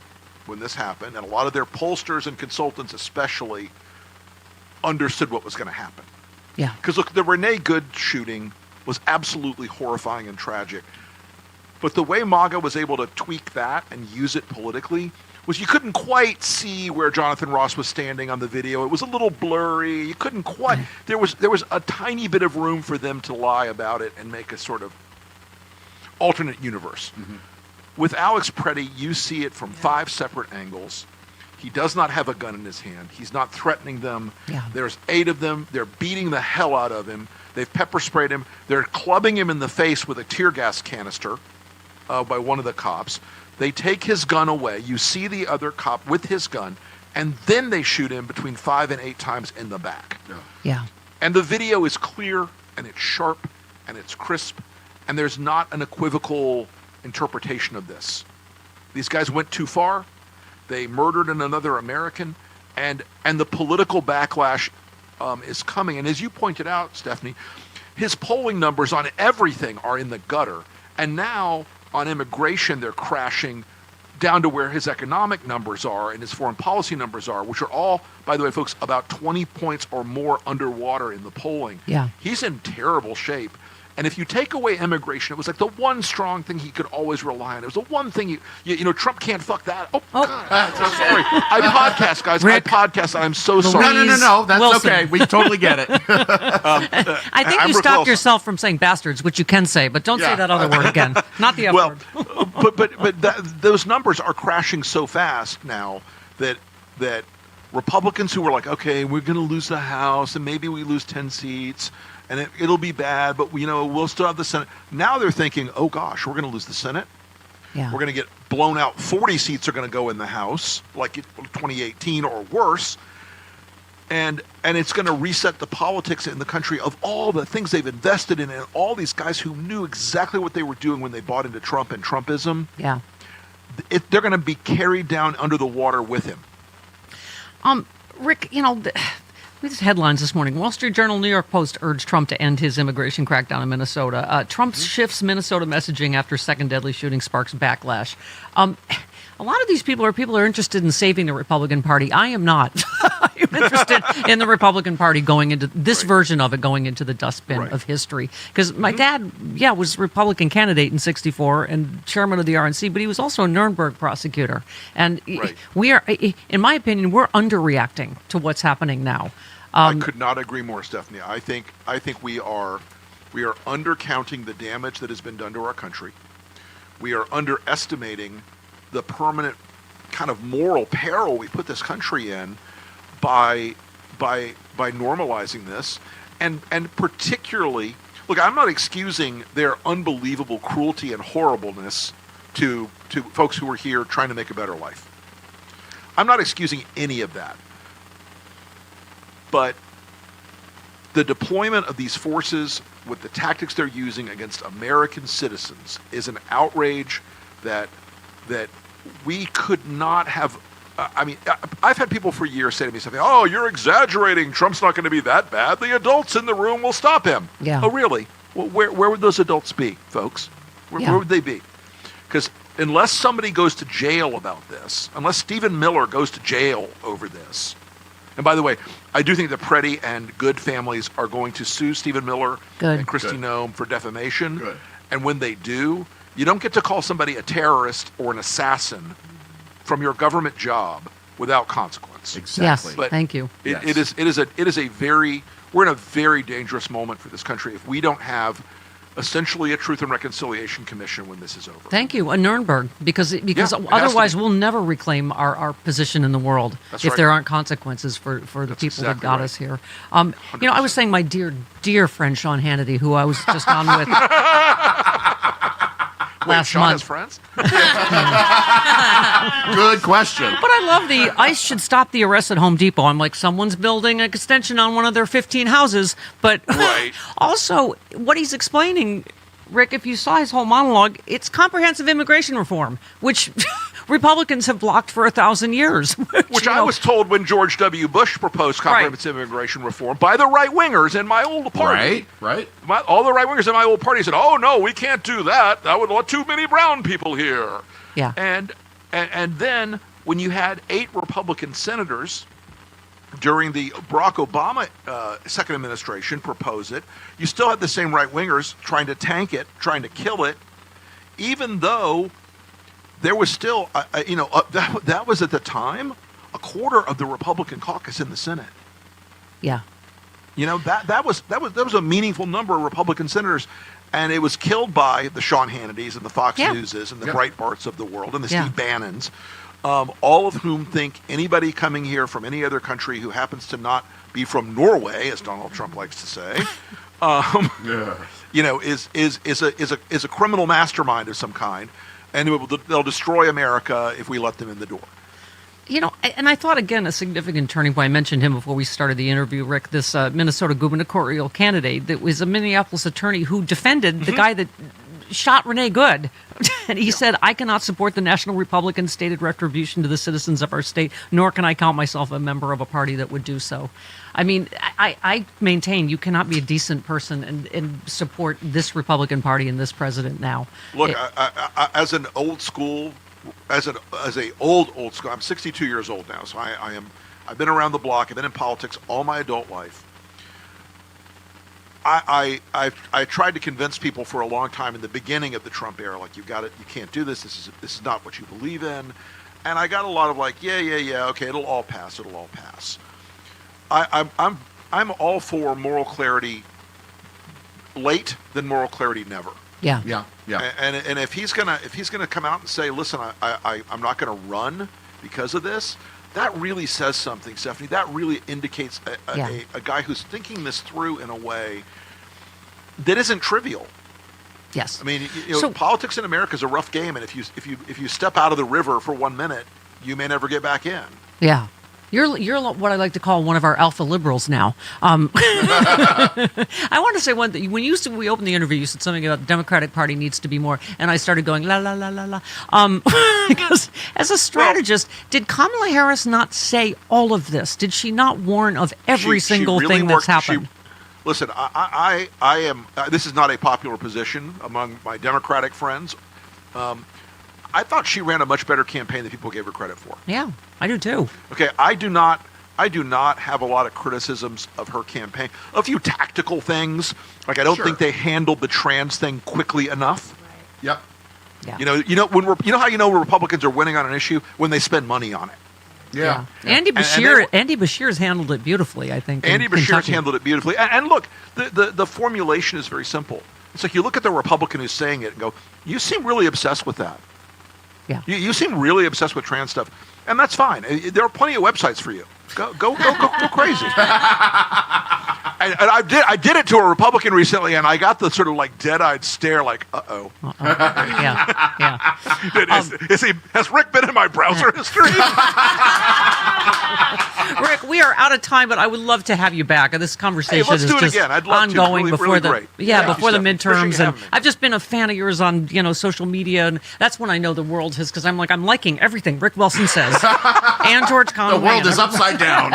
when this happened, and a lot of their pollsters and consultants especially, understood what was going to happen. Yeah. Because look, the Renee Good shooting was absolutely horrifying and tragic. But the way MAGA was able to tweak that and use it politically was you couldn't quite see where Jonathan Ross was standing on the video. It was a little blurry. You couldn't quite. There was a tiny bit of room for them to lie about it and make a sort of alternate universe. Mm-hmm. With Alex Preddy, you see it from 5 separate angles. He does not have a gun in his hand. He's not threatening them. Yeah. There's 8 of them. They're beating the hell out of him. They've pepper sprayed him. They're clubbing him in the face with a tear gas canister by one of the cops. They take his gun away. You see the other cop with his gun, and then they shoot him between 5 and 8 times in the back. Yeah. And the video is clear, and it's sharp, and it's crisp, and there's not an equivocal interpretation of this. These guys went too far. They murdered another American, and the political backlash is coming. And as you pointed out, Stephanie, his polling numbers on everything are in the gutter. And now on immigration, they're crashing down to where his economic numbers are and his foreign policy numbers are, which are all, by the way, folks, about 20 points or more underwater in the polling. Yeah. He's in terrible shape. And if you take away immigration, it was like the one strong thing he could always rely on. It was the one thing Trump can't fuck that. Oh. God. So sorry. I podcast, guys. Rick, I podcast. I'm so sorry. No. That's Wilson. okay. We totally get it. I think you stopped yourself from saying bastards, which you can say, but don't say that other word again. Not the F word. but those numbers are crashing so fast now that Republicans who were like, okay, we're going to lose the House and maybe we lose 10 seats. And it'll be bad, but we'll still have the Senate. Now they're thinking, oh gosh, we're going to lose the Senate. Yeah. We're going to get blown out. 40 seats are going to go in the House, like 2018 or worse. And it's going to reset the politics in the country of all the things they've invested in, and all these guys who knew exactly what they were doing when they bought into Trump and Trumpism. Yeah. They're going to be carried down under the water with him. Rick, these headlines this morning. Wall Street Journal, New York Post urged Trump to end his immigration crackdown in Minnesota. Trump shifts Minnesota messaging after second deadly shooting sparks backlash. A lot of these people are interested in saving the Republican Party. I am not. I am interested in the Republican Party going into this version of it, going into the dustbin of history. Because my dad, was Republican candidate in '64 and chairman of the RNC, but he was also a Nuremberg prosecutor. And we are, in my opinion, we're underreacting to what's happening now. I could not agree more, Stephanie. I think we are undercounting the damage that has been done to our country. We are underestimating the permanent kind of moral peril we put this country in by normalizing this, and particularly, look, I'm not excusing their unbelievable cruelty and horribleness to folks who are here trying to make a better life. I'm not excusing any of that. But the deployment of these forces with the tactics they're using against American citizens is an outrage that we could not have. I've had people for years say to me something, "Oh, you're exaggerating. Trump's not going to be that bad. The adults in the room will stop him." Yeah. Oh, really? Well, where would those adults be, folks? Where would they be? Because unless somebody goes to jail about this, unless Stephen Miller goes to jail over this, and by the way, I do think the Preddy and Good families are going to sue Stephen Miller and Kristi Noem for defamation. Good. And when they do, you don't get to call somebody a terrorist or an assassin from your government job without consequence. Exactly. Yes, thank you. We're in a very dangerous moment for this country if we don't have essentially a Truth and Reconciliation Commission when this is over. Thank you, a Nuremberg, because otherwise we'll never reclaim our position in the world if there aren't consequences for the people that got us here. I was saying my dear friend Sean Hannity, who I was just on with last Sean month. Has friends? Good question. But I love the ICE should stop the arrests at Home Depot. I'm like, someone's building an extension on one of their 15 houses. But also, what he's explaining, Rick, if you saw his whole monologue, it's comprehensive immigration reform, which Republicans have blocked for 1,000 years. Which I was told when George W. Bush proposed comprehensive immigration reform by the right-wingers in my old party. Right. All the right-wingers in my old party said, "Oh, no, we can't do that. That would let too many brown people here." Yeah. And then when you had 8 Republican senators during the Barack Obama second administration propose it, you still had the same right-wingers trying to tank it, trying to kill it, even though there was still, that was at the time a quarter of the Republican caucus in the Senate. Yeah. That was a meaningful number of Republican senators, and it was killed by the Sean Hannitys and the Fox Newses and the Breitbarts of the world and the Steve Bannons, all of whom think anybody coming here from any other country who happens to not be from Norway, as Donald Trump likes to say, is a criminal mastermind of some kind. And they'll destroy America if we let them in the door. And I thought, again, a significant turning point, I mentioned him before we started the interview, Rick, this Minnesota gubernatorial candidate that was a Minneapolis attorney who defended the guy that shot Renee Good. And he said, "I cannot support the National Republicans' stated retribution to the citizens of our state, nor can I count myself a member of a party that would do so." I mean, I maintain you cannot be a decent person and support this Republican Party and this president now. Look, as an old school, as a old school, I'm 62 years old now, so I've been around the block. I've been in politics all my adult life. I tried to convince people for a long time in the beginning of the Trump era, like, you can't do this. This is not what you believe in, and I got a lot of like, okay, it'll all pass. I'm all for moral clarity late than moral clarity never. Yeah. And if he's gonna come out and say, "Listen, I'm not gonna run because of this," that really says something, Stephanie. That really indicates a guy who's thinking this through in a way that isn't trivial. Yes. I mean, politics in America is a rough game, and if you step out of the river for 1 minute, you may never get back in. Yeah. You're what I like to call one of our alpha liberals now. I want to say one thing. When we opened the interview, you said something about the Democratic Party needs to be more, and I started going la la la la la. Because as a strategist, did Kamala Harris not say all of this? Did she not warn of every single thing that's happened? Listen, I am. This is not a popular position among my Democratic friends. I thought she ran a much better campaign than people gave her credit for. Yeah, I do too. Okay, I do not have a lot of criticisms of her campaign. A few tactical things, like I don't think they handled the trans thing quickly enough. Right. Yep. Yeah. You know how Republicans are winning on an issue when they spend money on it. Yeah. Andy Bashir's handled it beautifully, I think. Andy Bashir's handled it beautifully. And look, the formulation is very simple. It's like you look at the Republican who's saying it and go, you seem really obsessed with that. Yeah. You seem really obsessed with trans stuff. And that's fine. There are plenty of websites for you. Go crazy. And I did it to a Republican recently, and I got the sort of like dead-eyed stare, like, uh-oh. Yeah. Has Rick been in my browser history? Rick, we are out of time, but I would love to have you back. This conversation let's is do it just again. I'd love ongoing to. before really before the Steph. midterms, and Me. I've just been a fan of yours on social media, and that's when I know the world has, because I'm liking everything Rick Wilson says, and George Conway. The world is upside down.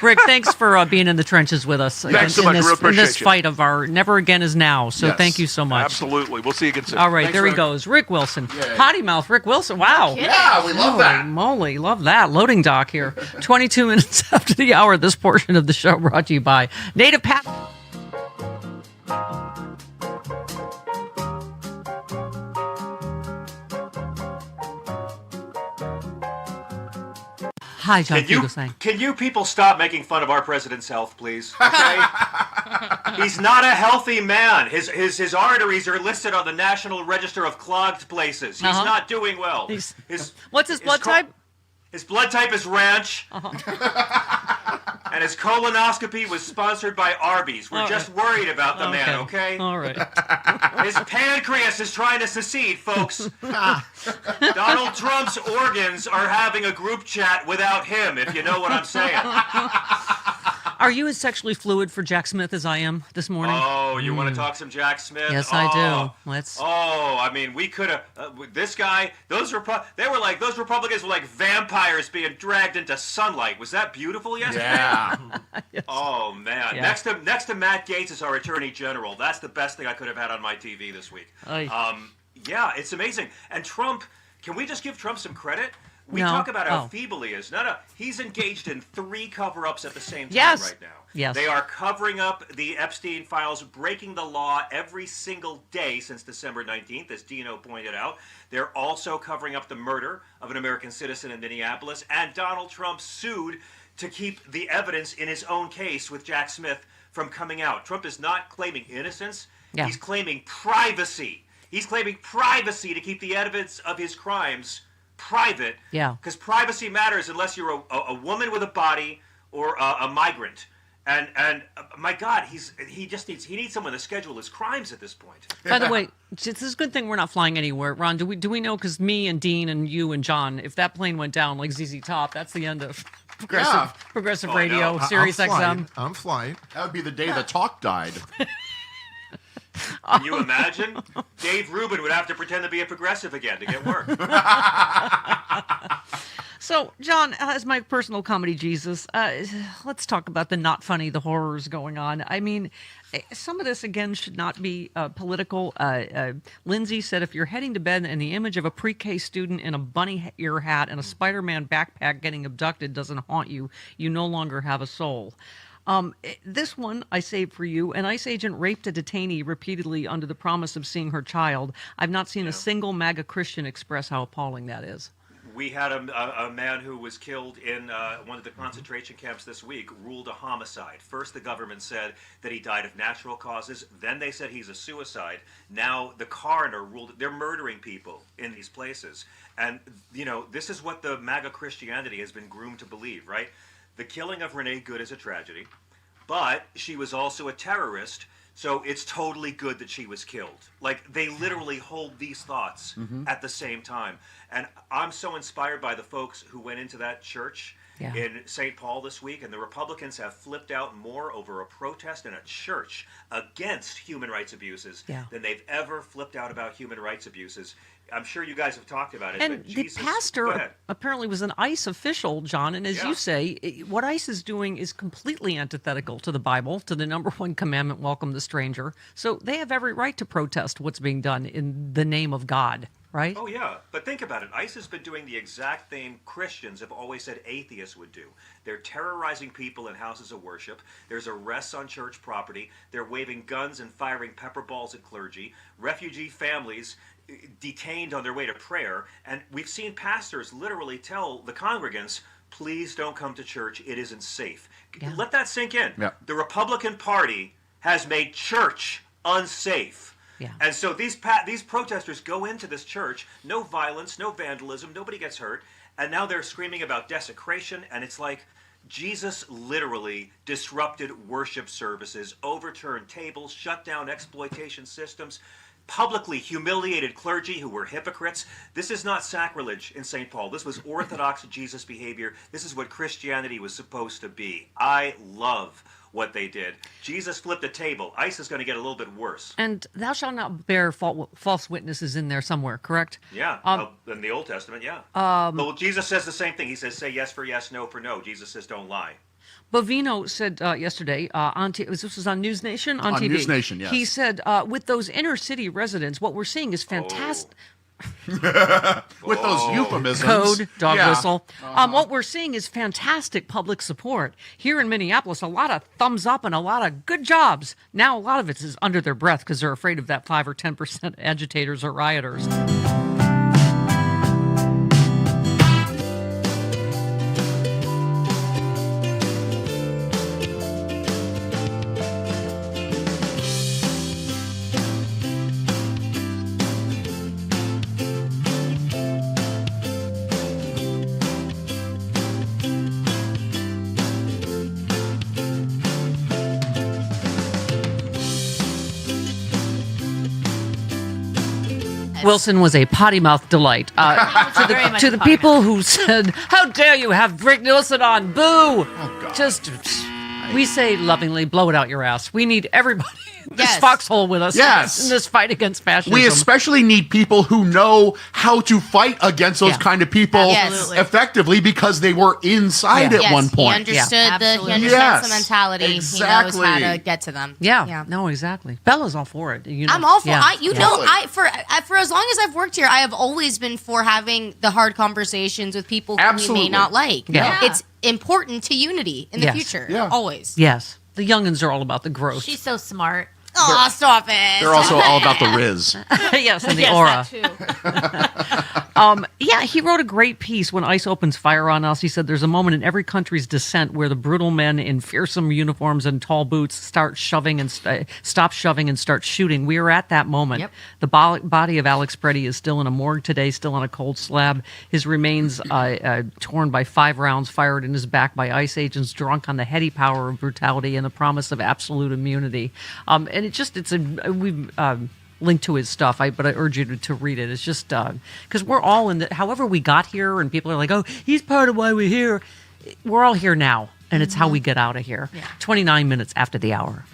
Rick, thanks for being in the trenches with us. Thanks so much. We appreciate in this fight of our never again is now. So thank you so much. Absolutely. We'll see you again soon. All right, Thanks, there Rick. he goes. Rick Wilson. Potty mouth Rick Wilson. Wow. Yeah, we love that. Holy moly, love that. Loading dock here. 22 minutes after the hour, this portion of the show brought to you by Native Path. Hi, John Fugelsang. Can you people stop making fun of our president's health, please? Okay? He's not a healthy man. His arteries are listed on the National Register of Clogged Places. He's not doing well. What's his blood type? His blood type is ranch. And his colonoscopy was sponsored by Arby's. We're just worried about the man, okay? All right. His pancreas is trying to secede, folks. Donald Trump's organs are having a group chat without him, if you know what I'm saying. Are you as sexually fluid for Jack Smith as I am this morning? Oh, you want to talk some Jack Smith? Yes, I do. Let's. Oh, I mean, we could have. This guy, those Republicans were like vampires being dragged into sunlight. Was that beautiful yesterday? Yeah. Yes. Oh man. Yeah. Next to Matt Gaetz as our Attorney General. That's the best thing I could have had on my TV this week. Yeah, it's amazing. And Trump, can we just give Trump some credit? We talk about how feeble he is. He's engaged in 3 cover-ups at the same time right now. Yes. They are covering up the Epstein files, breaking the law every single day since December 19th, as Dino pointed out. They're also covering up the murder of an American citizen in Minneapolis, and Donald Trump sued to keep the evidence in his own case with Jack Smith from coming out. Trump is not claiming innocence. Yeah. He's claiming privacy. He's claiming privacy to keep the evidence of his crimes private. Yeah. Because privacy matters unless you're a woman with a body or a migrant. And my God, he needs someone to schedule his crimes at this point. By the way, it's a good thing we're not flying anywhere. Ron, do we know, because me and Dean and you and John, if that plane went down like ZZ Top, that's the end of progressive radio, Sirius XM. I'm flying. That would be the day the talk died. Can you imagine? Dave Rubin would have to pretend to be a progressive again to get work. So, John, as my personal comedy Jesus, let's talk about the not funny, the horrors going on. I mean, some of this, again, should not be political. Lindsay said, if you're heading to bed and the image of a pre-K student in a bunny ear hat and a Spider-Man backpack getting abducted doesn't haunt you, you no longer have a soul. This one I saved for you. An ICE agent raped a detainee repeatedly under the promise of seeing her child. I've not seen a single MAGA Christian express how appalling that is. We had a man who was killed in one of the concentration camps this week, ruled a homicide. First, the government said that he died of natural causes. Then they said he's a suicide. Now the coroner ruled they're murdering people in these places. And, you know, this is what the MAGA Christianity has been groomed to believe, right? The killing of Renee Good is a tragedy, but she was also a terrorist So it's totally good that she was killed. Like, they literally hold these thoughts at the same time. And I'm so inspired by the folks who went into that church in St. Paul this week, and the Republicans have flipped out more over a protest in a church against human rights abuses than they've ever flipped out about human rights abuses. I'm sure you guys have talked about it. And but the Jesus, go pastor ahead. apparently was an ICE official, John. And as you say, what ICE is doing is completely antithetical to the Bible, to the number one commandment, welcome the stranger. So they have every right to protest what's being done in the name of God, right? Oh, yeah. But think about it. ICE has been doing the exact thing Christians have always said atheists would do. They're terrorizing people in houses of worship. There's arrests on church property. They're waving guns and firing pepper balls at clergy. Refugee families detained on their way to prayer. And we've seen pastors literally tell the congregants, please don't come to church. It isn't safe. Let that sink in. Yeah. The Republican Party has made church unsafe. Yeah. And so these protesters go into this church, no violence, no vandalism, nobody gets hurt, and now they're screaming about desecration, and it's like Jesus literally disrupted worship services, overturned tables, shut down exploitation systems, publicly humiliated clergy who were hypocrites. This is not sacrilege in St. Paul. This was Orthodox Jesus behavior. This is what Christianity was supposed to be. I love what they did. Jesus flipped a table. ICE is going to get a little bit worse. And thou shalt not bear false witnesses in there somewhere, correct? Yeah, in the Old Testament, yeah. Well, Jesus says the same thing. He says, say yes for yes, no for no. Jesus says, don't lie. Bovino said yesterday, this was on News Nation? On TV. News Nation, yes. He said, with those inner city residents, what we're seeing is fantastic. With those euphemisms. Code, dog Yeah. whistle. What we're seeing is fantastic public support. Here in Minneapolis, a lot of thumbs up and a lot of good jobs. Now, a lot of it is under their breath because they're afraid of that 5 or 10% agitators or rioters. Wilson was a potty mouth delight. To the people who said, how dare you have Rick Wilson on, boo! We say lovingly, blow it out your ass. We need everybody in this foxhole with us in this fight against fascism. We especially need people who know how to fight against those kind of people effectively because they were inside at one point. He understood the mentality. Exactly. He knows how to get to them. No, exactly. Bella's all for it. You know. I'm all for it. For as long as I've worked here, I have always been for having the hard conversations with people who you may not like. It's important to unity in the future. Always. Yes. The youngins are all about the growth. She's so smart. Oh, stop it. They're also all about the Riz. Yes, and the aura. He wrote a great piece when ICE opens fire on us. He said there's a moment in every country's descent where the brutal men in fearsome uniforms and tall boots stop shoving and start shooting. We are at that moment. Yep. The body of Alex Preddy is still in a morgue today, still on a cold slab. His remains torn by 5 rounds fired in his back by ICE agents, drunk on the heady power of brutality and the promise of absolute immunity. And we've linked to his stuff, but I urge you to read it. It's just because we're all in however we got here, and people are like, oh, he's part of why we're here. We're all here now, and it's how we get out of here. 29 minutes after the hour.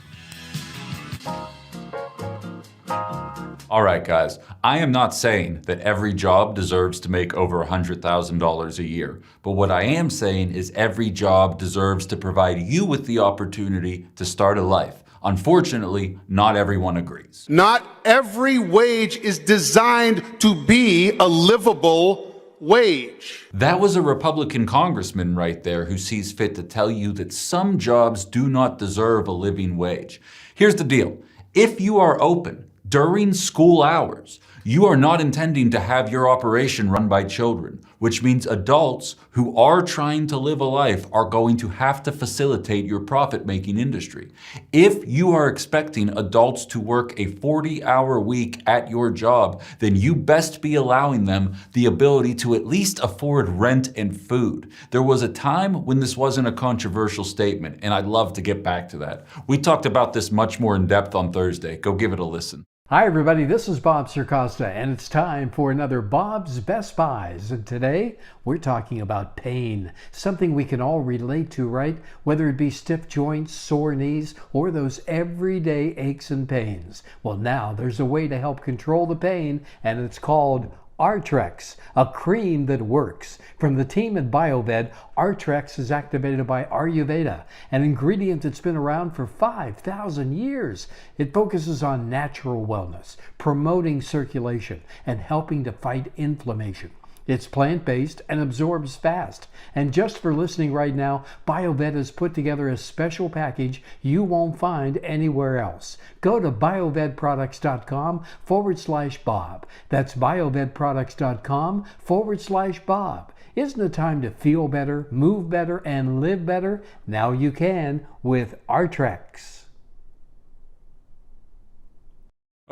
All right, guys, I am not saying that every job deserves to make over $100,000 a year, but what I am saying is every job deserves to provide you with the opportunity to start a life. Unfortunately, not everyone agrees. Not every wage is designed to be a livable wage. That was a Republican congressman right there who sees fit to tell you that some jobs do not deserve a living wage. Here's the deal. If you are open during school hours, You are not intending to have your operation run by children, which means adults who are trying to live a life are going to have to facilitate your profit-making industry. If you are expecting adults to work a 40-hour week at your job, then you best be allowing them the ability to at least afford rent and food. There was a time when this wasn't a controversial statement, and I'd love to get back to that. We talked about this much more in depth on Thursday. Go give it a listen. Hi everybody, this is Bob Circosta, and it's time for another Bob's Best Buys. And today, we're talking about pain, something we can all relate to, right? Whether it be stiff joints, sore knees, or those everyday aches and pains. Well, now there's a way to help control the pain, and it's called Artrex, a cream that works. From the team at BioVed, Artrex is activated by Ayurveda, an ingredient that's been around for 5,000 years. It focuses on natural wellness, promoting circulation, and helping to fight inflammation. It's plant-based and absorbs fast. And just for listening right now, BioVed has put together a special package you won't find anywhere else. Go to biovedproducts.com/Bob. That's biovedproducts.com/Bob. Isn't it time to feel better, move better, and live better? Now you can with Artrex.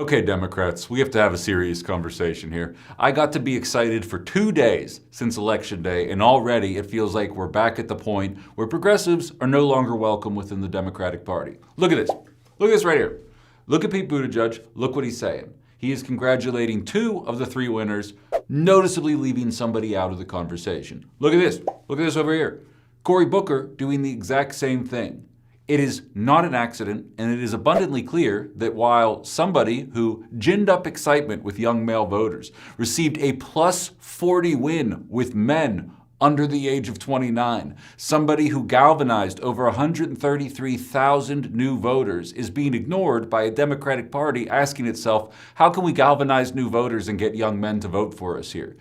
Okay, Democrats, we have to have a serious conversation here. I got to be excited for 2 days since Election Day, and already it feels like we're back at the point where progressives are no longer welcome within the Democratic Party. Look at this. Look at this right here. Look at Pete Buttigieg. Look what he's saying. He is congratulating 2 of the 3 winners, noticeably leaving somebody out of the conversation. Look at this. Look at this over here. Cory Booker doing the exact same thing. It is not an accident, and it is abundantly clear that while somebody who ginned up excitement with young male voters received a plus 40 win with men under the age of 29, somebody who galvanized over 133,000 new voters is being ignored by a Democratic Party asking itself, how can we galvanize new voters and get young men to vote for us here?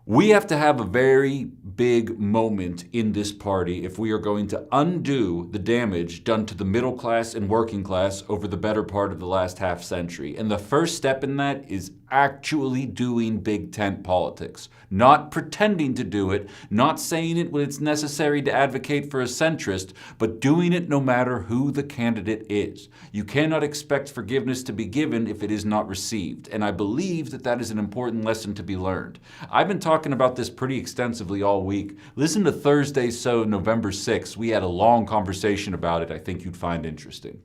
We have to have a very big moment in this party if we are going to undo the damage done to the middle class and working class over the better part of the last half century. And the first step in that is actually doing big tent politics. Not pretending to do it, not saying it when it's necessary to advocate for a centrist, but doing it no matter who the candidate is. You cannot expect forgiveness to be given if it is not received. And I believe that that is an important lesson to be learned. I've been talking about this pretty extensively all week. Listen to Thursday's show, November 6th. We had a long conversation about it I think you'd find interesting.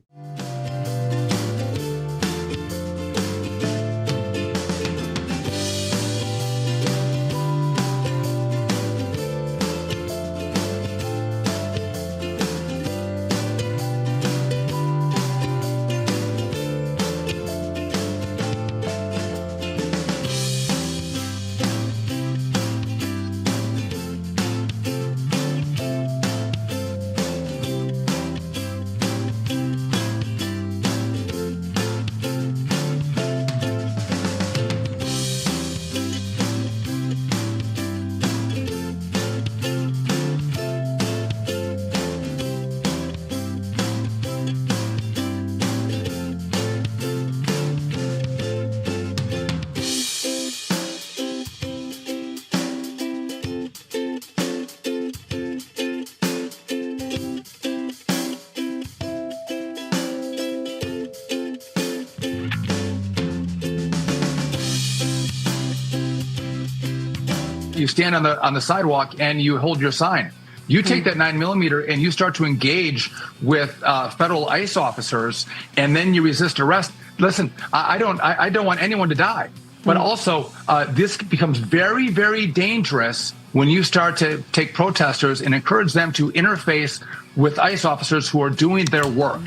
You stand on the sidewalk and you hold your sign. You take that 9mm and you start to engage with federal ICE officers, and then you resist arrest. Listen, I don't want anyone to die, but also this becomes very, very dangerous when you start to take protesters and encourage them to interface with ICE officers who are doing their work.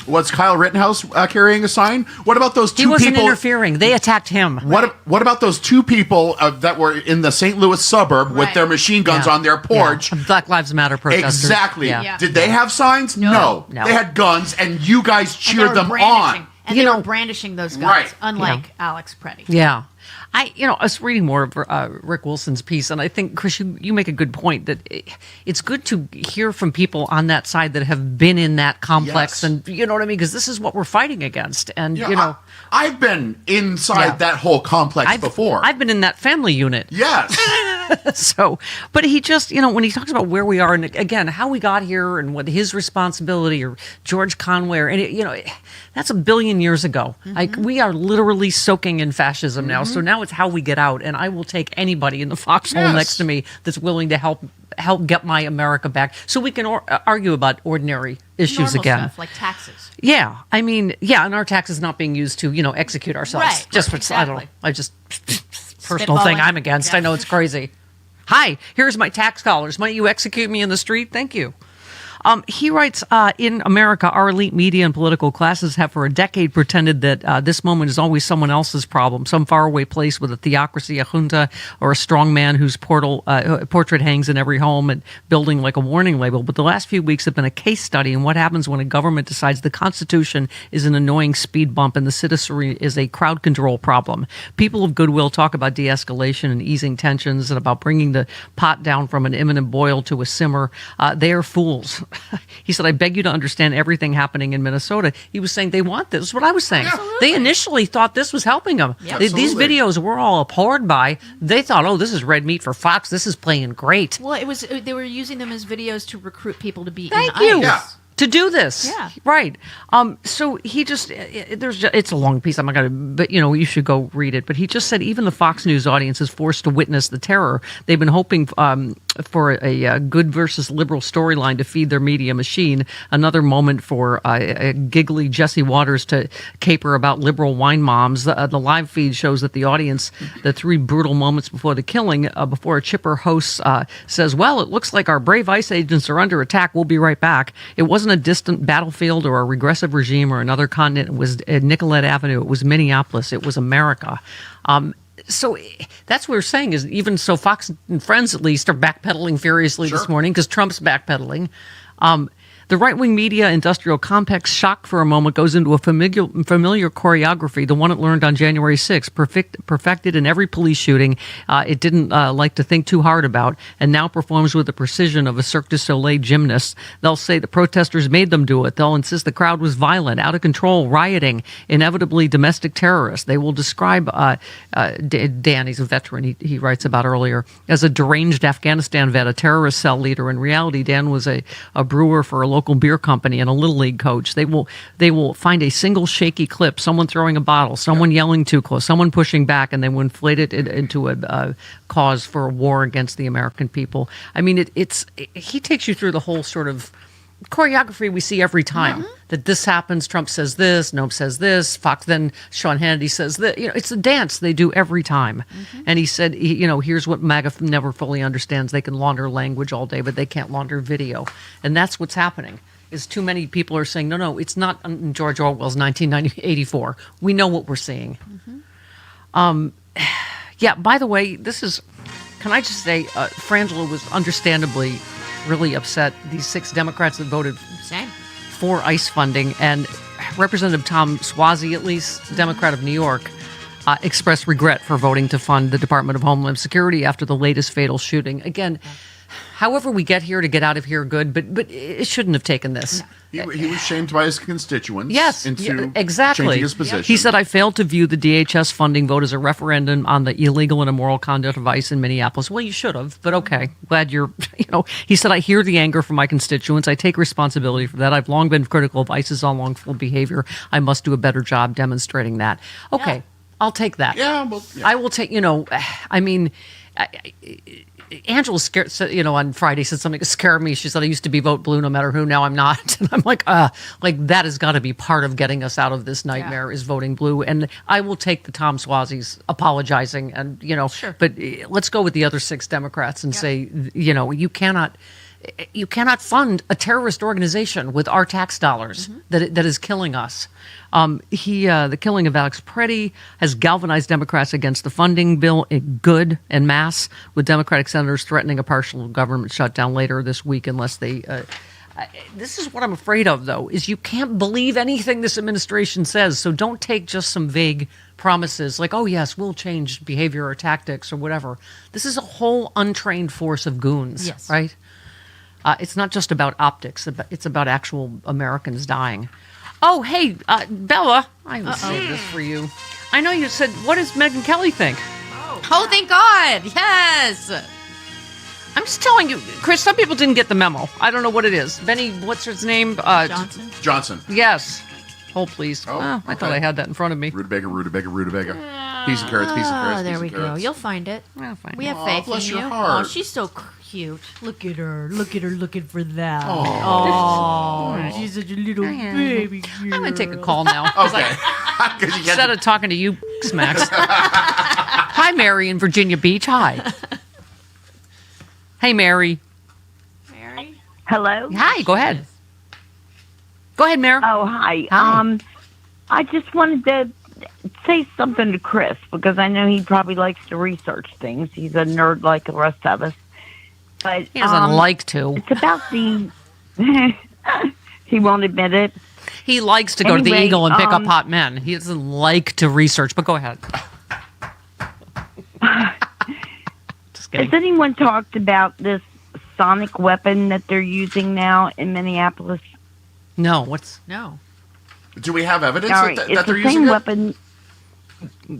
Was Kyle Rittenhouse carrying a sign? What about those 2 people? He wasn't interfering. They attacked him. What about those 2 people that were in the St. Louis suburb with their machine guns on their porch? Yeah. Black Lives Matter protesters. Exactly. Yeah. Did they have signs? No. They had guns, and you guys cheered them on. And they were brandishing those guns, unlike Alex Preddy. Yeah. I was reading more of Rick Wilson's piece, and I think, Chris, you make a good point that it's good to hear from people on that side that have been in that complex, and you know what I mean, because this is what we're fighting against. And I've been inside that whole complex before. I've been in that family unit. Yes. So, but he just, when he talks about where we are, and again, how we got here, and what his responsibility, or George Conway, or that's a billion years ago. Like, we are literally soaking in fascism now. So now it's how we get out. And I will take anybody in the foxhole next to me that's willing to help get my America back, so we can argue about ordinary issues Normal again, stuff, like taxes. Yeah, I mean, and our taxes not being used to execute ourselves. Right. Just I don't know. I just personal thing I'm against. I know it's crazy. Hi, here's my tax dollars. Might you execute me in the street? Thank you. He writes, in America, our elite media and political classes have for a decade pretended that this moment is always someone else's problem, some faraway place with a theocracy, a junta, or a strong man whose portrait hangs in every home and building like a warning label. But the last few weeks have been a case study in what happens when a government decides the Constitution is an annoying speed bump and the citizenry is a crowd control problem. People of goodwill talk about de-escalation and easing tensions and about bringing the pot down from an imminent boil to a simmer. They are fools. He said, I beg you to understand everything happening in Minnesota. He was saying they want this. This is what I was saying. Absolutely. They initially thought this was helping them. Yep. These videos we're all abhorred by. They thought, oh, this is red meat for Fox. This is playing great. Well, they were using them as videos to recruit people to be Thank in you. ICE. Yeah. To do this. Yeah. Right. So he just, it's a long piece. I'm not going to, but you should go read it. But he just said even the Fox News audience is forced to witness the terror. They've been hoping for a good versus liberal storyline to feed their media machine. Another moment for a giggly Jesse Waters to caper about liberal wine moms. The live feed shows that the audience, the 3 brutal moments before the killing, before a chipper host says, well, it looks like our brave ICE agents are under attack. We'll be right back. It wasn't a distant battlefield or a regressive regime or another continent. It was Nicollet Avenue. It was Minneapolis. It was America. So that's what we're saying is even so Fox and Friends at least are backpedaling furiously this morning because Trump's backpedaling. The right-wing media industrial complex, shocked for a moment, goes into a familiar choreography, the one it learned on January 6th, perfected in every police shooting it didn't like to think too hard about, and now performs with the precision of a Cirque du Soleil gymnast. They'll say the protesters made them do it. They'll insist the crowd was violent, out of control, rioting, inevitably domestic terrorists. They will describe Dan, he's a veteran, he writes about earlier, as a deranged Afghanistan vet, a terrorist cell leader. In reality, Dan was a brewer for a local beer company and a little league coach. They will find a single shaky clip, someone throwing a bottle, someone yelling too close, someone pushing back, and they will inflate it into a cause for a war against the American people. I mean, he takes you through the whole sort of choreography we see every time that this happens. Trump says this, Noam says this, Fox, then Sean Hannity says that. It's a dance they do every time. And he said, here's what MAGA never fully understands. They can launder language all day, but they can't launder video. And that's what's happening. Is too many people are saying, no, it's not George Orwell's 1984. We know what we're seeing. By the way, can I just say, Frangela was understandably really upset. These 6 Democrats that voted for ICE funding, and Representative Thom Suozzi, at least, Democrat of New York, expressed regret for voting to fund the Department of Homeland Security after the latest fatal shooting. Again, however we get here to get out of here, good, but it shouldn't have taken this. He was shamed by his constituents into exactly. Changing his position. He said, I failed to view the DHS funding vote as a referendum on the illegal and immoral conduct of ICE in Minneapolis. Well, you should have, but okay. Glad you're, he said, I hear the anger from my constituents. I take responsibility for that. I've long been critical of ICE's unlawful behavior. I must do a better job demonstrating that. Okay, yeah. I'll take that. I will take, Angela scared, on Friday said something to scare me. She said, I used to be vote blue no matter who. Now I'm not. And I'm like that has got to be part of getting us out of this nightmare is voting blue. And I will take the Thom Suozzi's apologizing and, but let's go with the other 6 Democrats and say, you cannot fund a terrorist organization with our tax dollars that is killing us. The killing of Alex Preddy has galvanized Democrats against the funding bill good en masse, with Democratic senators threatening a partial government shutdown later this week unless they This is what I'm afraid of, though, is you can't believe anything this administration says. So don't take just some vague promises like, oh, yes, we'll change behavior or tactics or whatever. This is a whole untrained force of goons, right? It's not just about optics. It's about actual Americans dying. Oh, hey, Bella, I will save this for you. I know you said, what does Megyn Kelly think? Oh, thank God. Yes. I'm just telling you, Chris, some people didn't get the memo. I don't know what it is. Benny, what's his name? Johnson. Yes. Hold, please. I thought I had that in front of me. Rutabaga. Peas and carrots, Oh, there we go. You'll find it. I'll find we it. have faith bless in your you. heart. Oh, she's so cute. Look at her looking for that. Oh. She's such a little baby girl. I'm going to take a call now. Okay. Instead of talking to you, Smacks. Hi, Mary in Virginia Beach. Hi. Hey, Mary. Hello? Hi, go ahead. Go ahead, Mary. Oh, hi. I just wanted to say something to Chris because I know he probably likes to research things. He's a nerd like the rest of us. But he doesn't like to. It's about the... he won't admit it. He likes to go to the Eagle and pick up hot men. He doesn't like to research, but go ahead. Has anyone talked about this sonic weapon that they're using now in Minneapolis? No. No. Do we have evidence All right, that it's they're the using same it? weapon.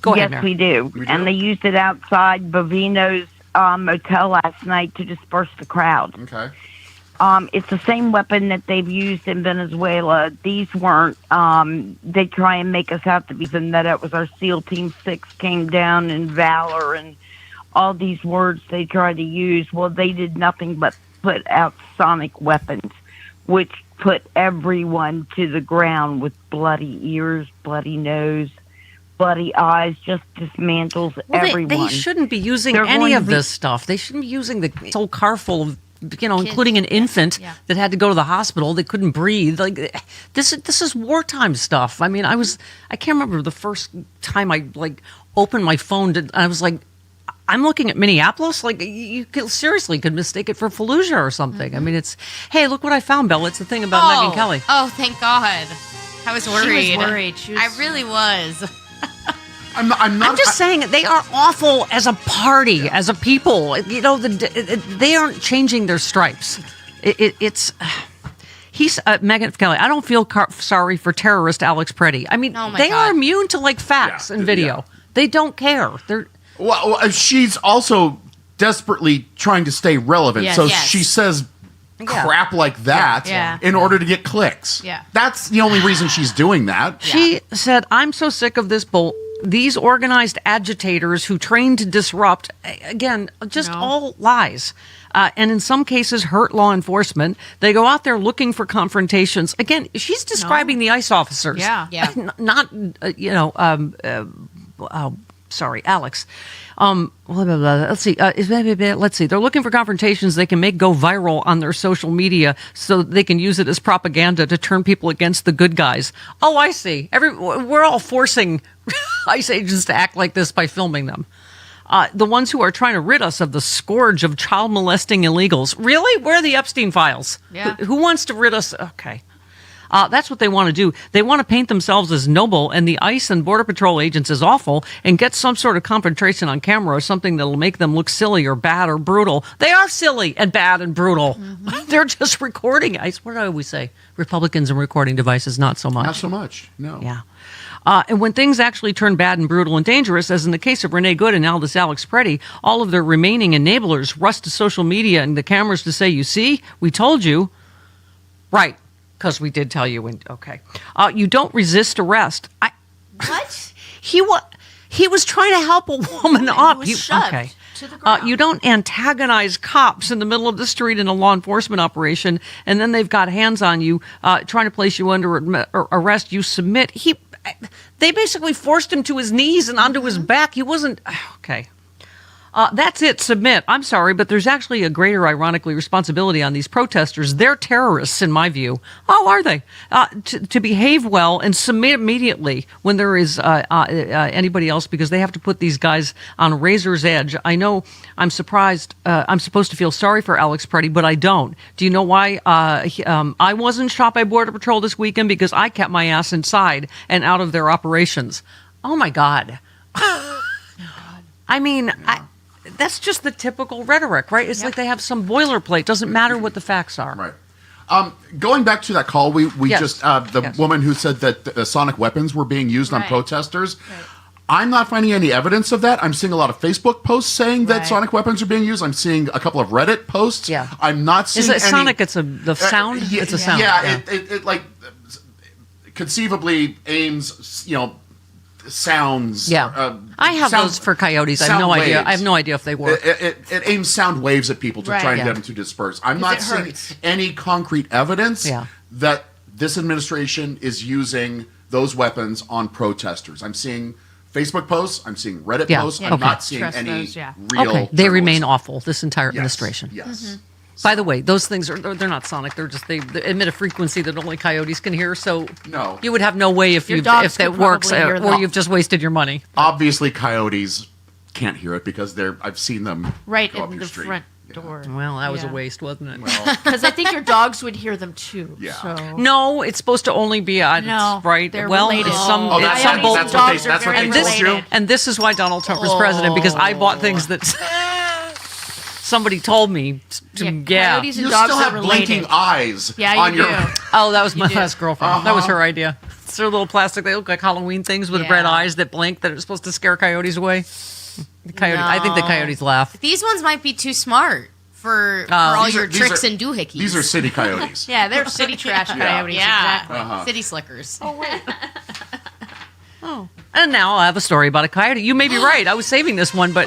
Go ahead, Yes, Mary. we do. And they used it outside Bovino's motel last night to disperse the crowd. Okay. It's the same weapon that they've used in Venezuela. These weren't. They try and make us out to be that it was our SEAL Team 6 came down in valor and all these words they try to use. Well, they did nothing but put out sonic weapons, which put everyone to the ground with bloody ears, bloody nose, bloody eyes, just dismantles everyone. They shouldn't be using any of this stuff. They shouldn't be using the whole car full of, including an infant that had to go to the hospital. They couldn't breathe. Like this is wartime stuff. I mean, I can't remember the first time I opened my phone. I was like, I'm looking at Minneapolis. Like you seriously could mistake it for Fallujah or something. I mean, it's, hey, look what I found, Bella. It's the thing about Megyn Kelly. Oh, thank God. I was worried. She was worried. I really was. I'm just saying they are awful as a party, as a people. You know, they aren't changing their stripes. He's Megyn Kelly. I don't feel sorry for terrorist Alex Preddy. I mean, they are immune to facts and video. They don't care. Well, she's also desperately trying to stay relevant, she says crap like that in order to get clicks. Yeah. That's the only reason she's doing that. She said, I'm so sick of this these organized agitators who train to disrupt, again, just all lies. And in some cases, hurt law enforcement. They go out there looking for confrontations. Again, she's describing the ICE officers. Yeah. Not, sorry, Alex. Let's see. Let's see. They're looking for confrontations they can make go viral on their social media so they can use it as propaganda to turn people against the good guys. Oh, I see. We're all forcing ICE agents to act like this by filming them. The ones who are trying to rid us of the scourge of child molesting illegals. Really? Where are the Epstein files? Yeah. Who wants to rid us? Okay. That's what they want to do. They want to paint themselves as noble and the ICE and Border Patrol agents as awful and get some sort of confrontation on camera or something that'll make them look silly or bad or brutal. They are silly and bad and brutal. Mm-hmm. They're just recording. What do I always say? Republicans and recording devices, not so much. Not so much, no. Yeah. And when things actually turn bad and brutal and dangerous, as in the case of Renee Good and Aldous Alex Preddy, all of their remaining enablers rush to social media and the cameras to say, you see, we told you. Right. Because we did tell you. Okay. You don't resist arrest. What? He was trying to help a woman up. He was shoved to the ground. You don't antagonize cops in the middle of the street in a law enforcement operation, and then they've got hands on you, trying to place you under arrest. You submit. They basically forced him to his knees and onto his back. He wasn't okay. That's it. Submit. I'm sorry, but there's actually a greater, ironically, responsibility on these protesters. They're terrorists, in my view. Oh, are they? To behave well and submit immediately when there is anybody else, because they have to put these guys on razor's edge. I know. I'm surprised. I'm supposed to feel sorry for Alex Preddy, but I don't. Do you know why I wasn't shot by Border Patrol this weekend? Because I kept my ass inside and out of their operations. Oh my God. I mean, that's just the typical rhetoric, right? It's like they have some boilerplate. Doesn't matter what the facts are. Right. Going back to that call, we just the woman who said that sonic weapons were being used on protesters. Right. I'm not finding any evidence of that. I'm seeing a lot of Facebook posts saying that sonic weapons are being used. I'm seeing a couple of Reddit posts. Yeah. I'm not seeing. Is it sonic? It's the sound. It's a sound. Yeah. It like conceivably aims. Sounds. Yeah, I have those for coyotes. I have no idea. I have no idea if they work. It aims sound waves at people to try and get them to disperse. I'm not seeing any concrete evidence that this administration is using those weapons on protesters. I'm seeing Facebook posts. I'm seeing Reddit posts. I'm not seeing any real. Okay, they remain awful. This entire administration. Yes. Mm-hmm. By the way, those things they're not sonic. They emit a frequency that only coyotes can hear. So you would have no way if that works, or you've just wasted your money. Obviously, coyotes can't hear it because I've seen them right go up in your the street. front door. Well, that was a waste, wasn't it? Because I think your dogs would hear them too. Yeah. So. No, it's supposed to only be right. They're well, related. that's what they told you. And this is why Donald Trump was president, because I bought things that somebody told me to. Coyotes and you dogs still have are blinking eyes. Yeah, you do. Oh, that was my last girlfriend. That was her idea. It's their little plastic. They look like Halloween things with red eyes that blink that are supposed to scare coyotes away. I think the coyotes laugh. These ones might be too smart for all your tricks and doohickeys. These are city coyotes. Yeah, they're city trash coyotes. Yeah, exactly. City slickers. Oh wait. And now I have a story about a coyote. You may be right. I was saving this one, but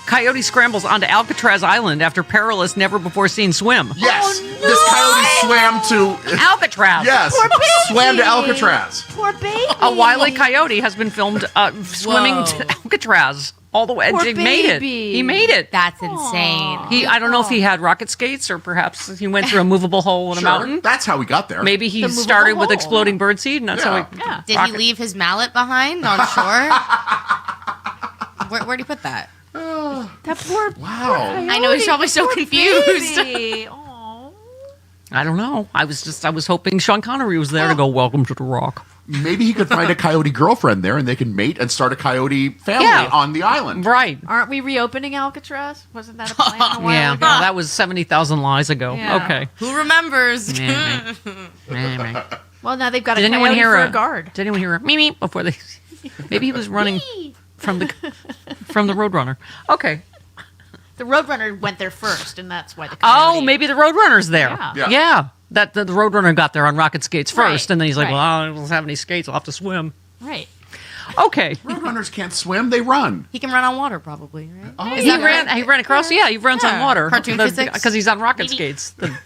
coyote scrambles onto Alcatraz Island after perilous, never-before-seen swim. Yes, this coyote swam to Alcatraz. Yes, swam to Alcatraz. Poor baby. A wily coyote has been filmed swimming to Alcatraz all the way. Poor He made it. baby. He made it. That's insane. I don't know if he had rocket skates or perhaps he went through a movable hole in a mountain. That's how we got there. Maybe he started with exploding birdseed, and that's how he. Yeah. Did he leave his mallet behind on shore? Where'd he put that? That poor. Wow. I know he's probably so confused. I don't know. I was hoping Sean Connery was there to go, "Welcome to the Rock." Maybe he could find a coyote girlfriend there, and they can mate and start a coyote family on the island. Right. Aren't we reopening Alcatraz? Wasn't that a plan a while ago? That was 70,000 lies ago. Yeah. Okay. Who remembers? Well, now they've got Did a anyone coyote hear for a guard. Did anyone hear a me before they? Maybe he was running from the Roadrunner. Okay. The Roadrunner went there first, and that's why the coyote... Oh, maybe the Roadrunner's there. Yeah. That the Roadrunner got there on rocket skates first, Right. and then he's like, Right. "Well, I don't have any skates. I'll have to swim." Right. Okay. Roadrunners can't swim; they run. He can run on water, probably. Right? Oh, He ran across. Yeah, he runs on water. Cartoon physics. Because he's on rocket skates. The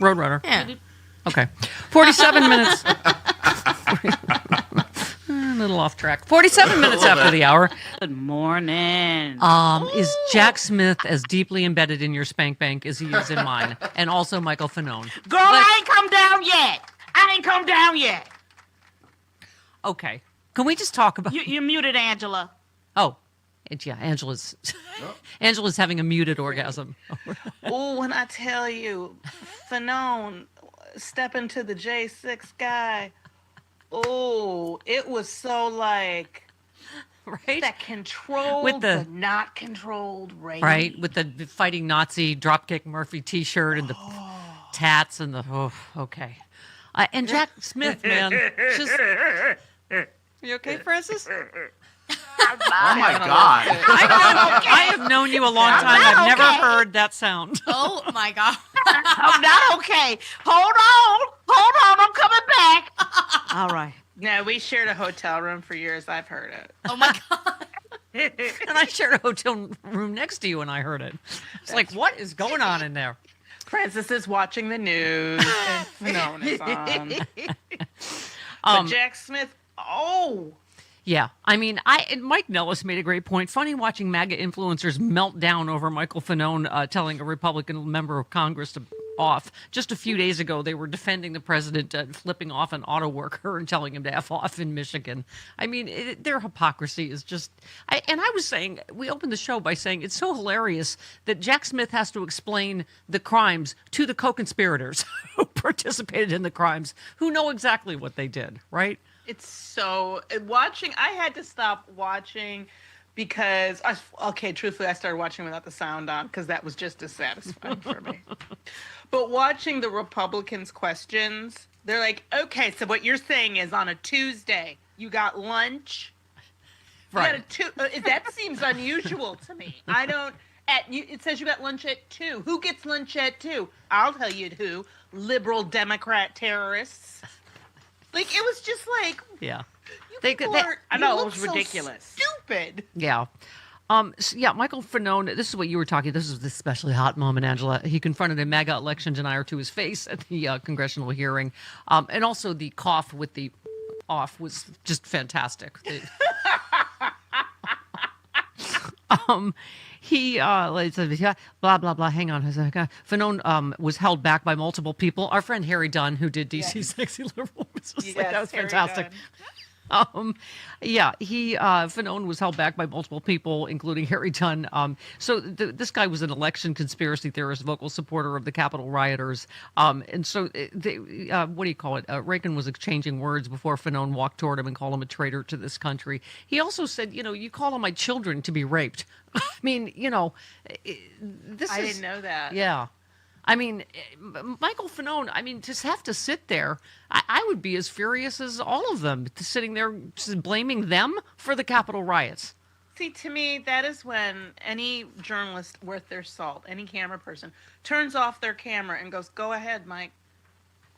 Roadrunner. Yeah. Okay. 47 minutes. A little off track. 47 minutes after the hour. Good morning. Is Jack Smith as deeply embedded in your spank bank as he is in mine? And also Michael Fanone. Girl, I ain't come down yet. I ain't come down yet. Okay. Can we just talk about... You muted Angela. Oh. Angela's having a muted orgasm. Oh, when I tell you, Fanone, step into the J6 guy. Oh, it was so like... Right? That controlled With the but not controlled rage. Right, with the fighting Nazi Dropkick Murphy T-shirt and the tats and the... Oh, okay. And Jack Smith, man. Just... You okay, Francis? Oh my God! I have known you a long time. I've never heard that sound. Oh my God! I'm not okay. Hold on. I'm coming back. All right. No, we shared a hotel room for years. I've heard it. Oh my God! And I shared a hotel room next to you, and I heard it. It's like, what is going on in there? Francis is watching the news, and Fanone is on. But Jack Smith, Yeah, I mean, and Mike Nellis made a great point. Funny watching MAGA influencers melt down over Michael Fanone telling a Republican member of Congress to off. Just a few days ago, they were defending the president flipping off an auto worker and telling him to F off in Michigan. I mean, their hypocrisy is just... And I was saying, we opened the show by saying it's so hilarious that Jack Smith has to explain the crimes to the co-conspirators who participated in the crimes, who know exactly what they did, right? It's so watching. I had to stop watching because truthfully, I started watching without the sound on because that was just as satisfying for me. But watching the Republicans' questions, they're like, okay, so what you're saying is on a Tuesday you got lunch, right? That seems unusual to me. I don't. It says you got lunch at 2. Who gets lunch at 2? I'll tell you who. Liberal Democrat terrorists. Like, it was just like, yeah, I know, it was ridiculous. So stupid. Yeah. Michael Fanone, this is what you were talking. This is the especially hot moment, Angela. He confronted a MAGA election denier to his face at the congressional hearing. And also the cough with the off was just fantastic. He blah blah blah. Hang on, Fanone was held back by multiple people. Our friend Harry Dunn, who did DC Sexy Liberal, that was fantastic. Fanone was held back by multiple people, including Harry Dunn. This guy was an election conspiracy theorist, vocal supporter of the Capitol rioters. And so, what do you call it? Reagan was exchanging words before Fanone walked toward him and called him a traitor to this country. He also said, you call on my children to be raped. I mean, I didn't know that. Yeah. I mean, Michael Fanone, to have to sit there, I would be as furious as all of them, sitting there just blaming them for the Capitol riots. See, to me, that is when any journalist worth their salt, any camera person, turns off their camera and goes, go ahead, Mike.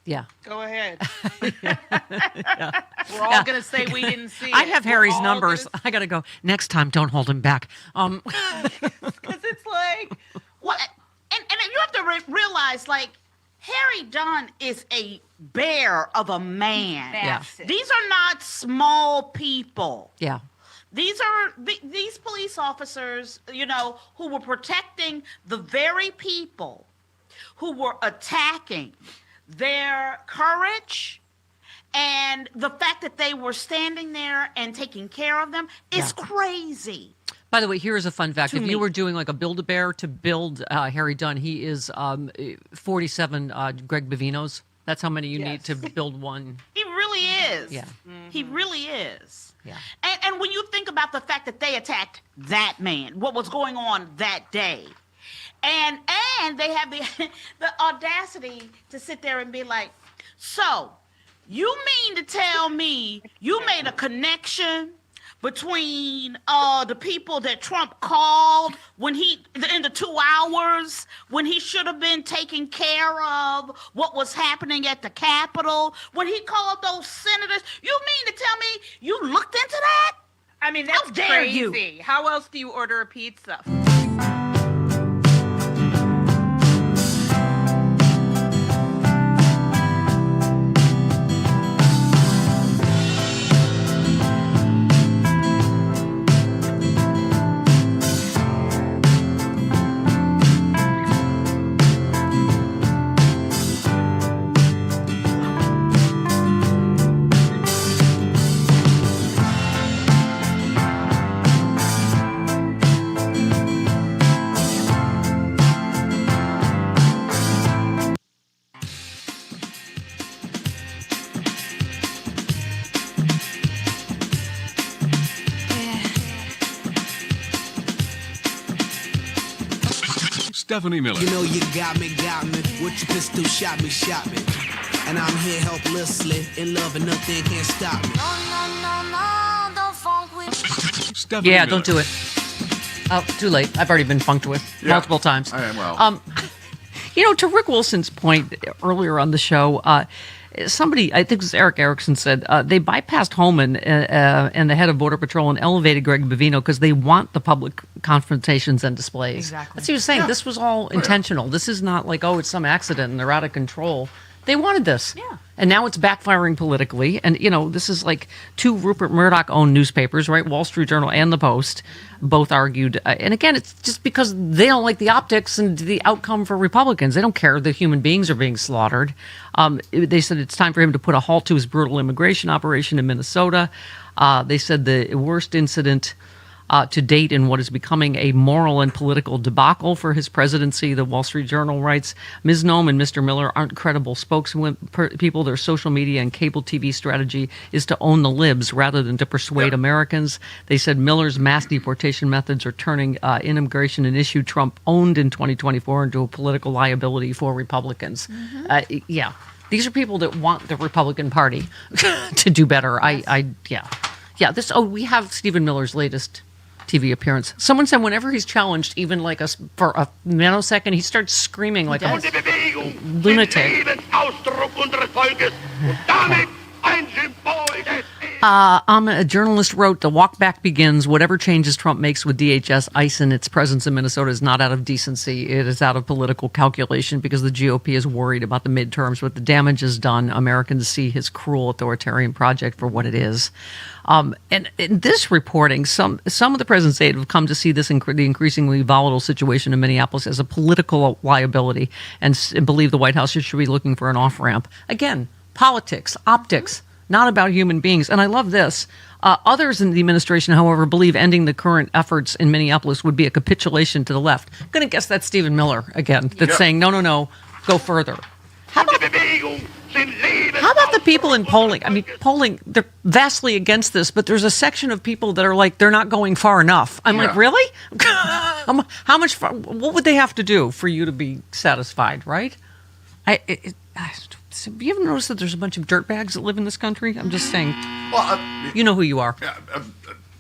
Yeah. Go ahead. We're all going to say we didn't see it. I have Harry's numbers. I got to go. Next time, don't hold him back. Because it's like, what? And you have to realize, like, Harry Dunn is a bear of a man. Yeah. These are not small people. Yeah. These are these police officers, who were protecting the very people who were attacking. Their courage and the fact that they were standing there and taking care of them is crazy. By the way, here's a fun fact. If you were doing like a Build-A-Bear to build Harry Dunn, he is 47 Greg Bovinos. That's how many you need to build one. He really is. Yeah. Mm-hmm. He really is. Yeah. And when you think about the fact that they attacked that man, what was going on that day, and they have the audacity to sit there and be like, so you mean to tell me you made a connection between the people that Trump called in the 2 hours when he should have been taking care of what was happening at the Capitol, when he called those senators? You mean to tell me you looked into that? I mean, that's crazy. How else do you order a pizza? Stephanie Miller. You know you got me, with your pistol, shot me. And I'm here helplessly, in love and nothing can't stop me. No, don't funk with Stephanie Miller. Don't do it. Oh, too late. I've already been funked with multiple times. I am well. To Rick Wilson's point earlier on the show, somebody, I think it was Eric Erickson, said they bypassed Holman and the head of Border Patrol and elevated Greg Bovino because they want the public confrontations and displays. Exactly. That's what he was saying. Yeah. This was all intentional. This is not like, it's some accident and they're out of control. They wanted this. Yeah. And now it's backfiring politically. And, this is like 2 Rupert Murdoch-owned newspapers, right? Wall Street Journal and The Post both argued. And again, it's just because they don't like the optics and the outcome for Republicans. They don't care that human beings are being slaughtered. They said it's time for him to put a halt to his brutal immigration operation in Minnesota. They said the worst incident to date in what is becoming a moral and political debacle for his presidency. The Wall Street Journal writes, Ms. Thom and Mr. Miller aren't credible spokespeople. Their social media and cable TV strategy is to own the libs rather than to persuade Americans. They said Miller's mass deportation methods are turning immigration, an issue Trump owned in 2024, into a political liability for Republicans. These are people that want the Republican Party to do better. We have Stephen Miller's latest TV appearance. Someone said whenever he's challenged, even for a nanosecond, he starts screaming like a lunatic. A journalist wrote, the walk back begins. Whatever changes Trump makes with DHS, ICE, and its presence in Minnesota is not out of decency. It is out of political calculation because the GOP is worried about the midterms. What the damage is done, Americans see his cruel authoritarian project for what it is. And in this reporting, some of the president's aide have come to see this the increasingly volatile situation in Minneapolis as a political liability and believe the White House should be looking for an off-ramp. Again, politics, optics, not about human beings. And I love this. Others in the administration, however, believe ending the current efforts in Minneapolis would be a capitulation to the left. I'm going to guess that's Stephen Miller again, that's saying, no, go further. How about the people in polling? I mean, polling, they're vastly against this, but there's a section of people that are like, they're not going far enough. I'm like, really? How much? What would they have to do for you to be satisfied, right? Have you ever noticed that there's a bunch of dirtbags that live in this country? I'm just saying. Well, you know who you are.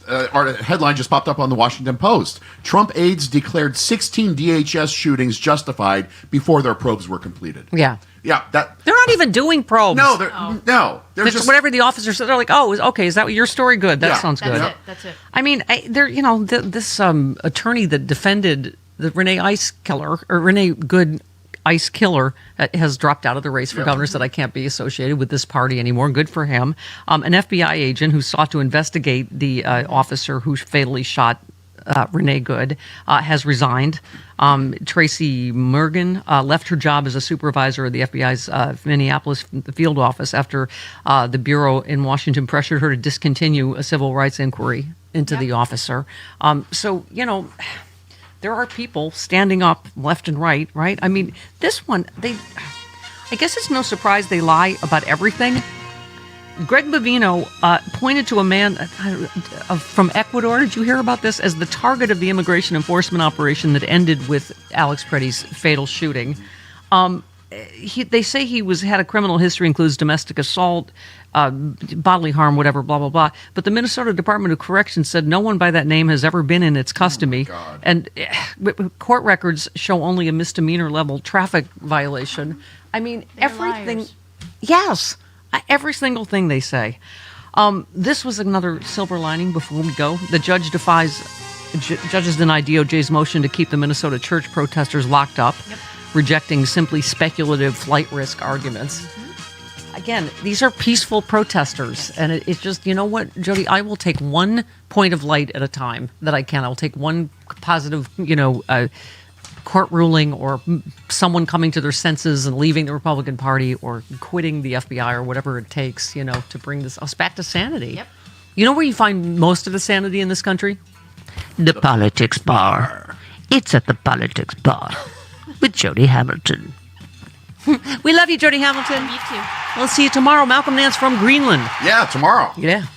Our headline just popped up on the Washington Post. Trump aides declared 16 DHS shootings justified before their probes were completed. Yeah. Yeah, they're not even doing probes. No, they're just whatever the officers said. They're like, oh, okay, is that your story? Good, that sounds good. That's it. I mean, this attorney that defended the Renee Good ICE killer has dropped out of the race for governor, said I can't be associated with this party anymore. Good for him. An FBI agent who sought to investigate the officer who fatally shot Renee Good has resigned. Tracy Mergen left her job as a supervisor of the FBI's Minneapolis field office after the bureau in Washington pressured her to discontinue a civil rights inquiry into the officer. There are people standing up left and right? I mean, this one, I guess it's no surprise they lie about everything. Greg Bovino pointed to a man from Ecuador, did you hear about this, as the target of the immigration enforcement operation that ended with Alex Pretty's fatal shooting. They say he had a criminal history, includes domestic assault, bodily harm, whatever, blah, blah, blah. But the Minnesota Department of Corrections said no one by that name has ever been in its custody. And court records show only a misdemeanor level traffic violation. I mean, everything. Liars. Yes. Every single thing they say. This was another silver lining before we go. The judges deny DOJ's motion to keep the Minnesota church protesters locked up, rejecting simply speculative flight risk arguments. Again, these are peaceful protesters, and it's just, you know what, Jody, I will take one point of light at a time that I can. I'll take one positive, court ruling or someone coming to their senses and leaving the Republican Party or quitting the FBI or whatever it takes, to bring us back to sanity. Yep. You know where you find most of the sanity in this country? The politics bar. It's at the politics bar with Jody Hamilton. We love you, Jody Hamilton. You too. We'll see you tomorrow. Malcolm Nance from Greenland. Yeah, tomorrow. Yeah.